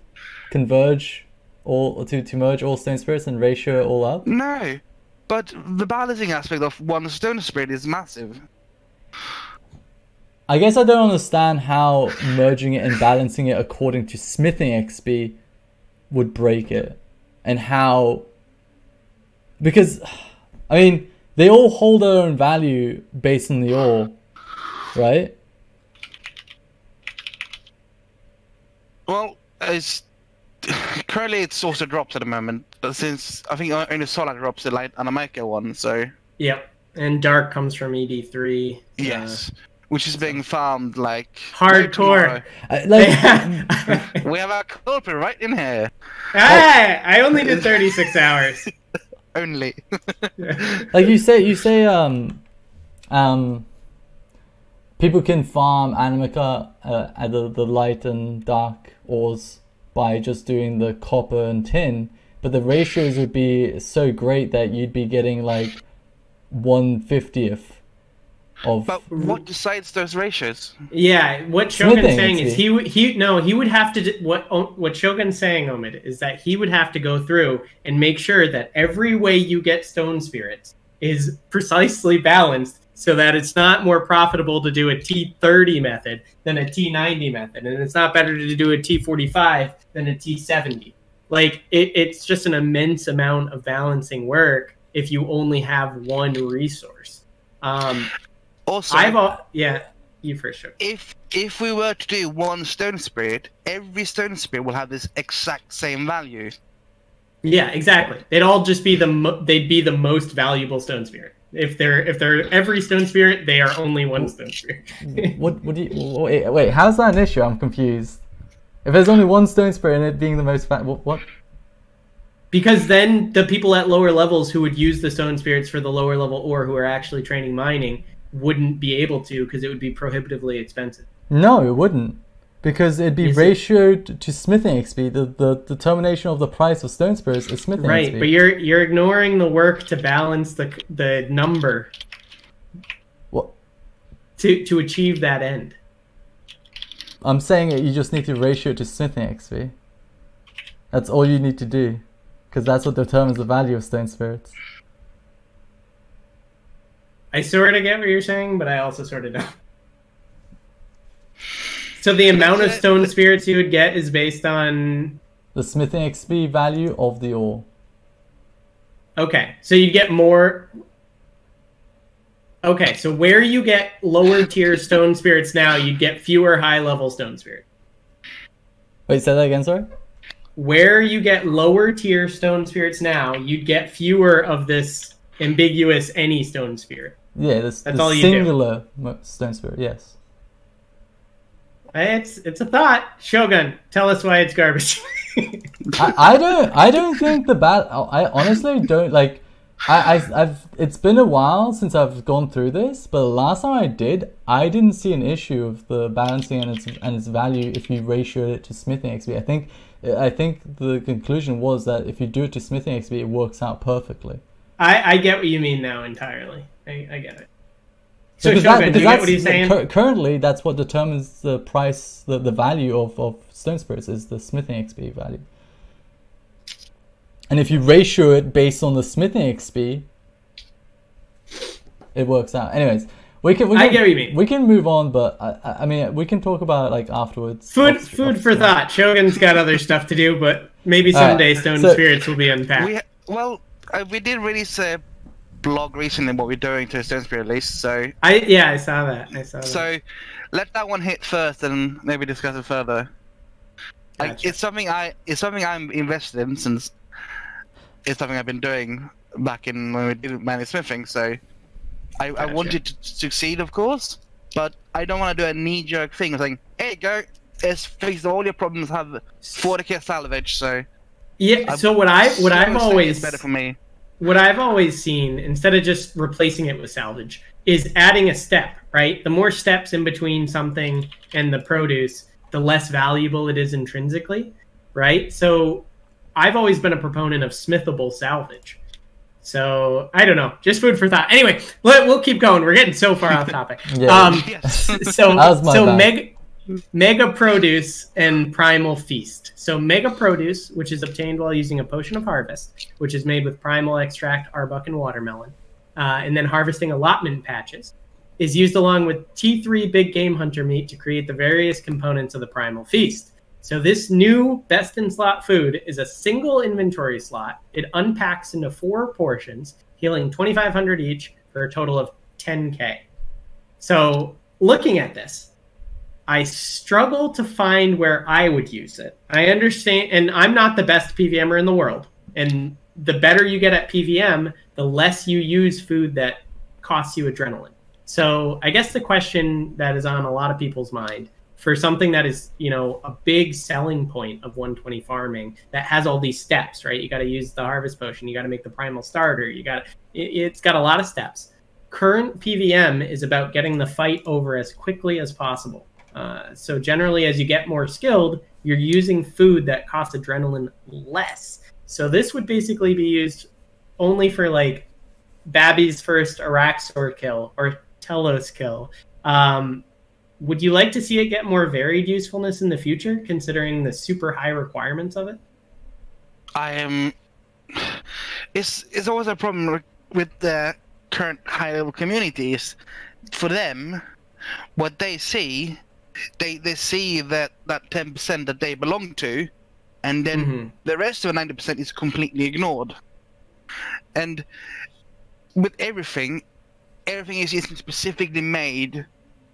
converge all to merge all Stone Spirits and ratio it all up? No, but the balancing aspect of one Stone Spirit is massive. I guess I don't understand how merging it and balancing it according to smithing XP would break it, and how, because I mean, they all hold their own value based on the ore, right? Well, currently it's also drops at the moment, but since I think only Solar drops the light Anamaika one, so... Yep, and Dark comes from ED3. Yes, which is being farmed like... Hardcore! We have our culprit right in here. I only did 36 hours. Only. Like you say people can farm Animica at the light and dark ores by just doing the copper and tin, but the ratios would be so great that you'd be getting like 1/50th of. But what decides those ratios? Yeah, what Shogun's saying is XP. he would have to what Shogun's saying, Omid, is that he would have to go through and make sure that every way you get stone spirits is precisely balanced so that it's not more profitable to do a T30 method than a T90 method, and it's not better to do a T45 than a T70. Like it's just an immense amount of balancing work if you only have one resource. Also, you first, Shogun. If we were to do one stone spirit, every stone spirit will have this exact same value. Yeah, exactly. They'd all just be they'd be the most valuable stone spirit. If they're every stone spirit, they are only one stone spirit. What do you wait? How's that an issue? I'm confused. If there's only one stone spirit and it being the most what? Because then the people at lower levels who would use the stone spirits for the lower level ore, who are actually training mining, wouldn't be able to, because it would be prohibitively expensive. No, it wouldn't. Because it'd be ratioed to smithing XP. The determination of the price of stone spirits is smithing XP. Right, but you're ignoring the work to balance the number. What? To achieve that end. I'm saying that you just need to ratio it to smithing XP. That's all you need to do. Because that's what determines the value of stone spirits. I sort of get what you're saying, but I also sort of don't. So the amount of stone spirits you would get is based on... the smithing XP value of the ore. Okay, so you get more... Okay, so where you get lower tier stone spirits now, you'd get fewer high level stone spirits. Wait, say that again, sorry? Where you get lower tier stone spirits now, you'd get fewer of this ambiguous any stone spirit. Yeah, that's the all you singular stone spirit, yes. It's a thought. Shogun, tell us why it's garbage. I don't think I honestly don't like. It's been a while since I've gone through this, but the last time I didn't see an issue of the balancing and its value if you ratioed it to smithing XP. I think the conclusion was that if you do it to smithing XP, it works out perfectly. I get what you mean now entirely. I get it. So because Shogun, do you get what he's saying? Currently, that's what determines the price, the value of stone spirits is the smithing XP value. And if you ratio it based on the smithing XP, it works out. Anyways, I get what you mean. We can move on, but I mean, we can talk about it like afterwards. Food for thought. Shogun's got other stuff to do, but maybe someday stone spirits will be unpacked. We did release a blog recently what we're doing to a stone spirit release, so I saw that. So let that one hit first, and maybe discuss it further. Like, Gotcha. it's something I'm invested in, since it's something I've been doing back in when we did manual smithing. So I want it to succeed, of course, but I don't want to do a knee-jerk thing saying, "Hey, go, let's fix all your problems, have 40k salvage." So yeah. So what I've always better for me. What I've always seen, instead of just replacing it with salvage, is adding a step, right? The more steps in between something and the produce, the less valuable it is intrinsically, right? So I've always been a proponent of smithable salvage. So I don't know, just food for thought. Anyway, we'll keep going. We're getting so far off topic. So Mega Produce and Primal Feast. So Mega Produce, which is obtained while using a Potion of Harvest, which is made with Primal Extract, Arbuck, and Watermelon, and then harvesting allotment patches, is used along with T3 Big Game Hunter meat to create the various components of the Primal Feast. So this new best-in-slot food is a single inventory slot. It unpacks into 4 portions, healing 2,500 each for a total of 10k. So looking at this, I struggle to find where I would use it. I understand, and I'm not the best PVMer in the world. And the better you get at PVM, the less you use food that costs you adrenaline. So I guess the question that is on a lot of people's mind for something that is, a big selling point of 120 farming that has all these steps, right? You got to use the harvest potion. You got to make the primal starter. It's got a lot of steps. Current PVM is about getting the fight over as quickly as possible. So generally, as you get more skilled, you're using food that costs adrenaline less. So this would basically be used only for like Babby's first Iraq sword kill, or Telos kill. Would you like to see it get more varied usefulness in the future, considering the super high requirements of it? It's always a problem with the current high-level communities. For them, what they see, they see that 10% that they belong to, and then the rest of the 90% is completely ignored. And with everything isn't specifically made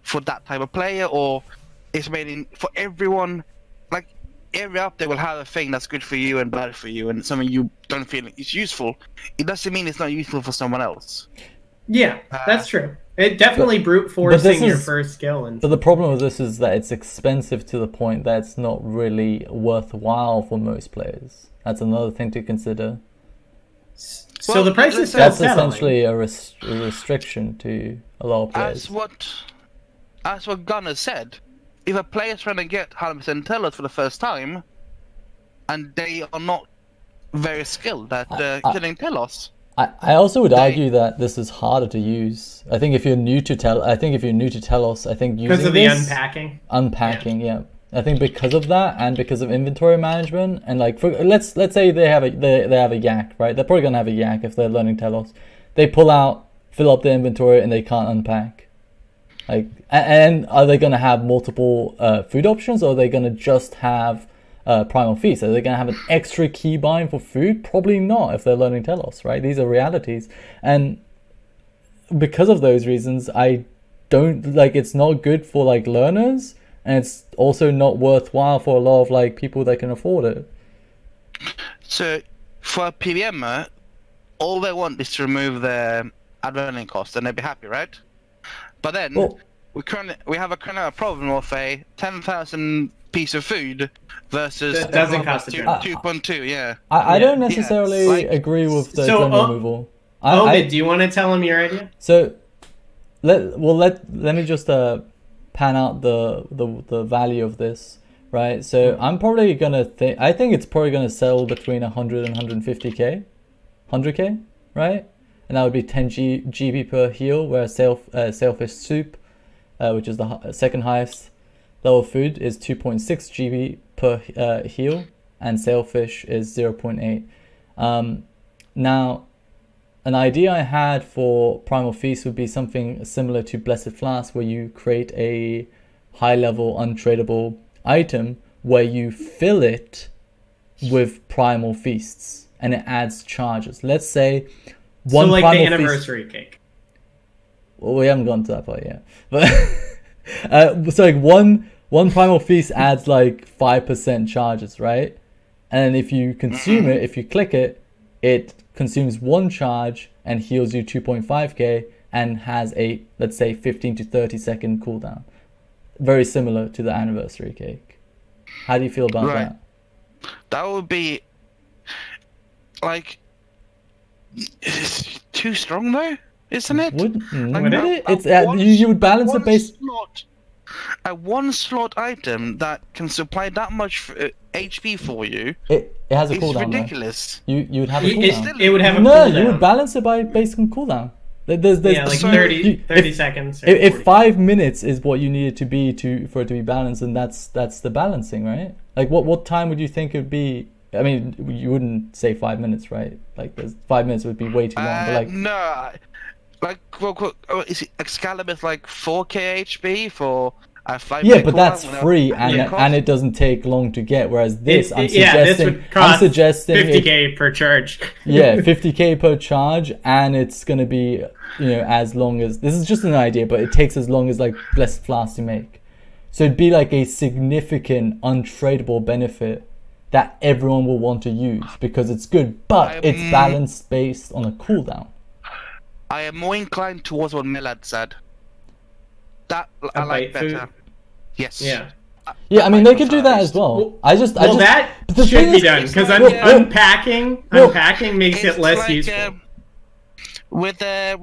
for that type of player, or it's made for everyone. Like, every update will have a thing that's good for you and bad for you, and something you don't feel is useful. It doesn't mean it's not useful for someone else. Yeah, that's true. It definitely brute forcing your first skill. But the problem with this is that it's expensive to the point that it's not really worthwhile for most players. That's another thing to consider. So the price is that's essentially a restriction to a lot of players. As what Gunnar said, if a player's trying to get 100% Telos for the first time, and they are not very skilled at killing Telos. I also would argue that this is harder to use. I think if you're new to Telos, I think using because of the unpacking, yeah. I think because of that, and because of inventory management, and like let's say they have a yak, right? They're probably gonna have a yak if they're learning Telos. They fill up their inventory, and they can't unpack. Like, and are they gonna have multiple food options, or are they gonna just have Primal Feast? Are they going to have an extra keybind for food? Probably not if they're learning Telos, right? These are realities. And because of those reasons, I don't, like, it's not good for, like, learners, and it's also not worthwhile for a lot of, like, people that can afford it. So, for a PVMer, all they want is to remove the admin cost, and they'd be happy, right? But then, we have a kind of a problem of a 10,000 piece of food versus that doesn't cost 2.2. Yeah. I don't necessarily agree with the gem removal. Omid, do you want to tell him your idea? So, let me just pan out the value of this, right? So I'm probably gonna I think it's probably gonna sell between 100 and 150k, 100k, right? And that would be 10 GB per heal, whereas Sailfish Soup, which is the second highest level food, is 2.6 GB per heal, and Sailfish is 0.8. Now, an idea I had for Primal Feast would be something similar to Blessed Flask, where you create a high-level untradeable item where you fill it with Primal Feasts, and it adds charges. Let's say one like Primal the anniversary cake. Well, we haven't gone to that part yet, but so like one Primal Feast adds like 5% charges, right? And if you consume it, if you click it, it consumes 1 charge and heals you 2.5k and has a, let's say, 15 to 30 second cooldown. Very similar to the anniversary cake. How do you feel about that? That would be like, it's too strong though, isn't it? Would it? It's you would balance it based. A 1-slot item that can supply that much HP for you. It has a cooldown. It's ridiculous. You would have a cooldown. It would have a cooldown. No, you would balance it by based on cooldown. There's like 30 seconds. If 5 minutes is what you need it to be for it to be balanced, then that's the balancing, right? Like what time would you think it would be? I mean, you wouldn't say 5 minutes, right? Like 5 minutes would be way too long. But like no, like is it Excalibur's like 4k HP for a 5 minute? Yeah, but that's free and it doesn't take long to get. Whereas this, this would cost 50k per charge. Yeah, 50k per charge, and it's gonna be, as long as, this is just an idea, but it takes as long as like Blessed Flask to make. So it'd be like a significant untradeable benefit that everyone will want to use because it's good, but it's balanced based on a cooldown. I am more inclined towards what Milad said. That I like better. Food? Yes. Yeah. Yeah, I mean they could do that as well. That should be done because unpacking makes it less useful. With the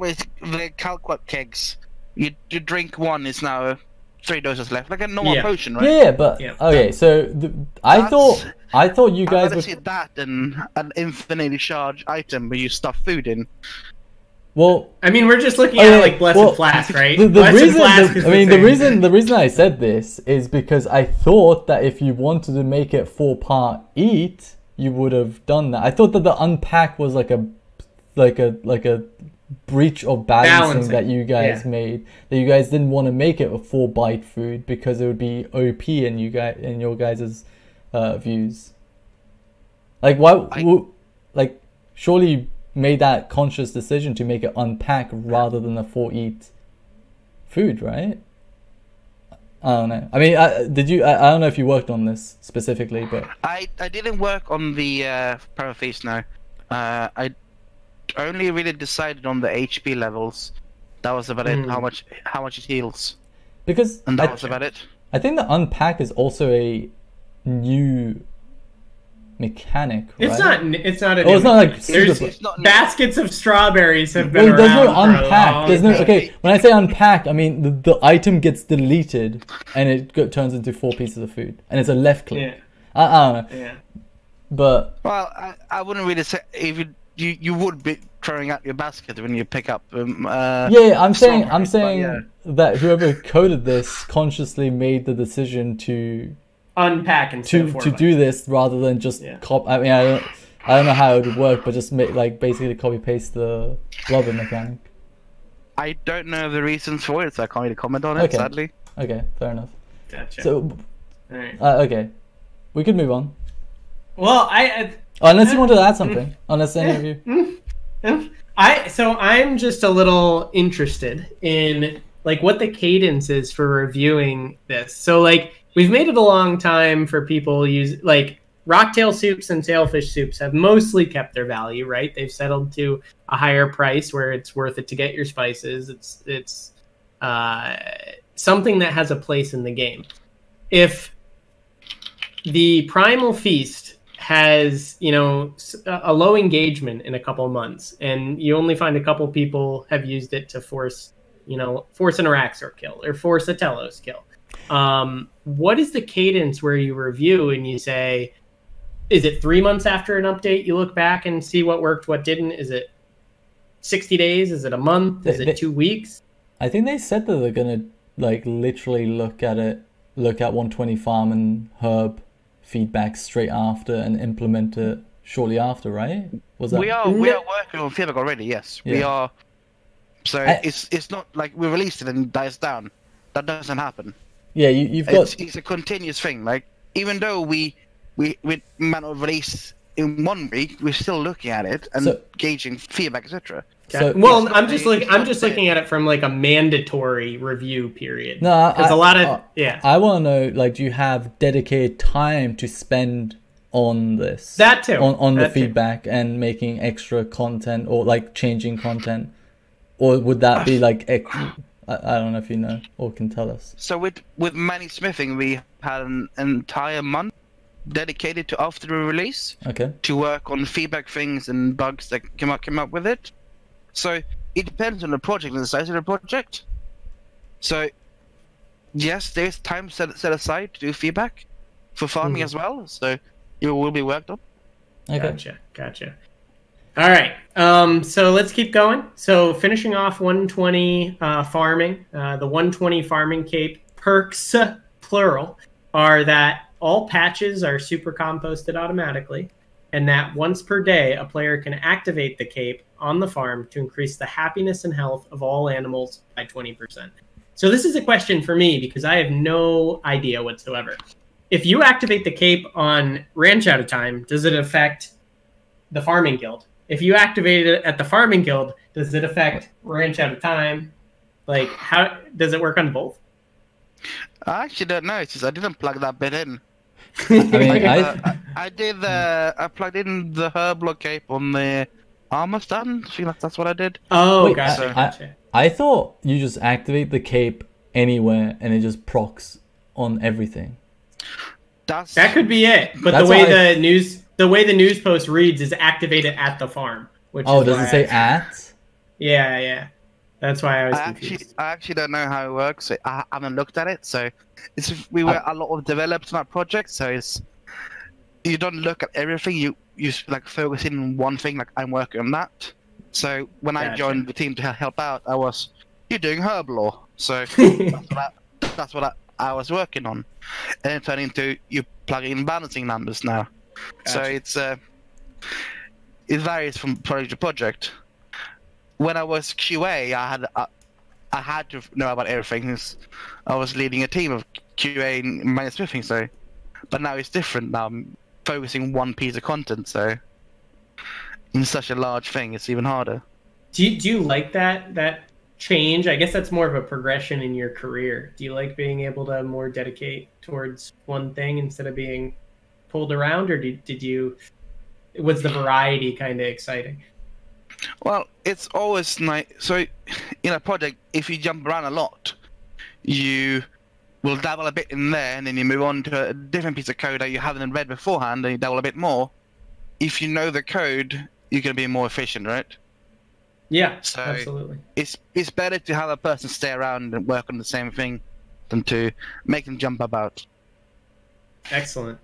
Calquat kegs, you drink one, it's now 3 doses left, like a normal potion, right? Yeah, but okay. So I thought you guys would see that and an infinitely charged item where you stuff food in. Well, I mean, we're just looking at like Blessed Flask, right? The reason I said this is because I thought that if you wanted to make it 4-part eat, you would have done that. I thought that the unpack was like a breach of balancing that you guys made. That you guys didn't want to make it a 4-bite food because it would be OP in your guys' views. Like surely you made that conscious decision to make it unpack rather than a 4-eat food, right? I don't know. I mean, I don't know if you worked on this specifically, but I didn't work on the Parafeast. No, I only really decided on the HP levels. That was about it. How much it heals. And that was about it. I think the unpack is also a new mechanic, right? It's not a it's not like there's baskets of strawberries have been around. There's no unpack. Okay, when I say unpack, I mean the item gets deleted and it turns into 4 pieces of food, and it's a left click. Yeah. I don't know. Yeah. Well, I wouldn't really say if you would be throwing out your basket when you pick up. I'm saying that whoever coded this consciously made the decision to unpack and to do this rather than just copy. I mean, I don't know how it would work, but just basically copy paste the blubber mechanic. I don't know the reasons for it, so I can't really comment on it. Sadly. Okay, fair enough. Gotcha. So, right. Okay, we could move on. Well, unless you wanted to add something, unless any of you. I'm just a little interested in like what the cadence is for reviewing this. So like. We've made it a long time for people use like rocktail soups and sailfish soups have mostly kept their value, right? They've settled to a higher price where it's worth it to get your spices. It's something that has a place in the game. If the Primal Feast has, a low engagement in a couple months, and you only find a couple people have used it to force an Araxor kill or force a Telos kill. What is the cadence where you review and you say, is it 3 months after an update you look back and see what worked, what didn't? Is it 60 days? Is it a month? Is it 2 weeks? I think they said that they're gonna literally look at 120 farm and herb feedback straight after and implement it shortly after, right? Was that? We are working on feedback already. Yes, we are. So it's not like we released it and it dies down. That doesn't happen. Yeah, you've got. It's a continuous thing. Like even though we might not release in 1 week, we're still looking at it and gauging feedback, etc. So, I'm just looking at it from like a mandatory review period. No, because a lot of I want to know, do you have dedicated time to spend on this? That too. On the feedback and making extra content or changing content, or would that be I don't know if you know or can tell us. So with Manny Smithing, we had an entire month dedicated to after the release. Okay. To work on feedback things and bugs that came up with it. So it depends on the project and the size of the project. So yes, there's time set aside to do feedback for farming as well. So it will be worked on. Okay. Gotcha. All right. So let's keep going. So finishing off 120 farming, the 120 farming cape perks, plural, are that all patches are super composted automatically, and that once per day a player can activate the cape on the farm to increase the happiness and health of all animals by 20%. So this is a question for me because I have no idea whatsoever. If you activate the cape on Ranch Out of Time, does it affect the farming guild? If you activate it at the farming guild, does it affect Ranch Out of Time? How does it work on both? I actually don't know. It's just I didn't plug that bit in. I did. I plugged in the Herblore cape on the armor stand. I feel like that's what I did. Oh, gotcha. I thought you just activate the cape anywhere and it just procs on everything. That could be it. But the way the news post reads is activated at the farm. Does it say at? Yeah. That's why I was confused. I actually don't know how it works. I haven't looked at it. So we were a lot of developers on that project. So you don't look at everything. You focus in on one thing. Like I'm working on that. So when I Gotcha. joined the team to help out, you're doing Herblore. So that's what I was working on. And it turned into you plug in balancing numbers now. Gotcha. So it varies from project to project. When I was QA, I had to know about everything. 'Cause I was leading a team of QA and manusmithing, so. But now it's different. Now I'm focusing one piece of content, so in such a large thing, it's even harder. Do you like that change? I guess that's more of a progression in your career. Do you like being able to more dedicate towards one thing instead of being pulled around, or was the variety kind of exciting? Well, it's always nice. So, in a project, if you jump around a lot, you will dabble a bit in there, and then you move on to a different piece of code that you haven't read beforehand, and you dabble a bit more. If you know the code, you're going to be more efficient, right? Yeah, So absolutely. It's better to have a person stay around and work on the same thing than to make them jump about. Excellent.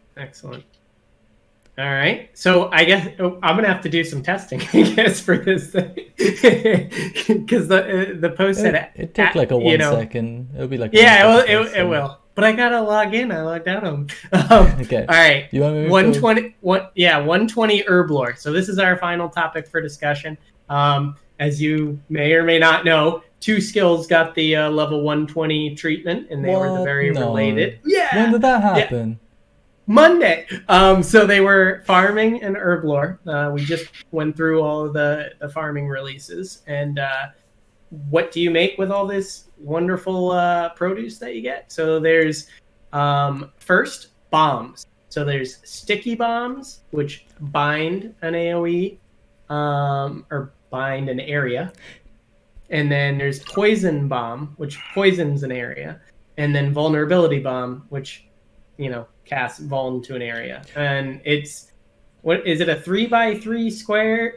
All right, so I guess I'm gonna have to do some testing, I guess, for this thing, because the post said it took like a 1 second. It'll be like it will. But I gotta log in. I logged out of them. Okay. All right. You want me to 120 Herblore. So this is our final topic for discussion. As you may or may not know, 2 skills got the level 120 treatment, and they were very related. Yeah. When did that happen? Yeah. Monday. So they were farming and Herblore. We just went through all of the farming releases. And what do you make with all this wonderful produce that you get? So there's first bombs. So there's sticky bombs, which bind an AoE or bind an area. And then there's poison bomb, which poisons an area. And then vulnerability bomb, which, cast vuln to an area. And it's, what is it, a 3x3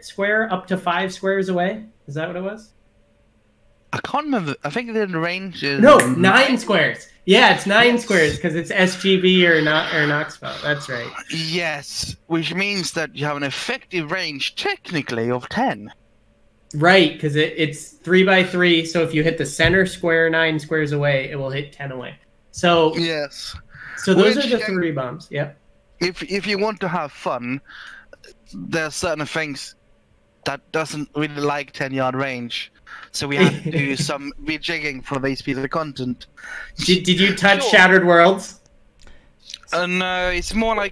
square up to 5 squares away? Is that what it was? I can't remember. I think the range is... No, 9 squares. Yeah, it's 9 squares because it's SGB or Knoxville. That's right. Yes, which means that you have an effective range, technically, of 10. Right, because it's 3x3, so if you hit the center square 9 squares away, it will hit 10 away. So yes. So those are the 3 bombs. Yep. If you want to have fun, there are certain things that doesn't really like 10-yard range, so we have to do some rejigging for these pieces of content. Did you touch Shattered Worlds? No, it's more like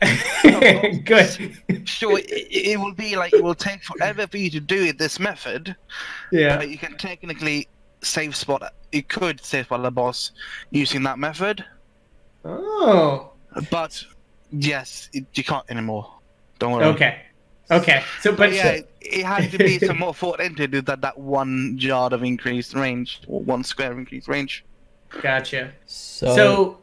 good. Sure, it will be like it will take forever for you to do it this method. Yeah. But you can technically save spot. You could save spot the boss using that method. Oh. But yes, you can't anymore. Don't worry. Okay. So, but yeah, it had to be some more thought into that 1 yard of increased range or 1 square of increased range. Gotcha. So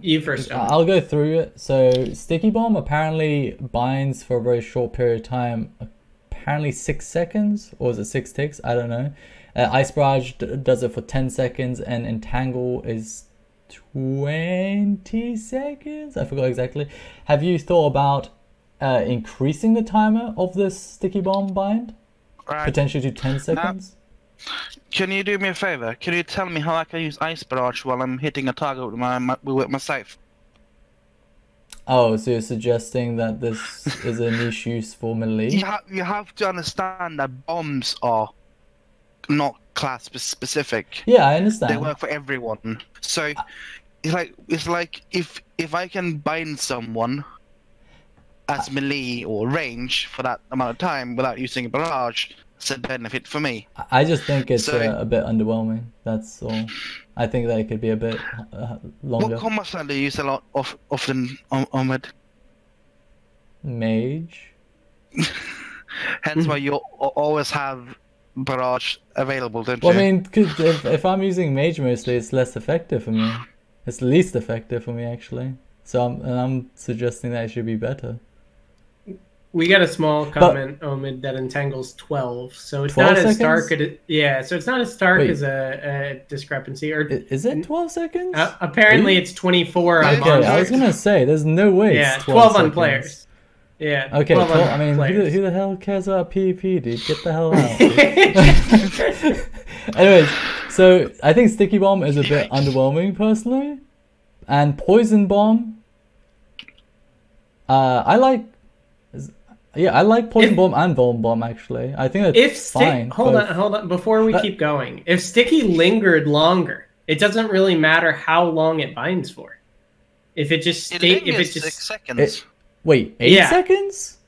you first. I'll go through it. So sticky bomb apparently binds for a very short period of time. Apparently 6 seconds, or is it 6 ticks? I don't know. Ice barrage does it for 10 seconds, and entangle is 20 seconds. I forgot exactly. Have you thought about increasing the timer of this sticky bomb bind? Right. Potentially to 10 seconds? Can you do me a favor? Can you tell me how I can use Ice Barrage while I'm hitting a target with my scythe? Oh, so you're suggesting that this is a niche use for melee? You have to understand that bombs are not class specific. Yeah, I understand. They work for everyone. So it's like if I can bind someone as melee or range for that amount of time without using a barrage, it's a benefit for me. I just think it's a bit underwhelming. That's all. I think that it could be a bit longer. What combat style do you use a lot often, Omid? Mage. Hence why you always have barrage available, don't you? Well, I mean, cause if I'm using mage mostly, it's less effective for me. It's least effective for me, actually. So I'm suggesting that it should be better. We got a small comment, Omid, that entangles 12, so it's not as stark. So it's not as stark as a discrepancy. Or is it 12 seconds? Apparently, it's 24 on I was gonna say there's no way. Yeah, it's 12 on seconds. players. Yeah. Okay, well, cool. I mean, who the hell cares about PvP, dude? Get the hell out. Anyways, so I think Sticky Bomb is a bit underwhelming personally, and Poison Bomb. I like Poison Bomb and Vuln Bomb actually. I think that's fine. Hold on. Before we keep going, if Sticky lingered longer, it doesn't really matter how long it binds for. If it just 6 seconds. Wait, 8 seconds?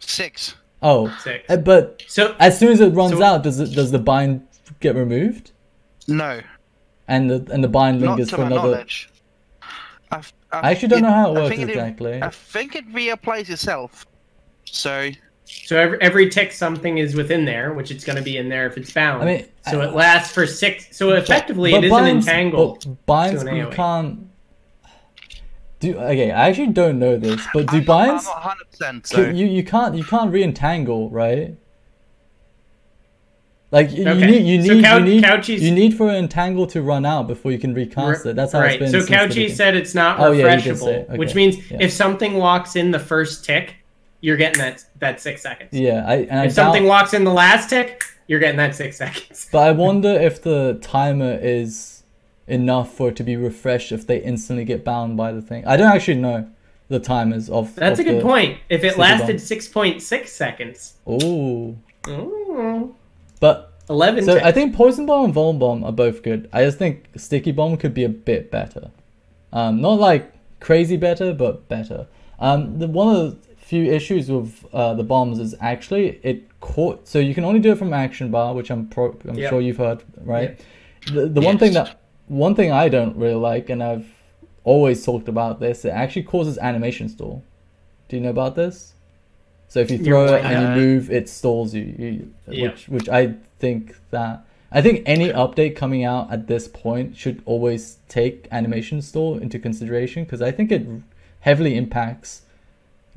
6. Oh, 6. But so as soon as it runs out, does the bind get removed? No. And the bind lingers for another. Knowledge. I actually don't know how it works exactly. I think it reapplies itself. So every tick something is within there, which it's going to be in there if it's bound. I mean, so it lasts for 6. So effectively, it isn't entangled. But binds you can't. Okay, I actually don't know this, but do binds? I'm not 100%. So you can't re-entangle, right? Like you need for an entangle to run out before you can recast it. That's how it's been. So Couchy said it's not refreshable, which means if something walks in the first tick, you're getting that 6 seconds. Yeah, if something walks in the last tick, you're getting that 6 seconds. But I wonder if the timer is enough for it to be refreshed if they instantly get bound by the thing. I don't actually know the timers of. That's a good point. If it lasted 6.6 seconds. Ooh. Ooh. But 11. So I think Poison Bomb and Vuln Bomb are both good. I just think Sticky Bomb could be a bit better. Not like crazy better, but better. One of the few issues with the bombs is actually it caught. So you can only do it from action bar, which I'm sure you've heard, right? Yep. The one thing I don't really like, and I've always talked about this, it actually causes animation stall. Do you know about this? So if you throw it and you move, it stalls you. Which I think any update coming out at this point should always take animation stall into consideration, because I think it heavily impacts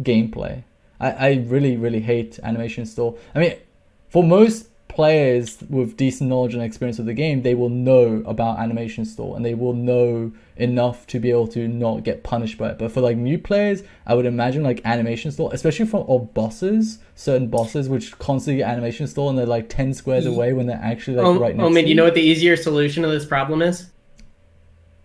gameplay. I really, really hate animation stall. I mean, for most players with decent knowledge and experience of the game, they will know about animation stall and they will know enough to be able to not get punished by it. But for like new players, I would imagine like animation stall, especially from certain bosses which constantly get animation stall and they're like 10 squares away when they're actually like right next to you. You know what the easier solution to this problem is?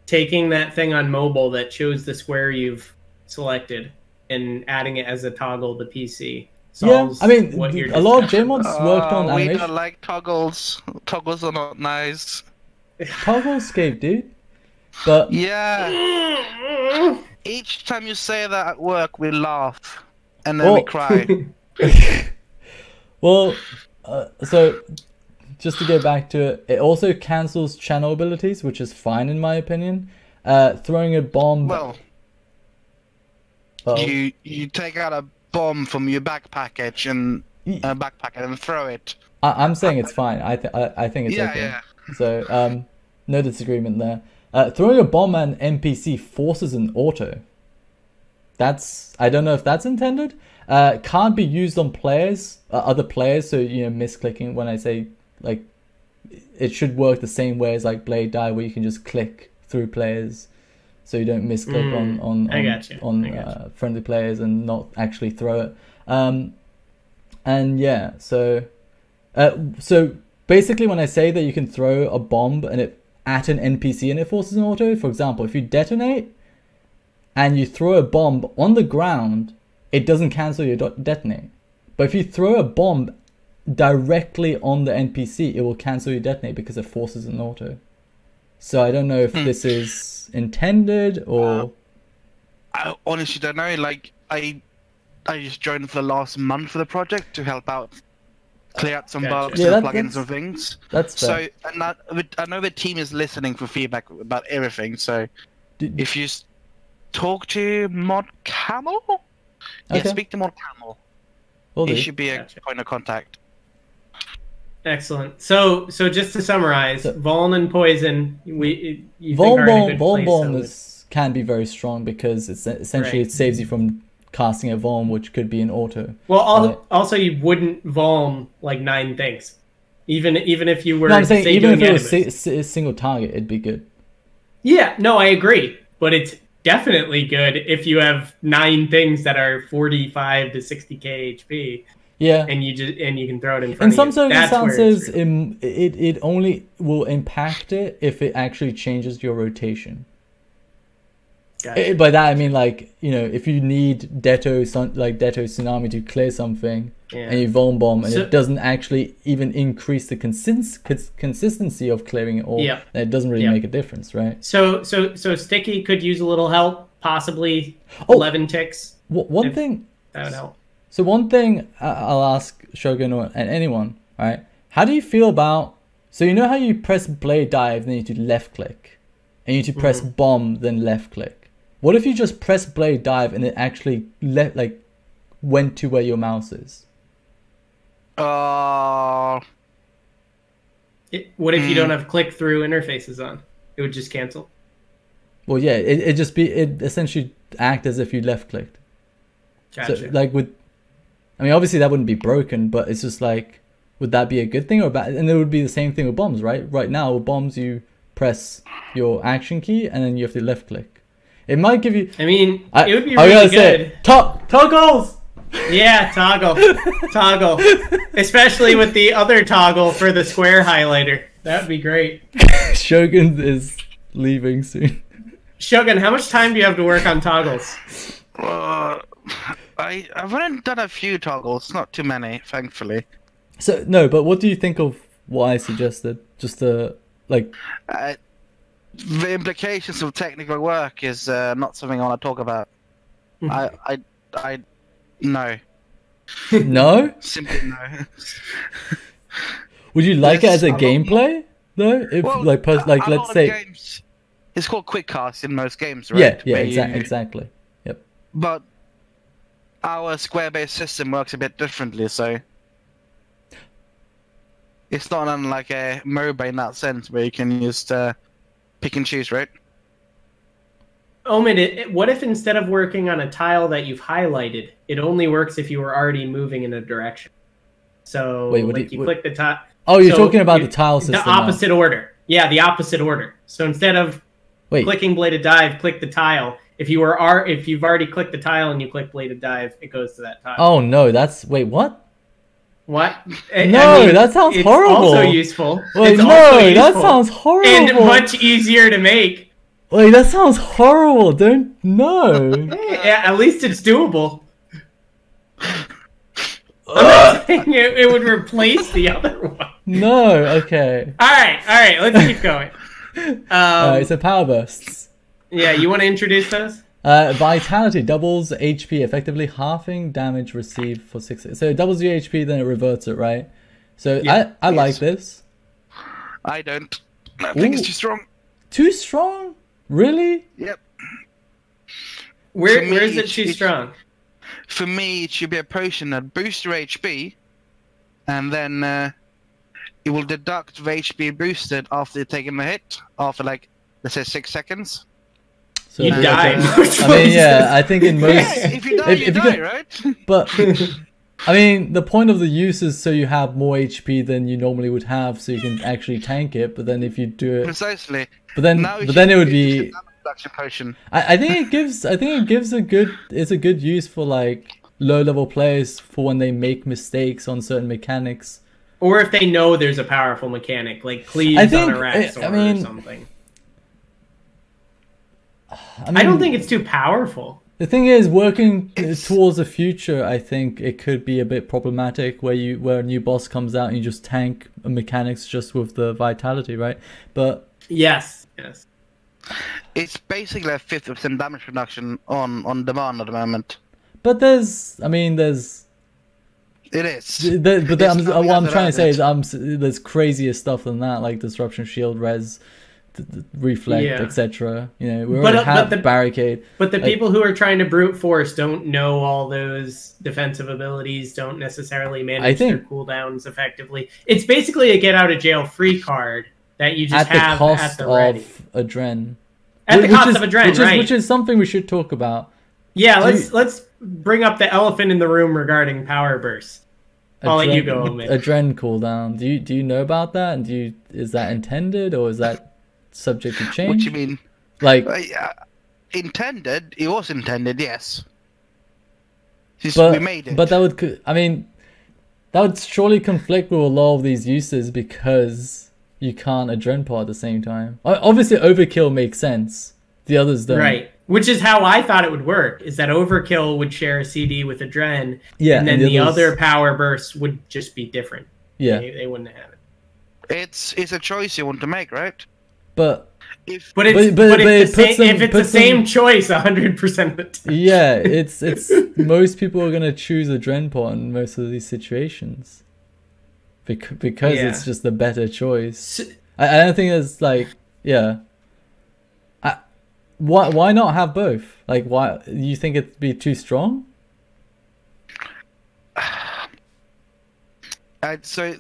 Taking that thing on mobile that shows the square you've selected and adding it as a toggle to PC. Yeah, I mean, a lot of JMods worked on animation. We don't like toggles. Toggles are not nice. Togglescape, dude. But yeah, each time you say that at work, we laugh and then we cry. Well, so just to get back to it, it also cancels channel abilities, which is fine in my opinion. Throwing a bomb. Well, you take out a bomb from your backpackage and throw it. I'm saying it's fine. I think it's okay. Yeah. So no disagreement there. Throwing a bomb at an NPC forces an auto. I don't know if that's intended. Can't be used on players, other players. So misclicking when I say like, it should work the same way as like Blade Die, where you can just click through players. So you don't misclick on friendly players and not actually throw it. And yeah, so basically when I say that you can throw a bomb and it at an NPC and it forces an auto, for example, if you detonate and you throw a bomb on the ground, it doesn't cancel your detonate. But if you throw a bomb directly on the NPC, it will cancel your detonate because it forces an auto. So I don't know if this is intended or. I honestly don't know. Like I just joined for the last month for the project to help out, clear out some bugs, and plugins and things. That's fair. So and I know the team is listening for feedback about everything. So if you talk to Mod Camel, speak to Mod Camel. He should be a point of contact. Excellent. So just to summarize, Vuln and Poison, Vuln Bomb can be very strong because it's essentially it saves you from casting a Vuln, which could be an auto. Well, also you wouldn't Vuln like 9 things, even if you were. No, I'm saying even if it was a single target, it'd be good. Yeah, no, I agree, but it's definitely good if you have 9 things that are 45 to 60k HP. Yeah, and you can throw it in front in of some you. circumstances, it only will impact it if it actually changes your rotation. Gotcha. By that I mean, like, you know, if you need Detto Tsunami to clear something, and you Vuln Bomb, and it doesn't actually even increase the consistency of clearing it all, then it doesn't really make a difference, right? So Sticky could use a little help, possibly 11 ticks. One thing that would help. So one thing I'll ask Shogun and anyone, right? How do you feel about... So you know how you press blade dive, then you do left click, and you need to press bomb, then left click. What if you just press blade dive and it actually went to where your mouse is? What if you don't have click through interfaces on? It would just cancel. Well, yeah, it essentially act as if you left clicked. Gotcha. So, like, I mean, obviously that wouldn't be broken, but it's just like, would that be a good thing or bad? And it would be the same thing with bombs, right? Right now, with bombs, you press your action key and then you have to left click. It might give you... I mean, it would be really good. Toggles! Yeah, toggle. Especially with the other toggle for the square highlighter. That would be great. Shogun is leaving soon. Shogun, how much time do you have to work on toggles? I've only done a few toggles, not too many, thankfully. So no, but what do you think of what I suggested? Just the implications of technical work is not something I want to talk about. I no. No? Simply no. Would you like it as a gameplay though? If let's say games, it's called quick cast in most games, right? Yeah, exactly. Yep. But our square-based system works a bit differently, so it's not unlike a MOBA in that sense, where you can just pick and choose, right? Omid, what if instead of working on a tile that you've highlighted, it only works if you were already moving in a direction? So you click the tile. Oh, you're talking about the tile system. The opposite order. Yeah, the opposite order. So instead of clicking bladed dive, click the tile. If you've already clicked the tile and you click bladed dive, it goes to that tile. Oh no, what? What? That sounds horrible. It's also useful. Wait, that sounds horrible. And much easier to make. Wait, that sounds horrible. Yeah, at least it's doable. I'm not saying it would replace the other one. No, okay. All right, let's keep going. Alright, so power bursts. Yeah, you want to introduce those? Vitality doubles HP, effectively halving damage received for 6 seconds. So it doubles your HP, then it reverts it, right? So I like this. I don't. I think it's too strong. Too strong? Really? Yep. Where is it too strong? For me, it should be a potion that boosts your HP, and then it will deduct the HP boosted after you've taken the hit, after like, let's say 6 seconds. So you die. I mean, yeah, I think in most... Yeah, if you die, you die, right? But, I mean, the point of the use is so you have more HP than you normally would have, so you can actually tank it, but then if you do it... Precisely. But then it would be... Potion. I think it gives it's a good use for like low level players for when they make mistakes on certain mechanics, or if they know there's a powerful mechanic like cleaves on a rat sword or something. I don't think it's too powerful. The thing is, working towards the future, I think it could be a bit problematic where a new boss comes out and you just tank mechanics just with the vitality, right? But yes. It's basically a 50% damage reduction on demand at the moment. But it is. What I'm trying to say is there's crazier stuff than that, like disruption shield, res, reflect, etc. You know, we already have the barricade. But the people who are trying to brute force don't know all those defensive abilities, don't necessarily manage their cooldowns effectively. It's basically a get out of jail free card that you just have at the ready. At the cost of Adren. At the cost of Adren, right. Which is something we should talk about. Yeah, let's bring up the elephant in the room regarding power burst. I'll let you go, Omid. Adren cooldown. Do you know about that? And is that intended or is that subject to change? What do you mean? Like, intended. It was intended, yes. Since But we made it. but that would, I mean, that would surely conflict with a lot of these uses because you can't adren pot at the same time. Obviously, overkill makes sense. The others don't. Right. Which is how I thought it would work, is that overkill would share a CD with adren, Yeah, and then the others- other power bursts would just be different. Yeah, They wouldn't have it. It's a choice you want to make, right? but If But it's if it's the same choice 100% of the time. yeah, it's most people are gonna choose adren pot in most of these situations because Yeah. it's just the better choice. I don't think it's like, yeah. Why not have both? Like, why you think it'd be too strong? so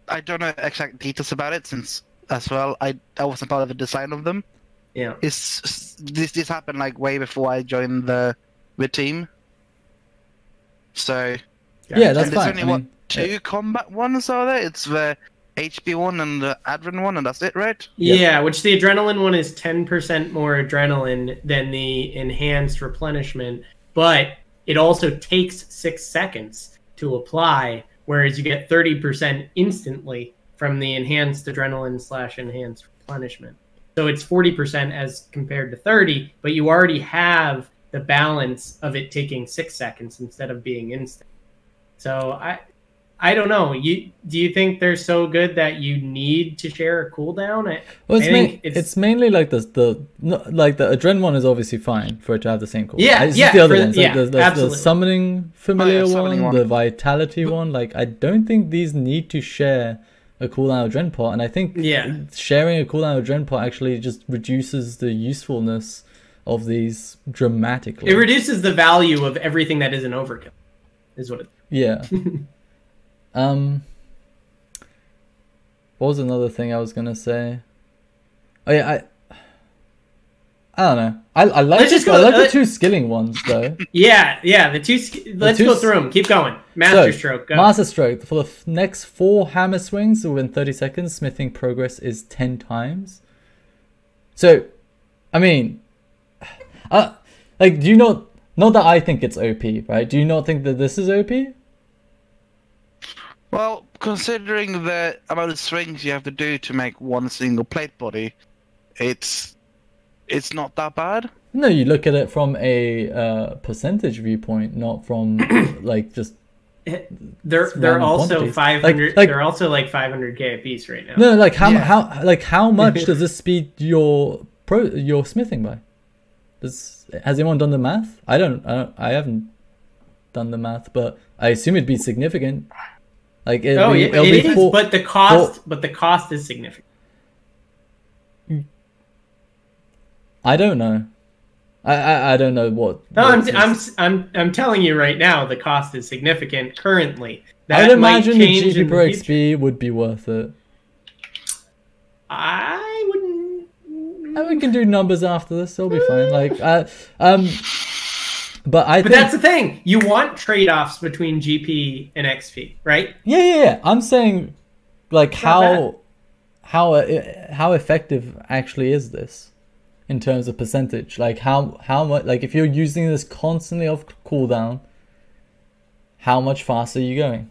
I don't know exact details about it since as well I wasn't part of the design of them. Yeah. This happened like way before I joined the team. So Yeah, that's and there's fine. only two combat ones are there? It's the HP one and the adren one, and that's it, right? Yeah, which the adrenaline one is 10% more adrenaline than the enhanced replenishment, but it also takes 6 seconds to apply, whereas you get 30% instantly from the enhanced adrenaline / enhanced replenishment. So it's 40% as compared to 30, but you already have the balance of it taking 6 seconds instead of being instant. So I don't know. Do you think they're so good that you need to share a cooldown? Well, it's mainly like the adren one is obviously fine for it to have the same cooldown. Yeah, It's yeah, just the other for- ones. yeah, Like the absolutely. summoning familiar summoning one, one. the vitality one. Like, I don't think these need to share a cooldown adren pot, and I think sharing a cooldown adren pot actually just reduces the usefulness of these dramatically. It reduces the value of everything that isn't overkill, is what it. Yeah. What was another thing I was gonna say? Oh yeah, I don't know. I like Let's just I go- like the two skilling ones though. Yeah. Let's go through them. Keep going. Master So, stroke. Go. Master stroke. For the next 4 hammer swings within 30 seconds, smithing progress is 10 times. So, I mean, like, do you not that I think it's OP, right? Do you not think that this is OP? Well, considering the amount of swings you have to do to make one single plate body, it's not that bad. No, you look at it from a percentage viewpoint, not from like just. They're random also quantities. 500. Like- they're also like 500k a piece right now. No, like Yeah. how much does this speed your smithing by? Has anyone done the math? I haven't done the math, but I assume it'd be significant. Like it'll be but the cost is significant. I don't know. I don't know what. No, what is- I'm telling you right now, the cost is significant currently. I'd That might imagine the change GP in per the future. XP would be worth it. I wouldn't. And we can do numbers after this. It'll be fine. Like but I But think that's the thing. You want trade-offs between GP and XP, right? yeah. I'm saying, like, not how effective actually is this in terms of percentage? Like, how much? Like, if you're using this constantly off cooldown, how much faster are you going?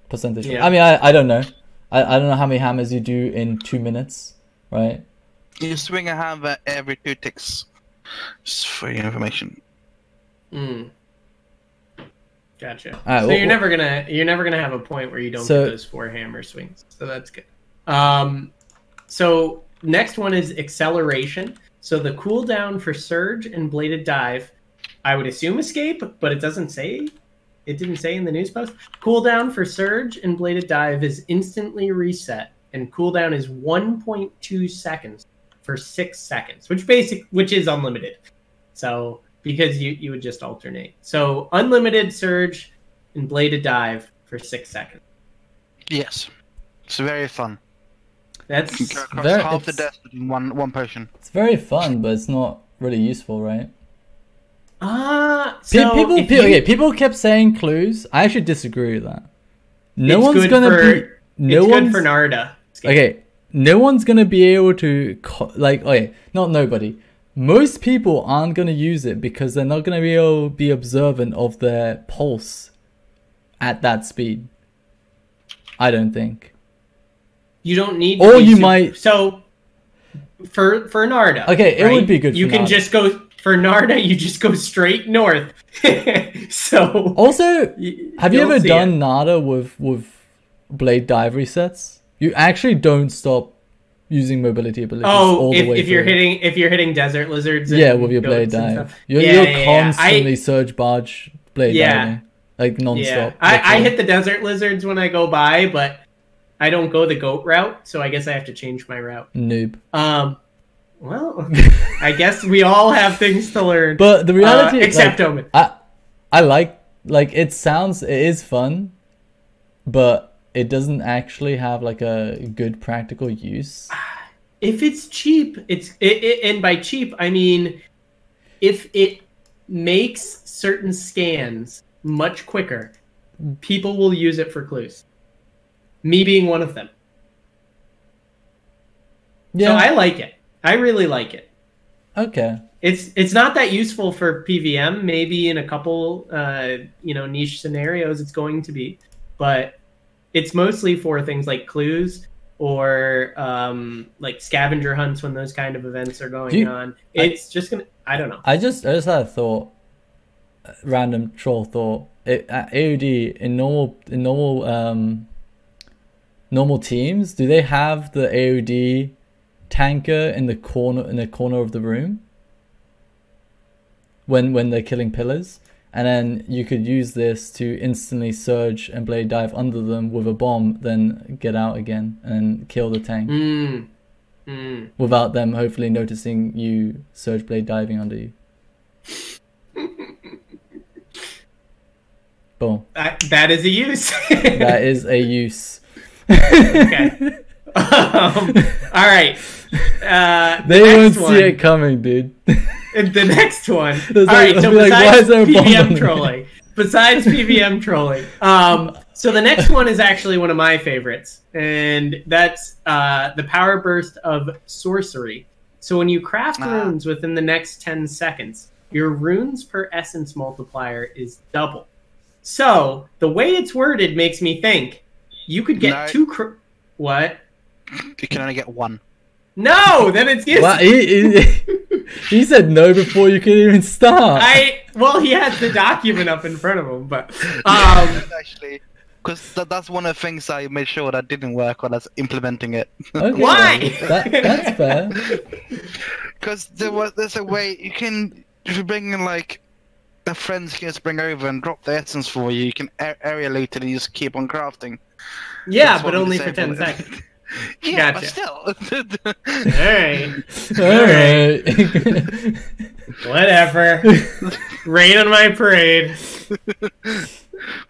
Percentage. Yeah. I mean, I don't know. I don't know how many hammers you do in 2 minutes, right? You swing a hammer every 2 ticks. Just for your information. Gotcha. Alright, So well, you're never gonna have a point where you don't So- get those 4 hammer swings. So that's good. So next one is acceleration. So the cooldown for surge and bladed dive, I would assume escape, but it doesn't say. It didn't say in the news post. Cooldown for surge and bladed dive is instantly reset, and cooldown is 1.2 seconds for 6 seconds, which is unlimited. So because you would just alternate. So unlimited surge and bladed dive for 6 seconds. Yes. It's very fun. That's You can go across Very- half the it's- desk in one potion. It's very fun, but it's not really useful, right? so if you- People kept saying clues. I actually disagree with that. No it's one's good gonna for, be. No it's one's good for Narda. okay. No one's gonna be able to not nobody. most people aren't going to use it because they're not going to be able to be observant of their pulse at that speed. I don't think. You don't need. Or you might. So for Narda. Okay, it would be good. You can just go for Narda. You just go straight north. So also, have you ever done it. Narda with blade dive resets? You actually don't stop using mobility abilities. all the way if you're hitting desert lizards. And with your blade dive, you're constantly surge barge blade diving, like non-stop. I hit the desert lizards when I go by, but I don't go the goat route, so I guess I have to change my route. Noob. Well, I guess we all have things to learn. But the reality, except Omid. I like it is fun, but it doesn't actually have like a good practical use. If it's cheap, and by cheap I mean if it makes certain scans much quicker, people will use it for clues. Me being one of them. Yeah. So I like it. I really like it. Okay. It's not that useful for PVM. Maybe in a couple niche scenarios it's going to be, but it's mostly for things like clues or like scavenger hunts when those kind of events are going on. It's just gonna. I don't know. I just had a thought, random troll thought. AOD in normal teams, do they have the AOD tanker in the corner of the room when they're killing pillars? And then you could use this to instantly surge and blade dive under them with a bomb, then get out again and kill the tank. Without them hopefully noticing you surge blade diving under you. Boom. That is a use. That is a use. Okay. All right. They won't see it coming, dude. The next one. All right. So besides PVM trolling, so the next one is actually one of my favorites, and that's the power burst of sorcery. So when you craft runes within the next 10 seconds, your runes per essence multiplier is double. So the way it's worded makes me think you could get what? You can only get one. No, then it's useless. Well, he said no before you could even start. He had the document up in front of him, but actually, because that's one of the things I made sure that didn't work when I was implementing it. Okay. Why? That's fair. Because there's a way you can, if you bring in like a friend's can just bring over and drop the essence for you. You can area loot it and you just keep on crafting. Yeah, but only for 10 seconds. Yeah, gotcha. but still. Alright. Whatever. Rain on my parade.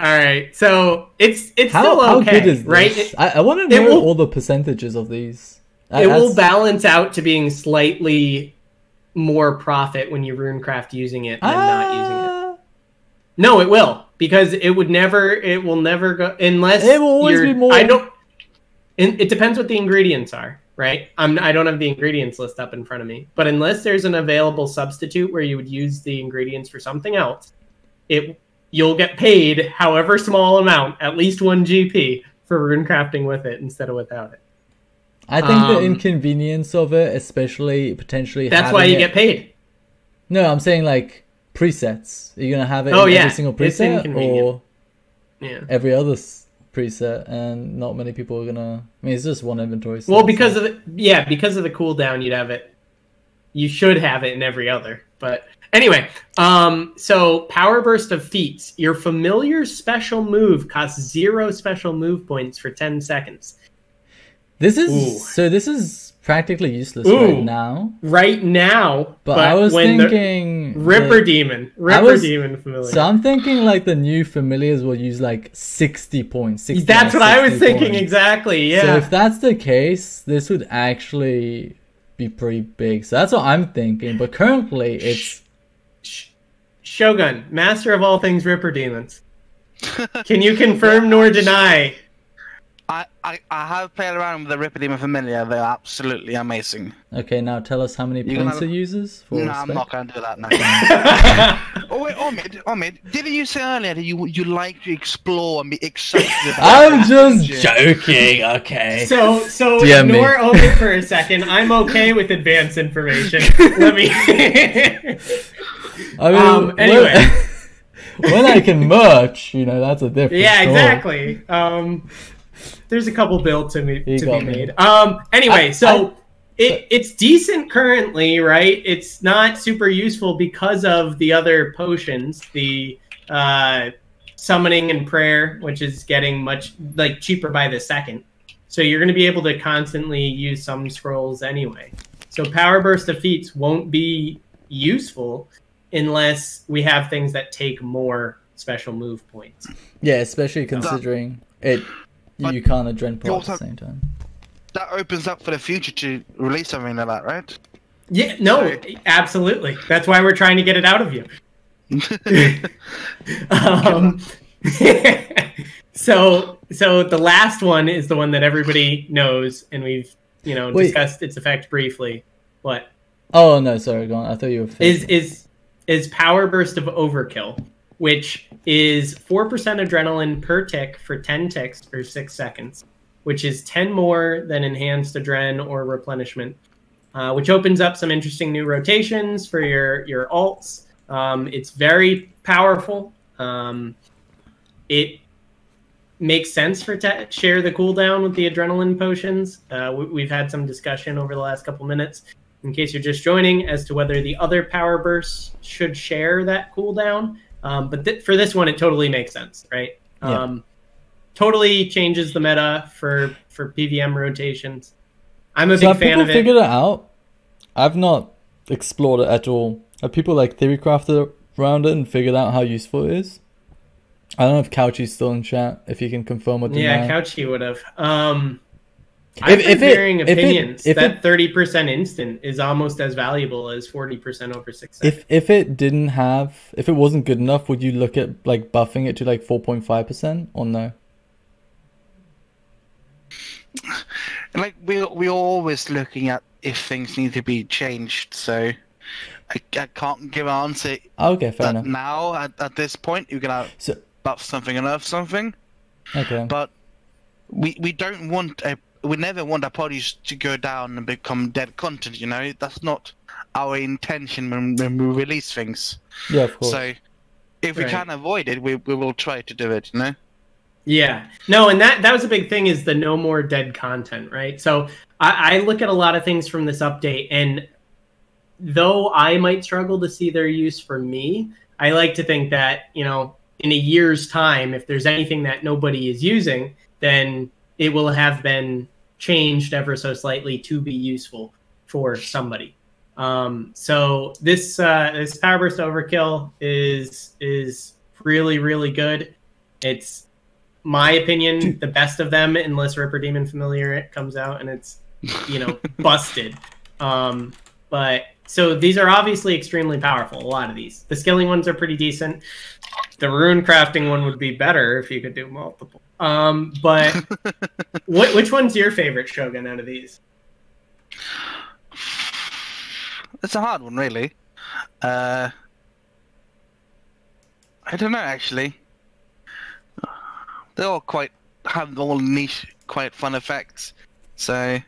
Alright, so it's still okay, how good is this? Right? I want to know all the percentages of these. It will balance out to being slightly more profit when you runecraft using it than not using it. No, it will, because it will never go unless it will always be more. It depends what the ingredients are, right? I don't have the ingredients list up in front of me, but unless there's an available substitute where you would use the ingredients for something else, you'll get paid however small amount, at least 1 GP, for runecrafting with it instead of without it. I think the inconvenience of it, especially potentially. That's why you get paid. No, I'm saying like presets. Are you gonna have it in every single preset or every other preset? And not many people are gonna. I mean, it's just one inventory. Well, because of the cooldown, you'd have it. You should have it in every other. But anyway, so power burst of feats. Your familiar special move costs 0 special move points for 10 seconds. This is practically useless right now. Right now, but I was thinking Ripper Demon familiar. So I'm thinking like the new familiars will use like 60 points. That's what I was thinking exactly. Yeah. So if that's the case, this would actually be pretty big. So that's what I'm thinking. But currently, it's Shogun, master of all things Ripper Demons. Can you confirm nor deny? I have played around with the Ripidemon Familiar. They're absolutely amazing. Okay, now tell us how many points it uses for No, respect. I'm not going to do that now. Oh wait, Omid, didn't you say earlier that you like to explore and be excited about I'm just joking, okay. So DM me. ignore Omid for a second. I'm okay with advanced information. Let me. I mean, Anyway. when I can merch, you know, that's a different Yeah, story. exactly. There's a couple builds to be made. Anyway, it's decent currently, right? It's not super useful because of the other potions, the summoning and prayer, which is getting much cheaper by the second. So you're going to be able to constantly use some scrolls anyway. So power burst defeats won't be useful unless we have things that take more special move points. Yeah, especially considering you can't Adren Pro at the same time. That opens up for the future to release something like that, right? Yeah, no, absolutely. That's why we're trying to get it out of you. So the last one is the one that everybody knows, and we've discussed its effect briefly. What? Oh no, sorry, go on. I thought you were finished. Is Power Burst of Overkill, which is 4% adrenaline per tick for 10 ticks or 6 seconds, which is 10 more than Enhanced Adren or Replenishment, which opens up some interesting new rotations for your alts. It's very powerful. It makes sense to share the cooldown with the adrenaline potions. We've had some discussion over the last couple minutes, in case you're just joining, as to whether the other power bursts should share that cooldown. But for this one, it totally makes sense, right? Yeah. Totally changes the meta for PVM rotations. I'm a big have fan people of it. figured it out? I've not explored it at all. Have people theorycrafted around it and figured out how useful it is? I don't know if Couchy's still in chat, if he can confirm or deny. Yeah, Couchy would have. I've been hearing opinions that 30% instant is almost as valuable as 40% over 6 seconds. If it wasn't good enough, would you look at buffing it to 4.5% or no? We're always looking at if things need to be changed, so I can't give an answer. Okay, fair enough. Now at this point you're gonna buff something and nerf something. Okay. But we don't want we never want our bodies to go down and become dead content, you know? That's not our intention when we release things. Yeah, of course. So if we can avoid it, we will try to do it, you know? Yeah. No, and that was a big thing, is the no more dead content, right? So I look at a lot of things from this update, and though I might struggle to see their use for me, I like to think that, in a year's time, if there's anything that nobody is using, then it will have been changed ever so slightly to be useful for somebody. So this Power Burst Overkill is really, really good. It's, my opinion, the best of them, unless Ripidemon Familiar comes out and it's, busted. But so these are obviously extremely powerful, a lot of these. The skilling ones are pretty decent. The rune crafting one would be better if you could do multiple. But which one's your favorite Shogun out of these? It's a hard one, really. I don't know, actually. They all have all niche, quite fun effects. So,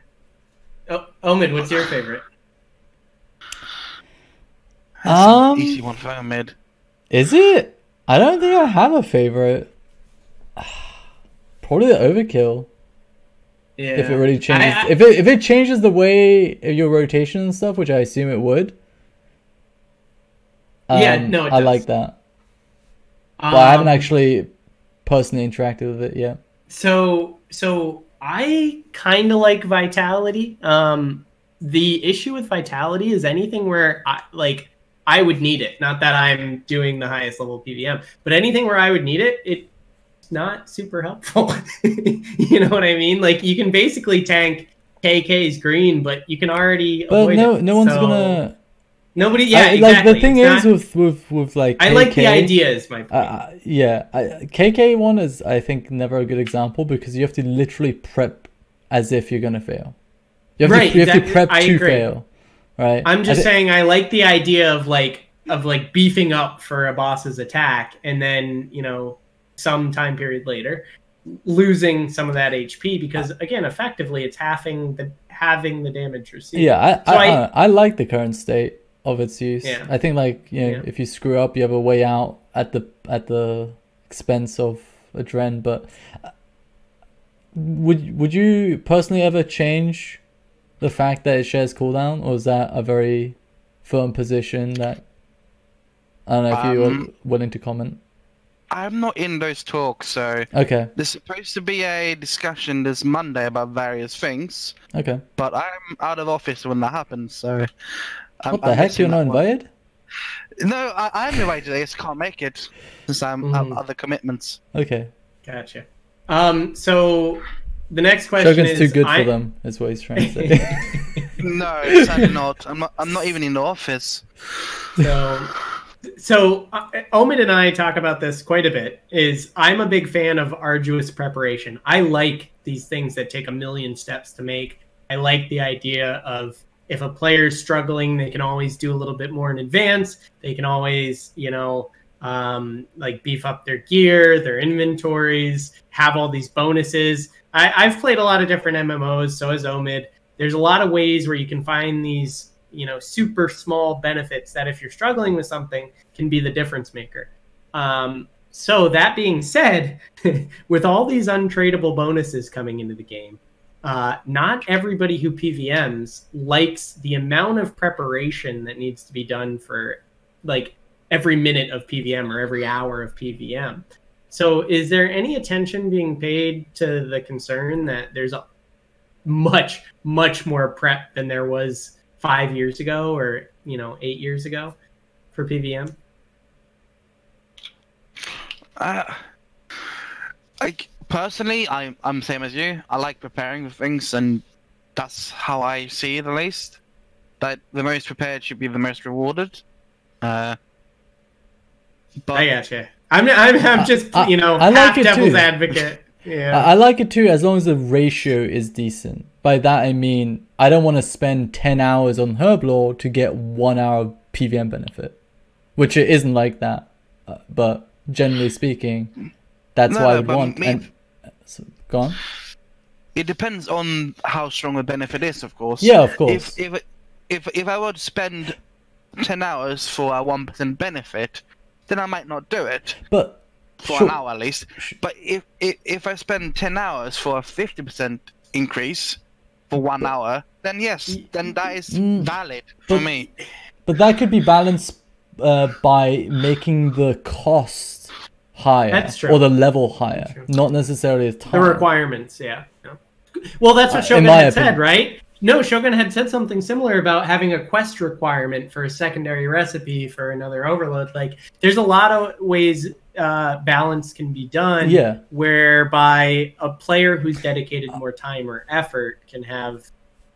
Omid, what's your favorite? Easy one for Omid. Is it? I don't think I have a favorite. Probably the Overkill. Yeah. If it really changes, if it changes the way your rotation and stuff, which I assume it would. Yeah, no, it I does. like that. But I haven't actually personally interacted with it yet. So I kind of like Vitality. The issue with Vitality is anything where I would need it. Not that I'm doing the highest level PVM, but anything where I would need it, it's not super helpful. You know what I mean? You can basically tank KK's green, but you can already avoid it. No one's gonna Nobody. Yeah, like exactly. the thing It's is not- with like KK, I like the ideas, my point. yeah, KK one is I think never a good example because you have to literally prep as if you're gonna fail. You have Right, to you have to exactly. prep I to agree. fail, right? I'm just saying I like the idea of like beefing up for a boss's attack and then, you know, some time period later losing some of that HP because again, effectively it's having the damage received. Yeah, So I like the current state of its use. Yeah. I think like, you know, Yeah. if you screw up, you have a way out at the expense of a Dren. But would you personally ever change the fact that it shares cooldown, or is that a very firm position that I don't know if you are willing to comment? I'm not in those talks, so Okay. there's supposed to be a discussion this Monday about various things, Okay. but I'm out of office when that happens, so... What the heck? You're not invited? No, I'm invited. I just can't make it since I have other commitments. Okay. Gotcha. So the next question Shogun's is too good for them, is what he's trying to say. No, sadly not. I'm not even in the office. So Omid and I talk about this quite a bit. I'm a big fan of arduous preparation. I like these things that take a million steps to make. I like the idea of if a player's struggling, they can always do a little bit more in advance. They can always, you know, like beef up their gear, their inventories, have all these bonuses. I've played a lot of different MMOs, so has Omid. There's a lot of ways where you can find these, you know, super small benefits that if you're struggling with something can be the difference maker. So that being said, with all these untradeable bonuses coming into the game, not everybody who PVMs likes the amount of preparation that needs to be done for like every minute of PVM or every hour of PVM. So is there any attention being paid to the concern that there's a much, much more prep than there was 5 years ago or, you know, 8 years ago for PVM? Like personally, I'm same as you. I like preparing for things, and that's how I see it at least. That the most prepared should be the most rewarded. But I gotcha. I'm just you know, I like half it devil's too. advocate. Yeah. I like it too, as long as the ratio is decent. By that I mean I don't want to spend 10 hours on Herblore to get 1 hour of PVM benefit, which it isn't like that. But generally speaking, that's what I would want. So, go on. It depends on how strong the benefit is, of course. Yeah, of course. If I were to spend 10 hours for a 1% benefit, then I might not do it. But for an hour at least. But if I spend 10 hours for a 50% increase for 1 hour, then yes, then that is valid for me. But that could be balanced by making the cost higher. That's true. Or the level higher, not necessarily the time. The requirements, yeah. Well, that's what Shogun had said, right? No, Shogun had said something similar about having a quest requirement for a secondary recipe for another overload. Like, there's a lot of ways balance can be done, whereby a player who's dedicated more time or effort can have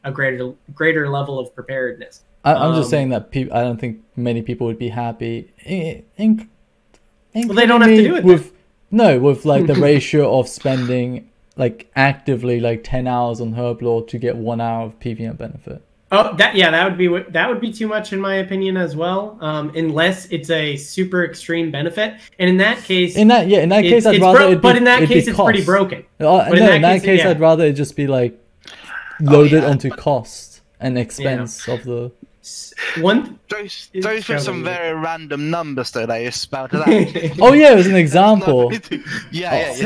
a greater level of preparedness. I'm just saying that I don't think many people would be happy. Well, they don't have to do it with like the ratio of spending like actively like 10 hours on Herblore to get 1 hour of PVM benefit. Oh, that would be too much in my opinion as well. Unless it's a super extreme benefit, and in that case, I'd rather. But in that case, it's pretty broken. No, in that case, I'd rather it just be like loaded onto cost and expense of the. Those were some very random numbers that I spouted out. Oh yeah, it was an example.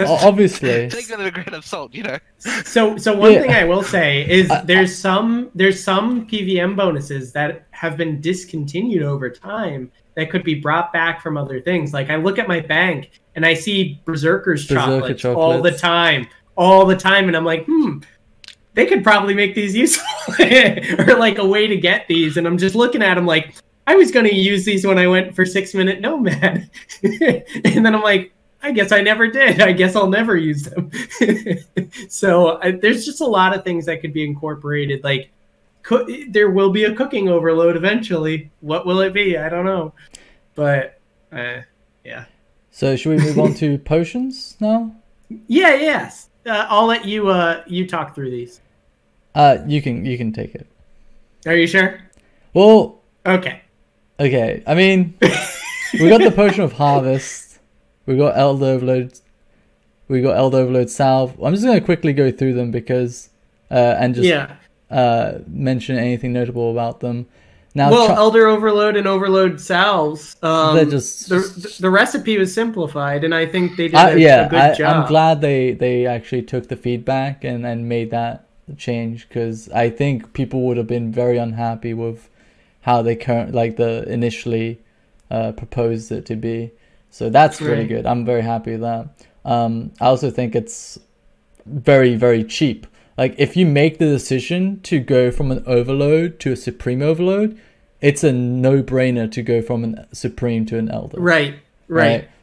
Obviously. Take it with a grain of salt, you know. So one thing I will say is there's some PVM bonuses that have been discontinued over time that could be brought back from other things. Like I look at my bank and I see Berserker's chocolates all the time, and I'm like, they could probably make these useful or like a way to get these. And I'm just looking at them like, I was going to use these when I went for 6-minute Nomad. And then I'm like, I guess I never did. I guess I'll never use them. So there's just a lot of things that could be incorporated. Like, there will be a cooking overload eventually. What will it be? I don't know. But yeah. So should we move on to potions now? Yeah, yes. I'll let you talk through these. You can take it. Are you sure? Well, okay. I mean, we got the potion of harvest. We got Elder Overload. We got Elder Overload salve. I'm just gonna quickly go through them because and just mention anything notable about them. Now, Elder Overload and Overload salves. They're just the recipe was simplified, and I think they did a good job. I'm glad they actually took the feedback and made that change, because I think people would have been very unhappy with how they initially proposed it to be. So that's really good. I'm very happy with that. I also think it's very, very cheap. Like, if you make the decision to go from an overload to a supreme overload, it's a no-brainer to go from a supreme to an elder. Right.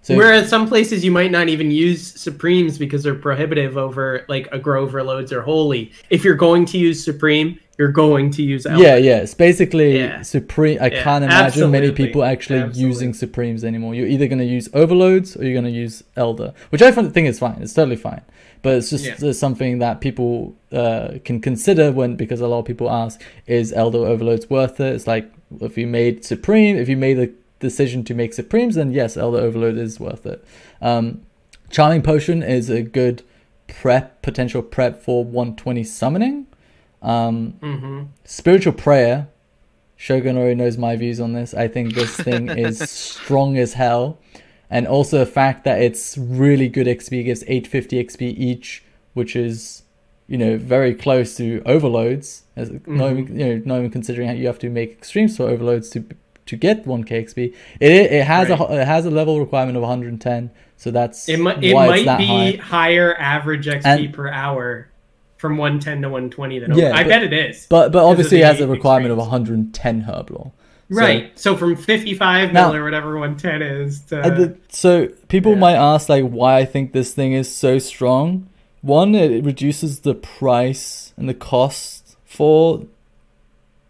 So, whereas some places you might not even use supremes because they're prohibitive over, like, aggro overloads or holy. If you're going to use supreme, you're going to use elder. Yeah. It's basically supreme. I can't imagine many people actually using supremes anymore. You're either going to use overloads or you're going to use elder, which I think is fine. It's totally fine. But it's just something that people can consider because a lot of people ask, is Elder Overloads worth it? It's like, if you made the decision to make Supremes, then yes, Elder Overload is worth it. Charming Potion is a good potential prep for 120 summoning. Spiritual Prayer, Shogun already knows my views on this. I think this thing is strong as hell. And also the fact that it's really good XP, gives 850 XP each, which is, very close to overloads. Not even considering how you have to make extremes for overloads to get 1k XP. It has a level requirement of 110, so that's it might be higher average XP per hour from 110 to 120 than I bet it is. But obviously it has a requirement of 110 Herblore. Right, so from 55 mil or whatever 110 is to... So people might ask, like, why I think this thing is so strong. One, it reduces the price and the cost for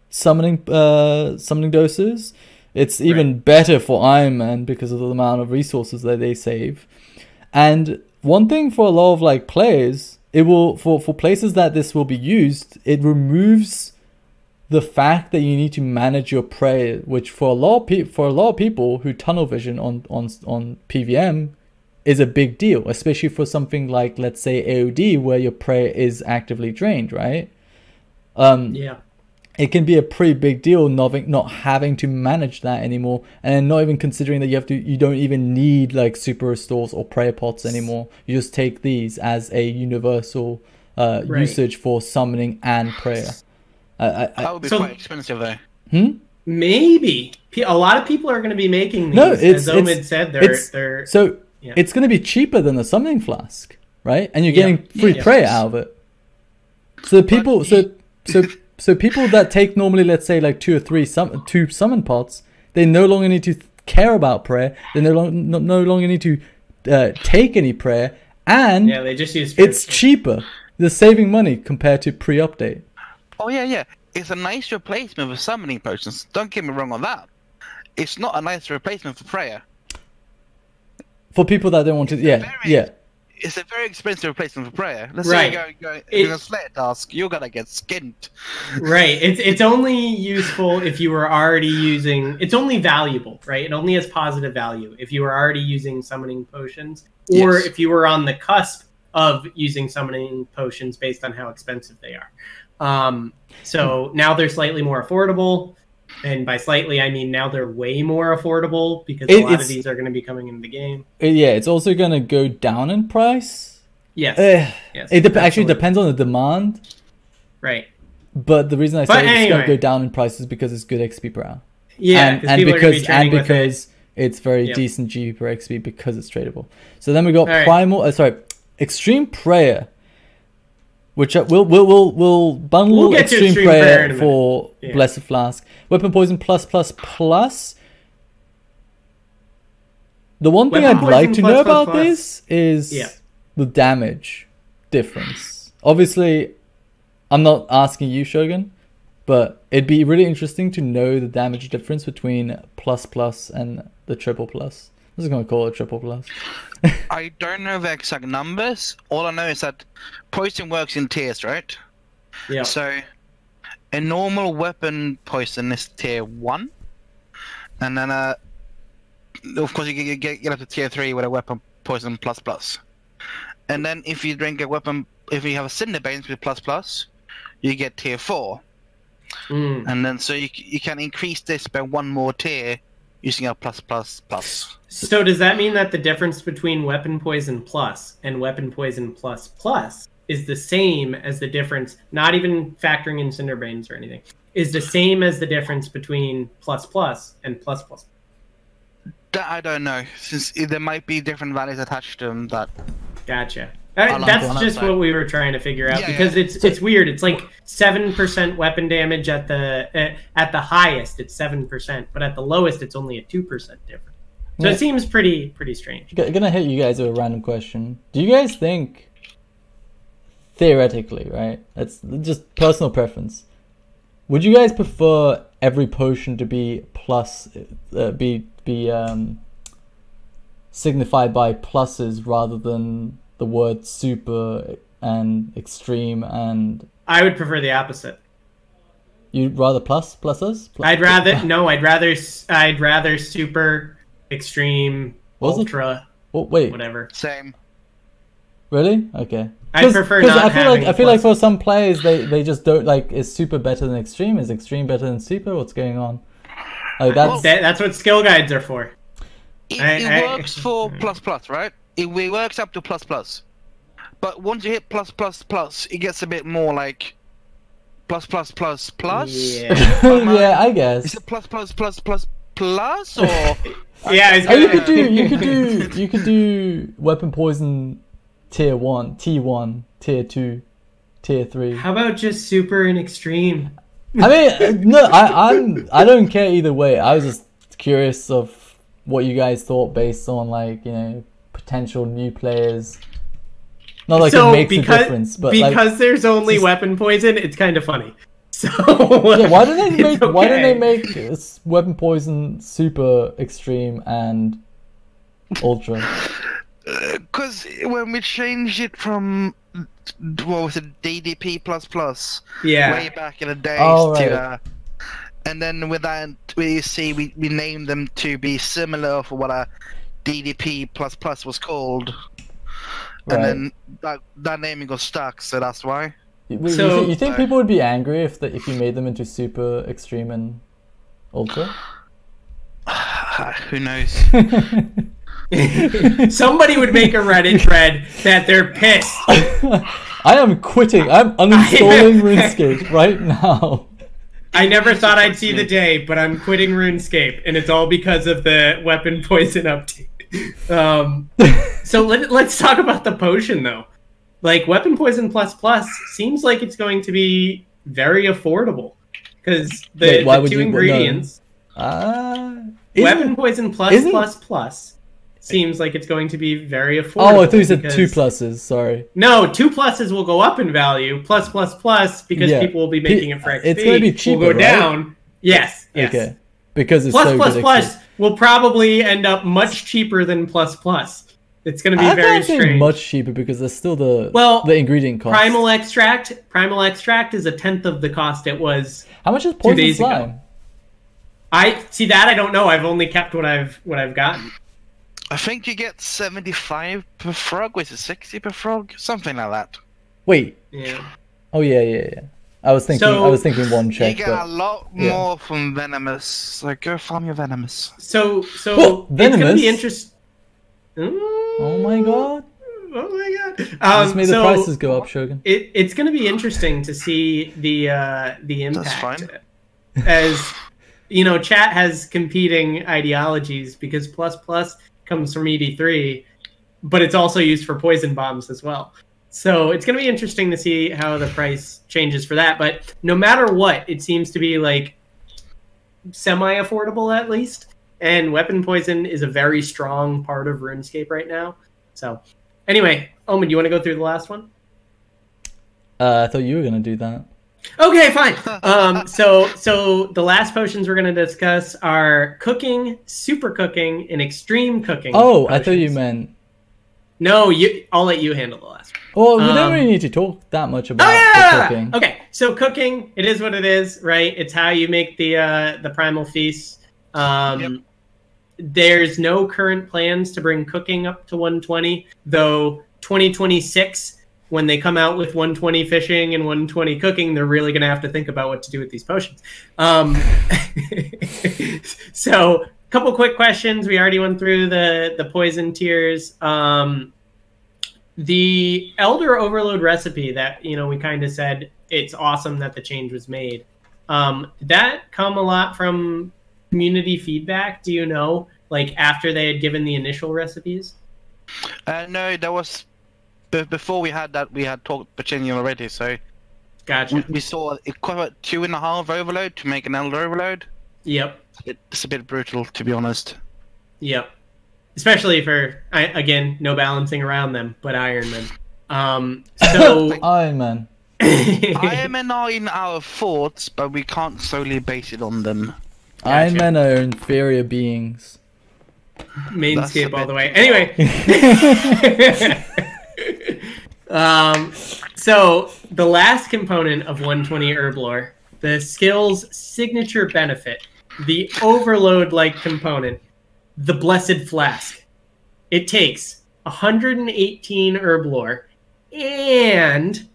summoning doses. It's even better for Iron Man because of the amount of resources that they save. And one thing for a lot of, like, players, it will for places that this will be used, it removes the fact that you need to manage your prey, which for a lot of people who tunnel vision on PVM is a big deal, especially for something like, let's say, AOD, where your prey is actively drained, right? It can be a pretty big deal not having to manage that anymore, and not even considering that you don't even need, like, super restores or prayer pots anymore. You just take these as a universal usage for summoning and prayer. That would be quite expensive, though. Maybe a lot of people are going to be making these. As Omid said, it's going to be cheaper than the summoning flask, right? And you're getting free prayer out of it. So people, so people that take normally, let's say, like 2 or 3 two summon pots, they no longer need to care about prayer. They no longer need to take any prayer, and they just use. It's cheaper. They're saving money compared to pre-update. Oh, yeah. It's a nice replacement for summoning potions. Don't get me wrong on that. It's not a nice replacement for prayer. For people that don't want to... It's a very expensive replacement for prayer. Let's say you go do a Slayer task, you're going to get skinned. Right. It's only useful if you were already using... It's only valuable, right? It only has positive value if you were already using summoning potions, or if you were on the cusp of using summoning potions based on how expensive they are. So now they're slightly more affordable, and by slightly I mean now they're way more affordable because a lot of these are going to be coming into the game. It's also going to go down in price. Yes. It actually depends on the demand. Right. But the reason I say it's going to go down in price is because it's good XP per hour. Yeah, because it's very decent GP per XP because it's tradable. So then we got Extreme Prayer, which we'll bundle Extreme Prayer for Blessed Flask. Weapon Poison plus. The one thing I'd like to know about this is the damage difference. Obviously, I'm not asking you, Shogun, But it'd be really interesting to know the damage difference between plus plus and the triple plus. I'm just gonna call it triple plus. I don't know the exact numbers. All I know is that poison works in tiers, right? Yeah. So a normal weapon poison is tier 1, and then of course you get up to tier 3 with a weapon poison plus plus. And then if you drink a weapon, if you have a Cinderbanes with plus plus, you get tier 4. And then so you can increase this by 1 more tier using a plus plus plus. So does that mean that the difference between weapon poison plus and weapon poison plus plus is the same as the difference, not even factoring in Cinderbanes or anything, is the same as the difference between plus plus and plus plus? That I don't know, since there might be different values attached to them. That Gotcha. That's just what we were trying to figure out, because it's weird. It's like 7% weapon damage at the highest. It's 7%, but at the lowest, it's only a 2% difference. So it seems pretty strange. I'm gonna hit you guys with a random question. Do you guys think, theoretically, right? It's just personal preference. Would you guys prefer every potion to be plus, signified by pluses rather than the word super and extreme? And I would prefer the opposite. You'd rather pluses? I'd rather super, extreme, ultra. Wait. Whatever. same. Really? Okay. I prefer not I feel like for some players they just don't like, is super better than extreme? Is extreme better than super? What's going on? Like that's what skill guides are for. It works for plus plus, right? It works up to plus plus. But once you hit plus plus plus, it gets a bit more like plus plus plus plus. Yeah. Yeah, I guess. Is it plus plus plus plus plus or? Yeah, you could do weapon poison tier 1, T1, tier 2, tier 3. How about just super and extreme? I mean, no, I don't care either way. I was just curious of what you guys thought based on, like, you know, potential new players. Not like it makes a difference, but because there's only weapon poison, it's kind of funny. So yeah, why don't they make weapon poison super, extreme, and ultra? Because when we changed it from, what was it, DDP plus way back in the days to and then with that we named them to be similar for what a DDP plus was called, and then that naming got stuck, so that's why. You think people would be angry if you made them into super, extreme, and ultra? Who knows? Somebody would make a Reddit thread that they're pissed. I am quitting. I'm uninstalling RuneScape right now. I never thought I'd see the day, but I'm quitting RuneScape, and it's all because of the weapon poison update. So let's talk about the potion, though. Like, weapon poison plus plus seems like it's going to be very affordable, because the two ingredients. Weapon poison plus seems like it's going to be very affordable. Oh, I thought you said 2 pluses. Sorry. No, 2 pluses will go up in value. Plus because people will be making it for XP. It's going to be cheaper, will go down. Yes. Okay. Because it's plus will probably end up much cheaper than plus. It's going to be very strange. Much cheaper because there's still the ingredient cost. Primal extract is 1/10 of the cost it was. How much is poison slime? I see that. I don't know. I've only kept what I've gotten. I think you get 75 per frog. Was it 60 per frog? Something like that. Wait. Yeah. Oh yeah. I was thinking one check. You get a lot more from venomous. So go farm your venomous. So what? Venomous? It's gonna be interesting. Oh my god. Just made the prices go up, Shogun. It's going to be interesting to see the impact. That's fine. As you know, chat has competing ideologies, because plus comes from ED3, but it's also used for poison bombs as well. So it's going to be interesting to see how the price changes for that. But no matter what, it seems to be like semi-affordable at least. And weapon poison is a very strong part of RuneScape right now. So anyway, Omid, you want to go through the last one? I thought you were going to do that. Okay, fine. So the last potions we're going to discuss are cooking, super cooking, and extreme cooking. Oh, potions. I thought you meant. No, I'll let you handle the last Well, one. we don't really need to talk that much about the cooking. Okay, so cooking, it is what it is, right? It's how you make the primal feasts. Yep. There's no current plans to bring cooking up to 120, though 2026, when they come out with 120 fishing and 120 cooking, they're really going to have to think about what to do with these potions. So, a couple quick questions. We already went through the poison tiers. The Elder Overload recipe that, we kind of said it's awesome that the change was made. Did that come a lot from community feedback? Do you know, like after they had given the initial recipes? No, there was before we had that. We had talked Virginia already, so gotcha. We saw it quite 2.5 overload to make an Elder Overload. Yep. It's a bit brutal, to be honest. Yep. Especially for, again, no balancing around them, but Ironmen. So Iron Man. Ironmen are in our thoughts, but we can't solely base it on them. Gotcha. Iron Men are inferior beings. Mainscape all the way. Anyway. So the last component of 120 Herblore, the skill's signature benefit, the overload-like component, the Blessed Flask. It takes 118 Herblore and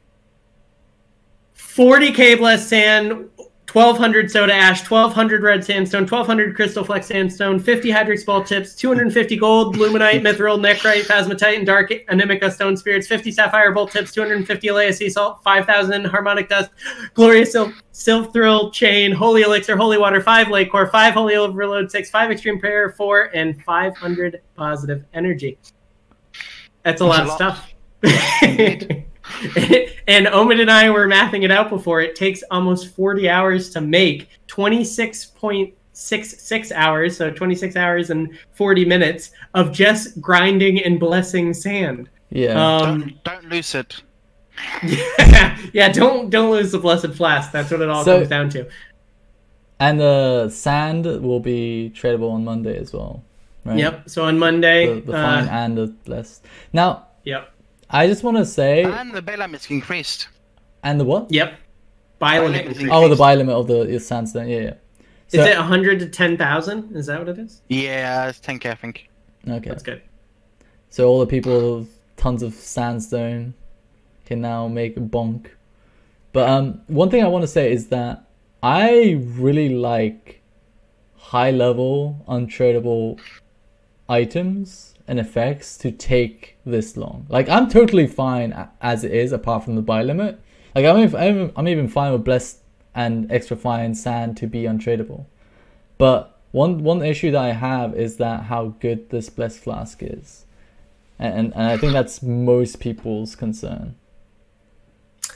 40k blessed sand, 1200 soda ash, 1200 red sandstone, 1200 crystal flex sandstone, 50 hydrix ball tips, 250 gold, luminite, mithril, nechrite, phasmatite, and dark anemica stone spirits, 50 sapphire bolt tips, 250 alea sea salt, 5000 harmonic dust, glorious sylph thrill chain, holy elixir, holy water, 5 lake core, 5 holy overload, 6, 5 extreme prayer, 4, and 500 positive energy. That's a lot of stuff. And Omid and I were mathing it out before. It takes almost 40 hours to make, 26.66 hours, so 26 hours and 40 minutes of just grinding and blessing sand. Yeah. Don't lose it. Yeah, don't lose the Blessed Flask. That's what it all comes down to. And the sand will be tradable on Monday as well, right? Yep. So on Monday, the fine and the blessed. Now. Yep. I just want to say... And the Bailam is increased. And the what? Yep. Biolimit is increased. Oh, the biolimit of the sandstone. Yeah. So, is it 100 to 10,000? Is that what it is? Yeah, it's 10k, I think. Okay. That's good. So all the people with tons of sandstone can now make a bonk. But one thing I want to say is that I really like high-level, untradeable items and effects to take this long. Like, I'm totally fine as it is, apart from the buy limit. Like, I'm even fine with blessed and extra fine sand to be untradeable. But one issue that I have is that how good this blessed flask is, and I think that's most people's concern.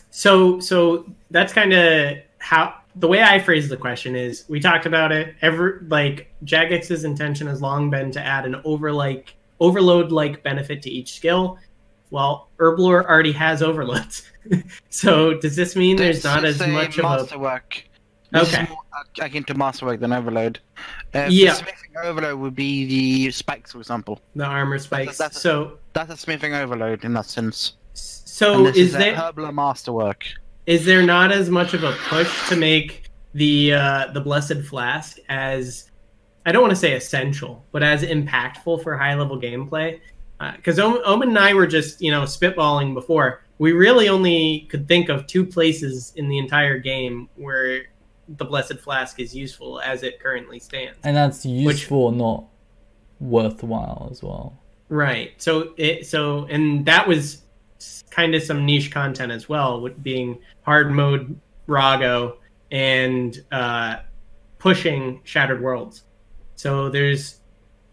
So that's kind of how the way I phrase the question is. We talked about it. Jagex's intention has long been to add an overload-like benefit to each skill. Well, Herblore already has overloads. So does this mean there's not as much of a masterwork? Okay. More akin to masterwork than overload. Yeah. Smithing overload would be the spikes, for example. The armor spikes. That's a smithing overload in that sense. So is there Herblore masterwork? Is there not as much of a push to make the Blessed Flask as, I don't want to say essential, but as impactful for high-level gameplay? Because Omen and I were just, spitballing before. We really only could think of 2 places in the entire game where the Blessed Flask is useful as it currently stands. And that's useful, not worthwhile as well. Right. And that was kind of some niche content as well, with being hard mode Rago and pushing Shattered Worlds. So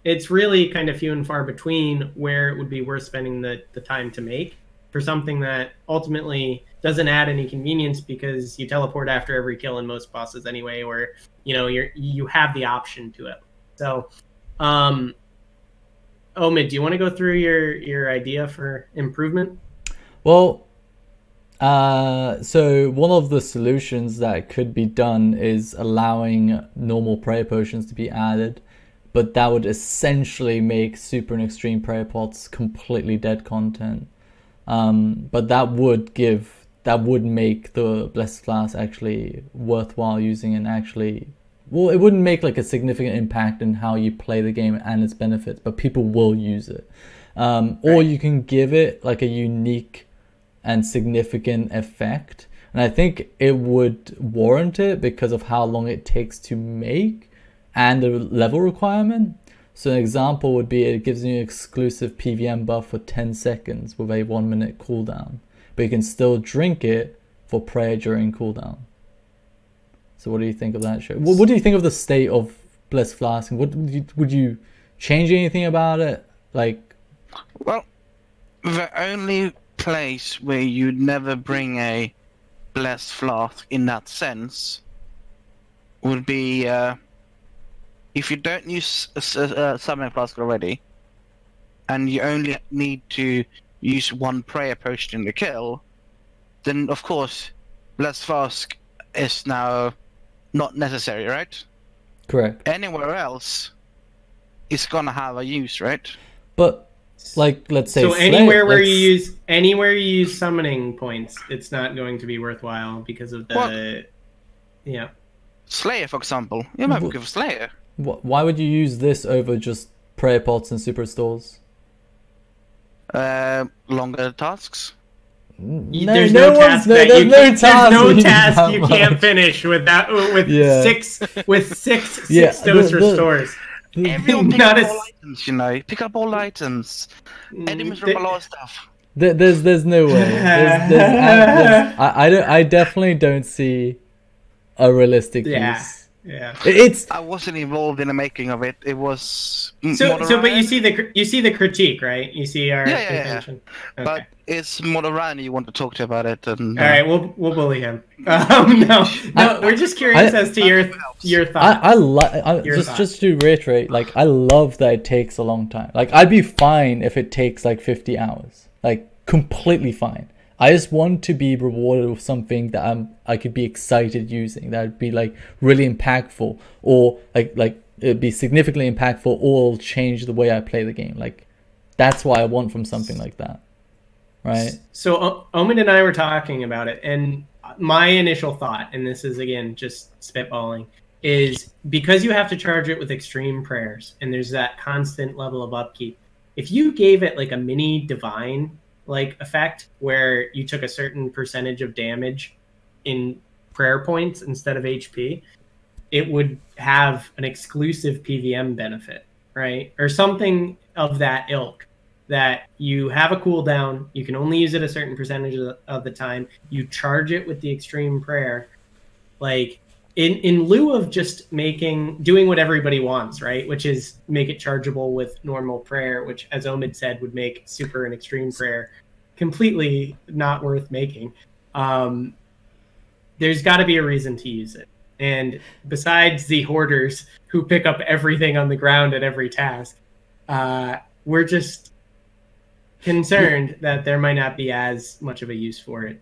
it's really kind of few and far between where it would be worth spending the time to make for something that ultimately doesn't add any convenience, because you teleport after every kill in most bosses anyway, or you have the option to it. So Omid, do you want to go through your idea for improvement? Well, So one of the solutions that could be done is allowing normal prayer potions to be added, but that would essentially make super and extreme prayer pots completely dead content. But that would make the Blessed Flask actually worthwhile using, and actually, well, it wouldn't make like a significant impact in how you play the game and its benefits, but people will use it. Or you can give it like a unique and significant effect, and I think it would warrant it because of how long it takes to make and the level requirement. So an example would be it gives you an exclusive PVM buff for 10 seconds with a 1 minute cooldown, but you can still drink it for prayer during cooldown. So what do you think of that show? What do you think of the state of Blessed Flask, and would you change anything about it? Like, well, the only place where you'd never bring a Blessed Flask in that sense would be if you don't use a Summoning Flask already, and you only need to use one prayer potion in the kill, then of course Blessed Flask is now not necessary, right? correct. Anywhere else, it's gonna have a use, right? But like, let's say So anywhere you use summoning points, it's not going to be worthwhile because of the Slayer, for example. You might go for Slayer. Why would you use this over just prayer pots and superstores? Longer tasks. There's no task you can't finish with that six dose restores. Everyone pick up all items, you know. Pick up all items. Enemies from a lot of stuff. There's no way. I definitely don't see a realistic use. Yeah. I wasn't involved in the making of it. It was but you see the critique, right? You see our contention. Okay. But it's Modorani you want to talk to about it. And, all right, we'll bully him. No, we're just curious as to your thought. Just to reiterate, like, I love that it takes a long time. Like, I'd be fine if it takes like 50 hours, like completely fine. I just want to be rewarded with something that I could be excited using, that would be like really impactful, or like it'd be significantly impactful, or change the way I play the game. Like, that's what I want from something like that, right? So Omid and I were talking about it, and my initial thought, and this is again just spitballing, is because you have to charge it with extreme prayers, and there's that constant level of upkeep. If you gave it like a mini divine like effect where you took a certain percentage of damage in prayer points instead of HP, it would have an exclusive PVM benefit, right? Or something of that ilk, that you have a cooldown, you can only use it a certain percentage of the time, you charge it with the extreme prayer, like in lieu of just doing what everybody wants, right? Which is make it chargeable with normal prayer, which, as Omid said, would make super and extreme prayer completely not worth making. There's got to be a reason to use it. And besides the hoarders who pick up everything on the ground at every task, we're just concerned that there might not be as much of a use for it.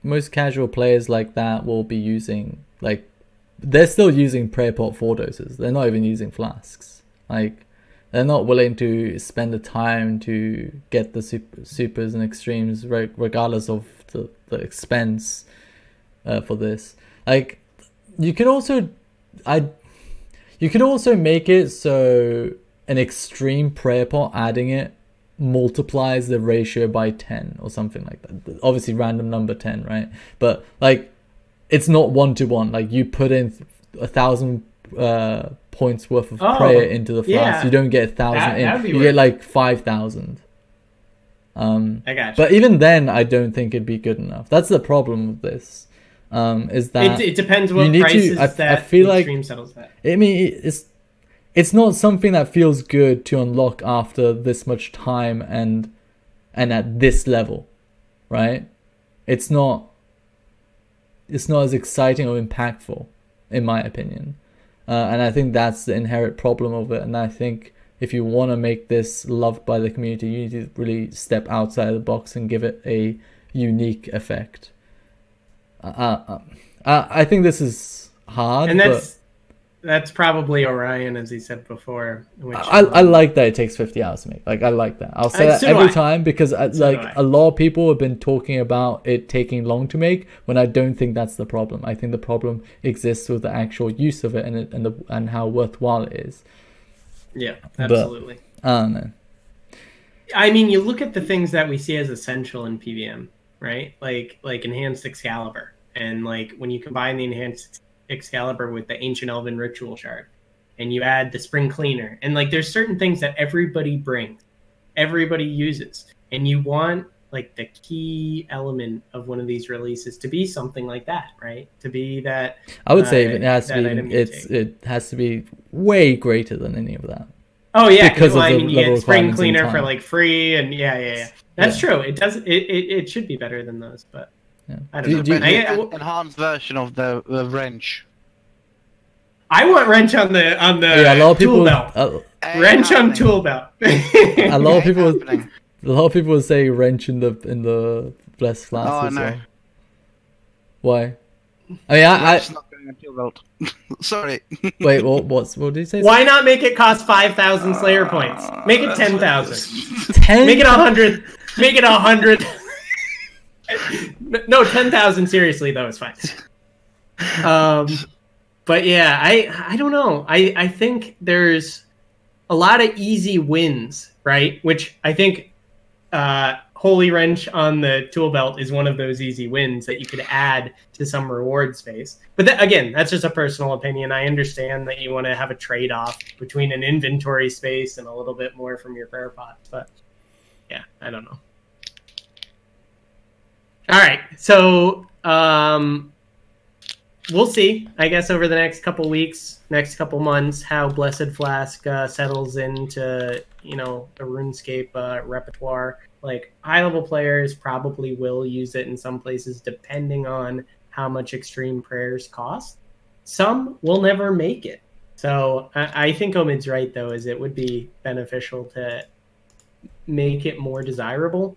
Most casual players like that will be using, like, they're still using prayer pot 4 doses. They're not even using flasks. Like, they're not willing to spend the time to get the supers and extremes, regardless of the expense for this. Like, you could also make it so an extreme prayer pot, adding it, multiplies the ratio by 10 or something like that. Obviously random number 10, right? But like, it's not 1-to-1. Like, you put in 1,000 points worth of prayer into the flask, you don't get 1,000 you get like 5,000. I got you. But even then, I don't think it'd be good enough. That's the problem with this. Is that it depends what prices I feel like settles that. I mean, it's not something that feels good to unlock after this much time and at this level, right? It's not as exciting or impactful, in my opinion. And I think that's the inherent problem of it. And I think if you want to make this loved by the community, you need to really step outside of the box and give it a unique effect. I think this is hard, and but that's probably Orion, as he said before. Which, I like that it takes 50 hours to make. Like, I like that. I'll say that every time, because a lot of people have been talking about it taking long to make, when I don't think that's the problem. I think the problem exists with the actual use of it and how worthwhile it is. Yeah, absolutely. But, I don't know. I mean, you look at the things that we see as essential in PVM, right? Like Enhanced Excalibur. And like when you combine the Enhanced Excalibur with the Ancient Elven Ritual Shard, and you add the Spring Cleaner, and like there's certain things that everybody brings, everybody uses, and you want like the key element of one of these releases to be something like that, right? To be that. I would say it has to be way greater than any of that. Oh yeah, because I mean, you get Spring Cleaner for like free, and yeah. That's true. It does. It should be better than those, but I don't know. An enhanced version of the wrench. I want wrench on the a lot of people, tool belt. Wrench on tool belt. a lot of people would say wrench in the Blessed Flask. Oh, as no. well. Why? I mean, Wrench not going on tool belt. Sorry. Wait, what did you say? Why not make it cost 5,000 Slayer points? Make it 10,000. 10? Make it 100. Make it 100. No, 10,000. Seriously, though, is fine. But yeah, I don't know. I think there's a lot of easy wins, right? Which I think Holy Wrench on the tool belt is one of those easy wins that you could add to some reward space. But again, that's just a personal opinion. I understand that you want to have a trade-off between an inventory space and a little bit more from your prayer pot. But yeah, I don't know. All right, so we'll see, I guess, over the next couple weeks, next couple months, how Blessed Flask settles into, the RuneScape repertoire. Like, high-level players probably will use it in some places, depending on how much Extreme Prayers cost. Some will never make it. So I think Omid's right, though, is it would be beneficial to make it more desirable,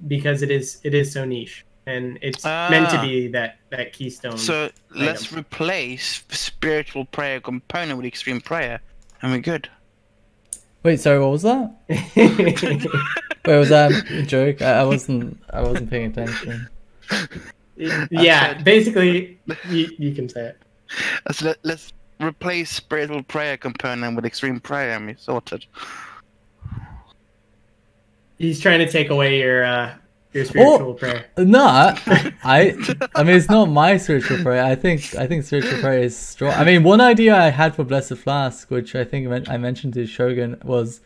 because it is so niche. And it's meant to be that keystone. So let's replace the spiritual prayer component with extreme prayer, and we're good. Wait, sorry, what was that? Wait, was that a joke? I wasn't paying attention. Yeah, basically, you can say it. So let's replace spiritual prayer component with extreme prayer, and we're sorted. He's trying to take away your spiritual prayer. No, I mean, it's not my spiritual prayer. I think spiritual prayer is strong. I mean, one idea I had for Blessed Flask, which I think I mentioned to Shogun, was,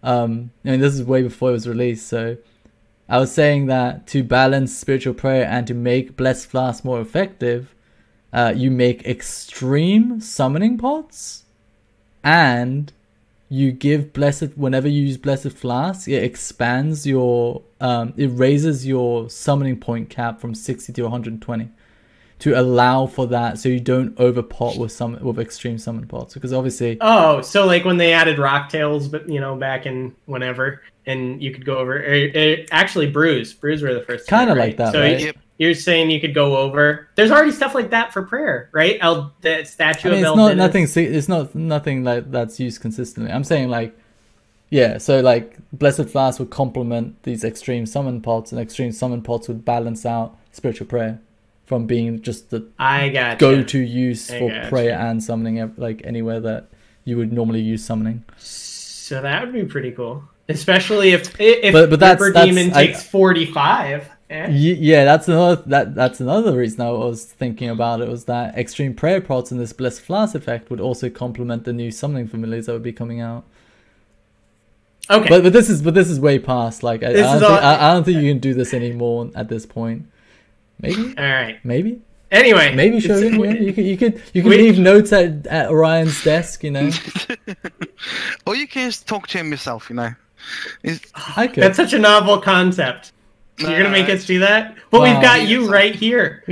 I mean, this is way before it was released, so I was saying that to balance spiritual prayer and to make Blessed Flask more effective, you make extreme summoning pots, and you give whenever you use Blessed Flask, it expands it raises your summoning point cap from 60 to 120 to allow for that, so you don't overpot with extreme summon pots, because obviously. Oh, so like when they added Rocktails, but back in whenever, and you could go over. Actually, Brews were the first. Kind of like that, so right? You're saying you could go over. There's already stuff like that for prayer, right? The statue of it's El not Dennis. nothing. It's not nothing like that's used consistently. I'm saying like, yeah. So like Blessed Flask would complement these extreme summon pots, and extreme summon pots would balance out spiritual prayer from being just the go-to use for prayer and summoning, like anywhere that you would normally use summoning. So that would be pretty cool, especially if Ripper Demon takes 45. Yeah, that's another reason I was thinking about it, was that extreme prayer pots and this Blessed Flask effect would also complement the new summoning familiars that would be coming out. Okay, but this is way past. Like I don't think you can do this anymore at this point. Maybe. All right. Maybe. Anyway, maybe Shogun. You could leave notes at Orion's desk. Or you can just talk to him yourself. I could. That's such a novel concept. You're gonna make us do that? But we've got you right here.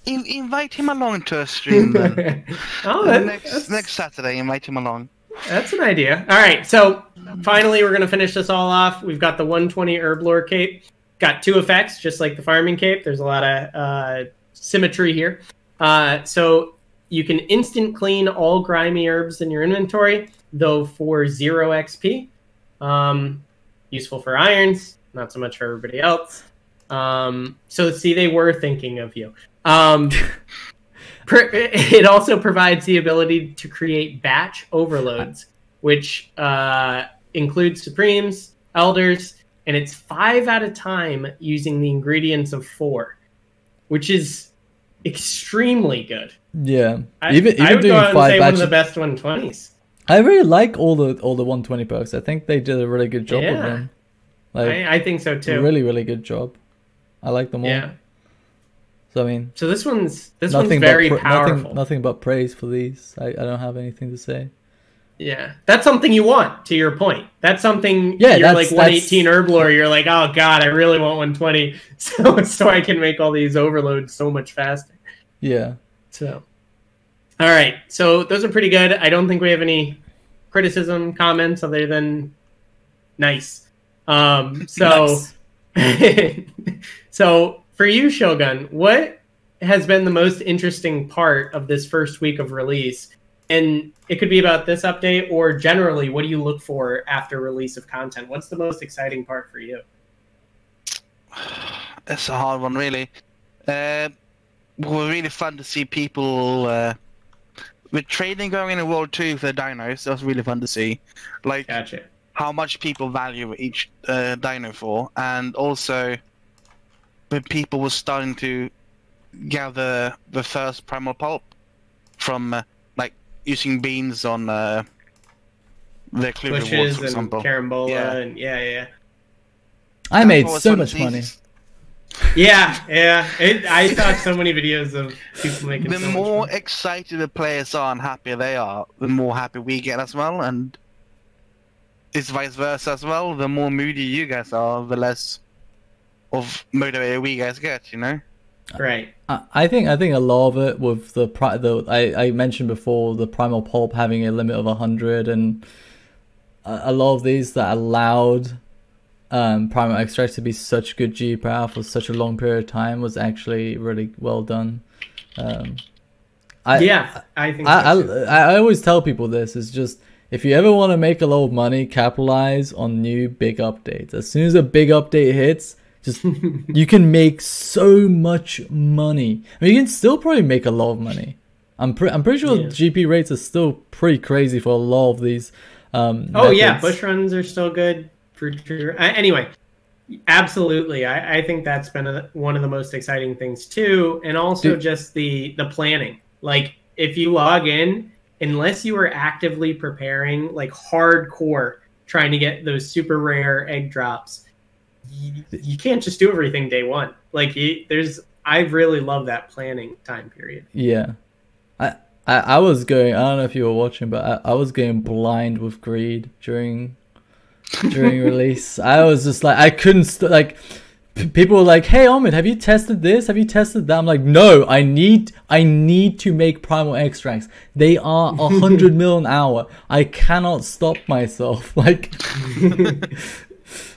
Invite him along to a stream then. Next Saturday, invite him along. That's an idea. All right, so finally we're gonna finish this all off. We've got the 120 Herblore cape. got 2 effects, just like the farming cape. There's a lot of symmetry here. So you can instant clean all grimy herbs in your inventory, though for 0 XP. Useful for irons, not so much for everybody else. So see, they were thinking of you. It also provides the ability to create batch overloads, which includes Supremes, Elders, and it's 5 at a time using the ingredients of 4, which is extremely good. Yeah, even I would doing go out 5 and say batches, one of the best 120s. I really like all the 120 perks. I think they did a really good job with them. Like, I think so too. Really, really good job. I like them all. Yeah. So I mean, so this one's very powerful. Nothing but praise for these. I don't have anything to say. Yeah, that's something you want. To your point, that's something. Yeah, you're like 118 Herblore. You're like, oh god, I really want 120, so I can make all these overloads so much faster. Yeah. So, all right. So those are pretty good. I don't think we have any criticism, comments other than nice. So, nice. So for you, Shogun, what has been the most interesting part of this first week of release? And it could be about this update, or generally, what do you look for after release of content? What's the most exciting part for you? It's a hard one, really. We're really fun to see people with trading going in World 2 for the dinos. That was really fun to see. Like, gotcha. How much people value each dino for, and also when people were starting to gather the first primal pulp from like using beans on the Clue Rewards, for example. Carambola, and yeah. I made so much money. Yeah. I saw so many videos of people making. The more excited the players are and happier they are, the more happy we get as well, and it's vice versa as well. The more moody you guys are, the less of motivated we guys get. You know. Right. I think a lot of it with I mentioned before the primal pulp having a limit of 100, and a lot of these that allowed primal extracts to be such good G power for such a long period of time was actually really well done. I think I always tell people this is just, if you ever want to make a lot of money, capitalize on new big updates. As soon as a big update hits, just you can make so much money. I mean, you can still probably make a lot of money. I'm pretty sure GP rates are still pretty crazy for a lot of these. Yeah, bush runs are still good for sure. Anyway, absolutely. I think that's been one of the most exciting things too, and also just the planning. Like, if you log in, unless you are actively preparing, like hardcore, trying to get those super rare egg drops, you can't just do everything day one. Like, I really love that planning time period. Yeah. I was going, I don't know if you were watching, but I was going blind with greed during release. I was just like, I couldn't like, people were like, hey Omid, have you tested this? Have you tested that? I'm like, no, I need to make primal extracts. They are 100 mil an hour. I cannot stop myself. Like,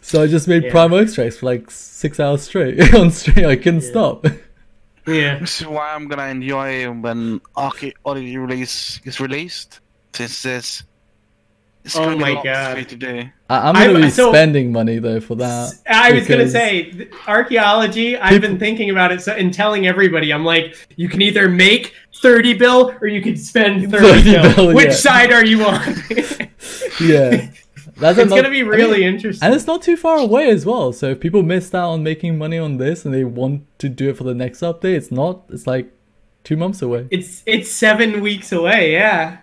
so I just made primal extracts for like 6 hours straight on stream. I couldn't stop. Yeah. This is why I'm gonna enjoy when Archaeology release is released. Since it's gonna be a lot for me to do. I'm gonna be spending money though for that. I was gonna say Archaeology. I've been thinking about it and telling everybody. I'm like, you can either make 30 bill or you can spend 30 bill. Which side are you on? Yeah. It's going to be really interesting. And it's not too far away as well. So if people missed out on making money on this and they want to do it for the next update, it's like 2 months away. It's 7 weeks away, yeah.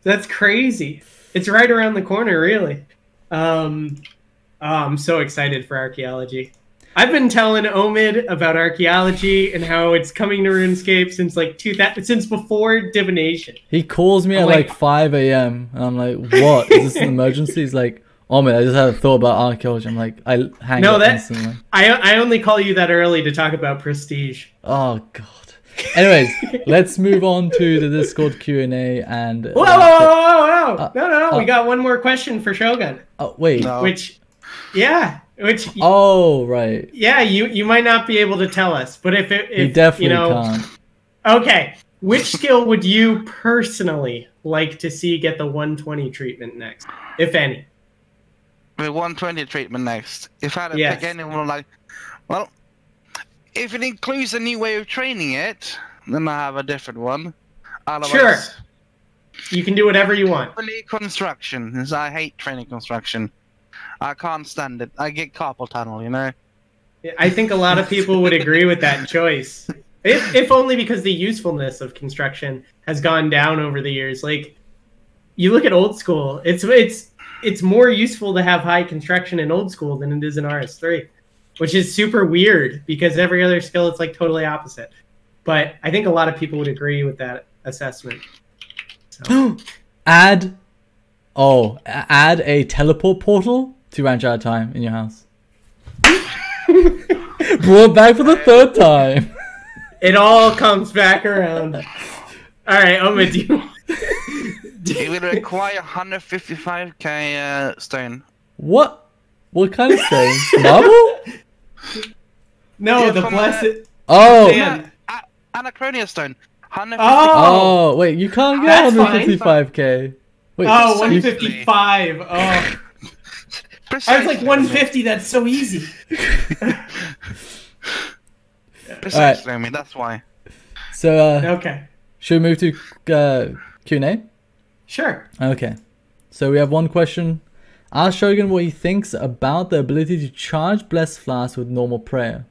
That's crazy. It's right around the corner, really. I'm so excited for Archaeology. I've been telling Omid about Archaeology and how it's coming to RuneScape since before Divination. He calls me at like 5 a.m. and I'm like, what? Is this an emergency? He's like, Omid, I just had a thought about Archaeology. I'm like, I hang up instantly. I only call you that early to talk about Prestige. Oh, God. Anyways, let's move on to the Discord Q&A and... Whoa! No. We got one more question for Shogun. Oh, wait. No. Yeah, which Oh, right. yeah, you might not be able to tell us, but if You definitely can't. Okay, which skill would you personally like to see get the 120 treatment next, if any? The 120 treatment next. If I had to pick anyone, like, well, if it includes a new way of training it, then I have a different one. Otherwise, Sure. You can do whatever you want. Only construction, because I hate training construction. I can't stand it. I get carpal tunnel, you know? I think a lot of people would agree with that choice. If only because the usefulness of construction has gone down over the years. Like, you look at old school, it's more useful to have high construction in old school than it is in RS3, which is super weird because every other skill it's like totally opposite. But I think a lot of people would agree with that assessment. So. Add a teleport portal to Ranch Out of Time in your house. Brought back for the third time. It all comes back around. All right, Omid, It would require 155k stone. What? What kind of stone? Marble? No, Yeah, the from blessed. Oh. Sand. Anachronia stone. 150. Oh, wait, you can't get That's 155k. Wait, Oh, 155. Oh. I was like 150. That's so easy. Precisely, I mean, that's why. So, Okay. should we move to Q&A? Sure. Okay. So we have one question. Ask Shogun what he thinks about the ability to charge Blessed Flask with normal prayer.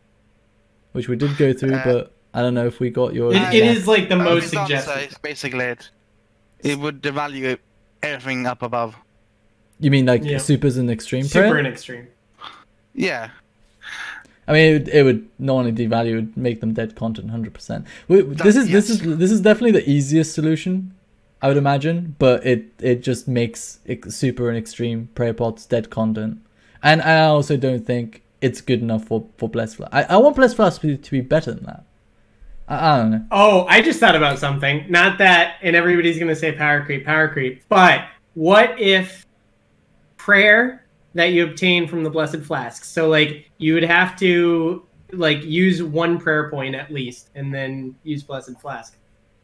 Which we did go through, but I don't know if we got your... It is like the most It's suggested. basically it would devalue everything up above. You mean like supers and extreme Super prayer? and extreme. Yeah. I mean, it would not only devalue, it would make them dead content 100%. This is definitely the easiest solution, I would imagine, but it just makes super and extreme prayer pots dead content, and I also don't think it's good enough for Blessed Flask. I want Blessed Flask to be better than that. I don't know. Oh, I just thought about something. Not that, and everybody's gonna say power creep, but what if prayer that you obtain from the Blessed Flask? So like you would have to like use one prayer point at least, and then use Blessed Flask.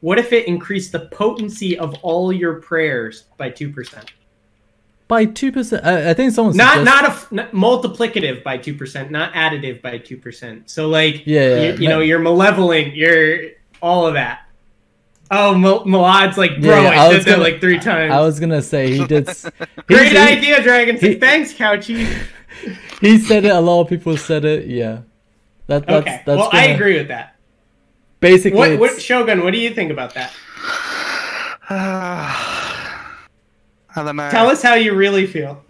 What if it increased the potency of all your prayers by 2%? By 2%, I think someone not multiplicative by 2%, not additive by 2%. So like you're malevolent, you're all of that. Oh, Malad's like, bro, I said that like 3 times. I was gonna say he did. Great idea, Dragonseance. Thanks, Couchy. He said it. A lot of people said it. Yeah. That's well, I agree with that. Basically, what Shogun? What do you think about that? I don't know. Tell us how you really feel.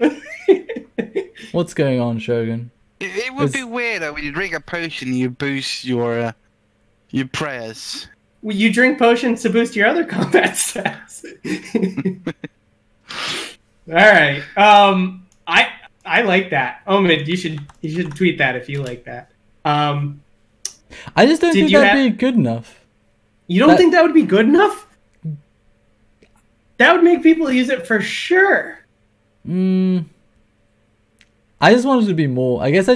What's going on, Shogun? It would be weird though, when you drink a potion, you boost your prayers. Well, you drink potions to boost your other combat stats. All right. I like that. Omid, you should tweet that if you like that. I just don't think that'd be good enough. You don't think that would be good enough? That would make people use it for sure. I just wanted to be more. I guess I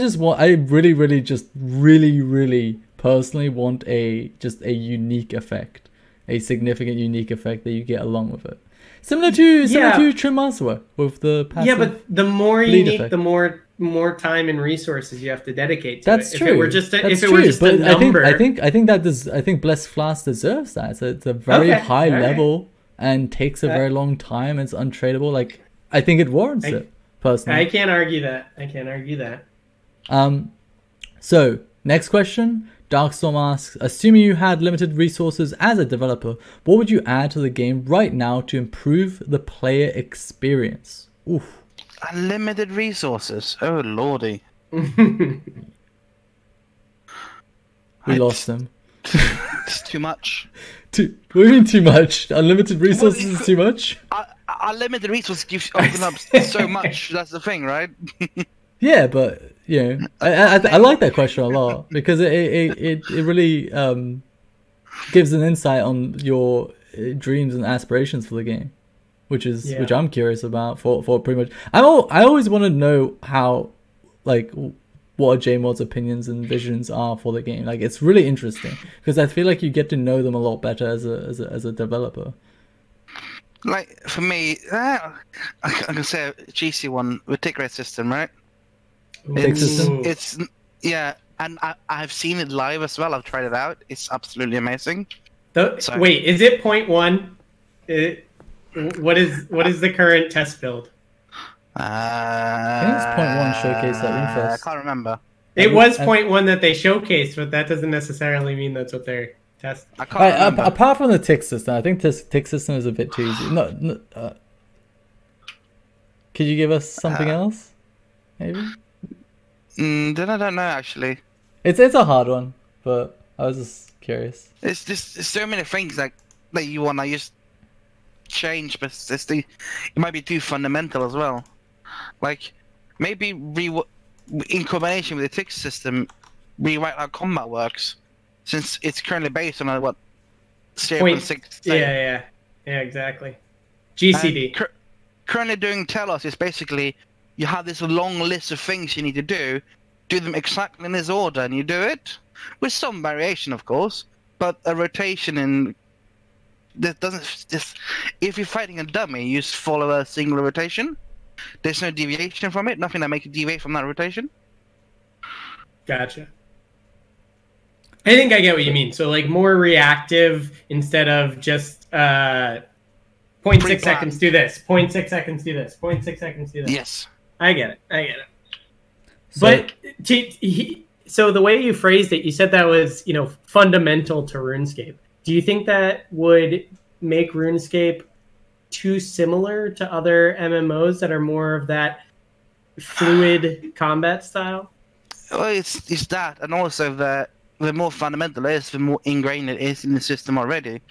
really personally want a unique effect, a significant unique effect that you get along with it. Similar to Trim Master with the passive. Yeah, but the more unique, effect. the more time and resources you have to dedicate to That's it. true. If it were just a number, I think Blessed Flask deserves that. It's a very high level and takes a very long time. It's untradeable. Like I think it warrants it personally. I can't argue that. So next question. Darkstorm asks, assuming you had limited resources as a developer, what would you add to the game right now to improve the player experience? Oof. Unlimited resources? Oh lordy. We lost them. It's too much. What do you mean too much? Unlimited resources is too much? Unlimited resources gives open up so much. That's the thing, right? Yeah, but I like that question a lot because it really gives an insight on your dreams and aspirations for the game, which I'm curious about for pretty much. I always want to know how like what JMod's opinions and visions are for the game. Like, it's really interesting because I feel like you get to know them a lot better as a developer. Like, for me, I can say a GC one with tick rate system, right? Tick system? It's yeah, and I've seen it live as well. I've tried it out. It's absolutely amazing. Wait, is it 0.1? What is the current test build? I think it's 0.1 showcase at RuneFest. I can't remember. It was 0.1 that they showcased, but that doesn't necessarily mean that's what they're testing. I can't remember. Apart from the tick system, I think this tick system is a bit too easy. Could you give us something else? Maybe? Then I don't know, actually. It's a hard one, but I was just curious. It's so many things that you want to just change, but it might be too fundamental as well. Like, maybe in combination with the tick system, rewrite how combat works, since it's currently based on what 0.6. Yeah, exactly. GCD. Currently doing Telos is basically you have this long list of things you need to do them exactly in this order, and you do it with some variation, of course, but a rotation in that doesn't just. If you're fighting a dummy, you just follow a single rotation. There's no deviation from it. Nothing that makes it deviate from that rotation. Gotcha. I think I get what you mean. So, like, more reactive instead of just 0.6 seconds do this, 0.6 seconds do this, 0.6 seconds do this. Yes. I get it. But so the way you phrased it, you said that was, fundamental to RuneScape. Do you think that would make RuneScape too similar to other MMOs that are more of that fluid combat style? Well, it's that, and also the more fundamental it is, the more ingrained it is in the system already,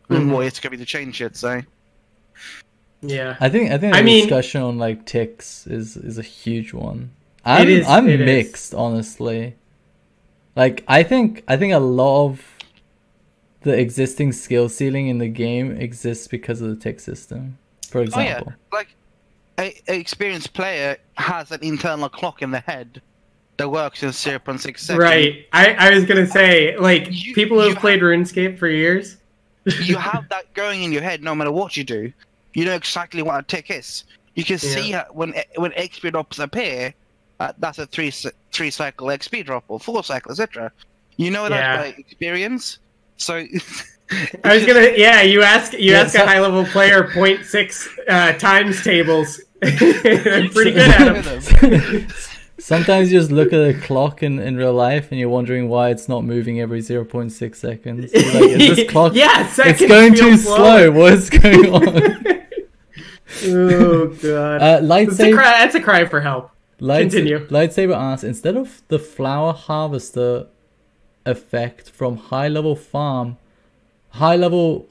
the more it's going to be to change it. So, yeah, I think the discussion on like ticks is a huge one. I'm mixed, honestly. Like, I think a lot of the existing skill ceiling in the game exists because of the tick system, for example. Oh, yeah. Like, an experienced player has an internal clock in their head that works in 0.6 seconds. Right. I was going to say, like, people who have played RuneScape for years. You have that going in your head no matter what you do. You know exactly what a tick is. You can see when XP drops appear, that's a three cycle XP drop, or 4 cycle, etc. You know that by experience. So I was gonna, you ask a high level player 0.6 times tables. I'm pretty good at them. Sometimes you just look at a clock in real life and you're wondering why it's not moving every 0.6 seconds. You're like, is this clock? It's going too slow. What's going on? Oh god! That's a cry for help. Continue. Lightsaber asks, instead of the flower harvester effect from higher farm level,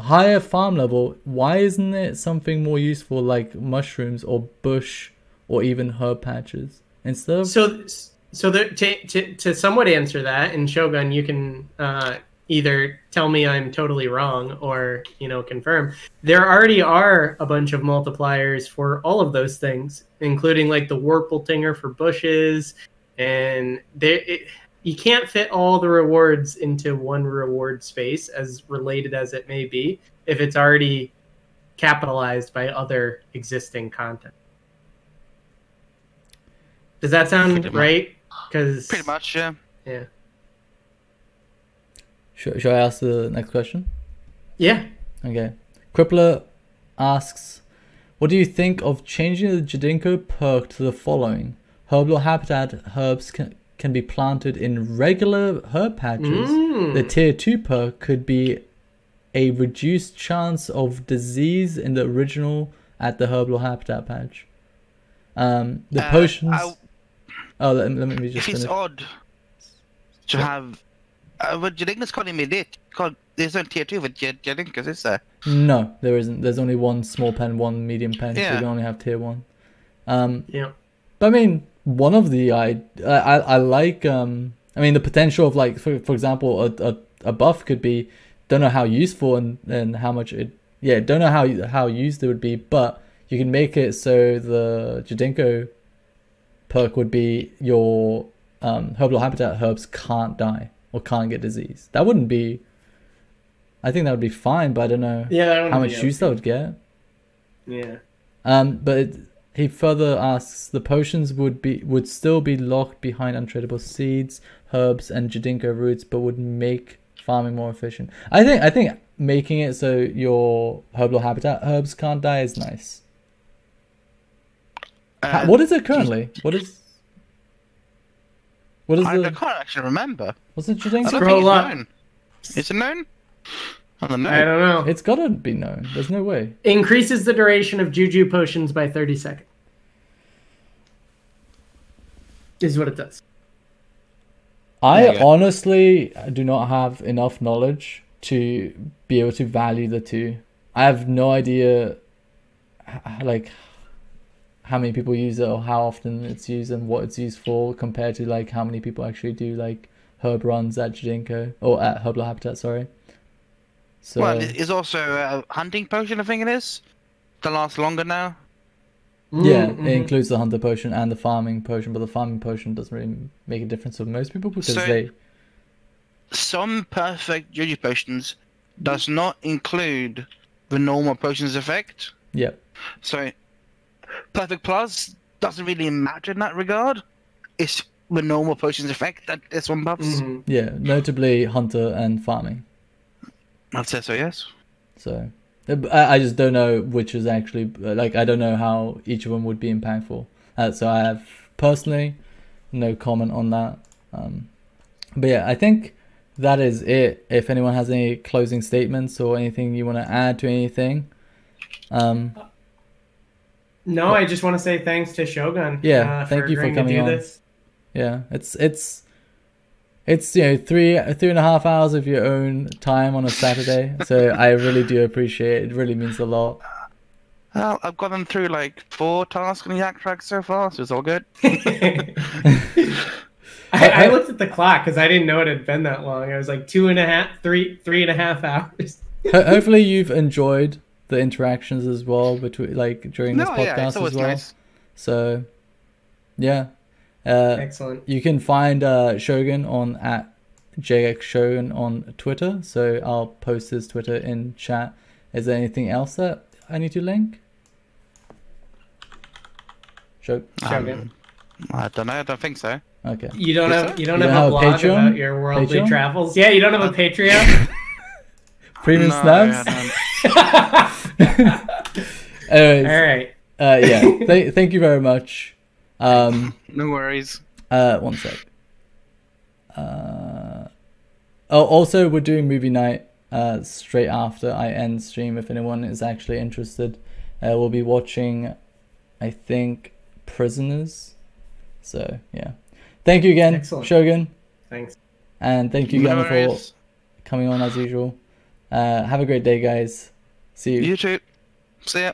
why isn't it something more useful like mushrooms or bush or even herb patches instead of? To somewhat answer that, in Shogun you can either tell me I'm totally wrong or confirm. There already are a bunch of multipliers for all of those things, including like the Warpletinger for bushes, and you can't fit all the rewards into one reward space, as related as it may be, if it's already capitalized by other existing content. Does that sound right? Because pretty much, yeah. Yeah. Should I ask the next question? Yeah. Okay. Crippler asks, what do you think of changing the Jadinko perk to the following? Herblore habitat herbs can be planted in regular herb patches. The tier 2 perk could be a reduced chance of disease in the original at the Herblore habitat patch. The potions... let me just finish. It's odd to have... but Jadinko's called immediate. There's no tier 2 for Jadinko's, is there? No, there isn't. There's only one small pen, one medium pen, so you can only have tier 1. But I mean, one of the I like the potential of, like, for example, a buff could be, don't know how useful and how much it don't know how used it would be, but you can make it so the Jadinko perk would be your Herblore habitat herbs can't die or can't get disease. That wouldn't be. I think that would be fine, but I don't know how much use that would get. Yeah. But he further asks, the potions would still be locked behind untradable seeds, herbs, and Jadinko roots, but would make farming more efficient. I think making it so your Herblore habitat herbs can't die is nice. What is it currently? What is I the? can't actually remember. What's it I Jadinko? don't Scroll think up. it's known. Is it known? I don't know. I don't know. It's gotta be known. There's no way. Increases the duration of Juju potions by 30 seconds. Is what it does. I honestly do not have enough knowledge to be able to value the two. I have no idea, like, how many people use it or how often it's used and what it's used for compared to like how many people actually do like herb runs at Jadinko or at Herblore Habitat. Sorry. So Well, it's also a hunting potion, I think it is. That lasts longer now. yeah, Mm-hmm. it includes the hunter potion and the farming potion, but the farming potion doesn't really make a difference for most people because So- Some perfect Juju potions does not include the normal potions effect. yeah. So, perfect plus doesn't really matter in that regard. It's the normal potions effect that this one buffs. Mhm. Yeah, notably hunter and farming. I'd say so, yes. So I just don't know which is actually like I don't know how each of them would be impactful. So I have personally no comment on that. But yeah, I think that is it. If anyone has any closing statements or anything you want to add to anything, No, I just want to say thanks to Shogun. Yeah, thank you for agreeing coming to do on. this. yeah, it's 3.5 hours of your own time on a Saturday. So I really do appreciate it. It really means a lot. Well, I've gotten through like 4 tasks on the Yak Track so far, so it's all good. I looked at the clock because I didn't know it had been that long. I was like 3.5 hours. Hopefully you've enjoyed the interactions as well between like during this No, yeah, podcast it's always as well. nice. So yeah, Excellent. you can find Shogun on at JXShogun on Twitter. So I'll post his Twitter in chat. Is there anything else that I need to link? Shogun. I don't know. I don't think so. Okay. You don't have have a a blog Patreon? about your worldly Patreon? travels. Yeah, you don't have a Patreon. Premium No, snaps. I Anyways, All right. yeah. Thank you very much. don't. No worries. One sec. Also, we're doing movie night straight after I end stream. If anyone is actually interested, we'll be watching, I think, Prisoners. So yeah, thank you again, Excellent. Shogun, Thanks. and thank you No again for worries. coming on as usual. Have a great day, guys. See you. You too. See ya.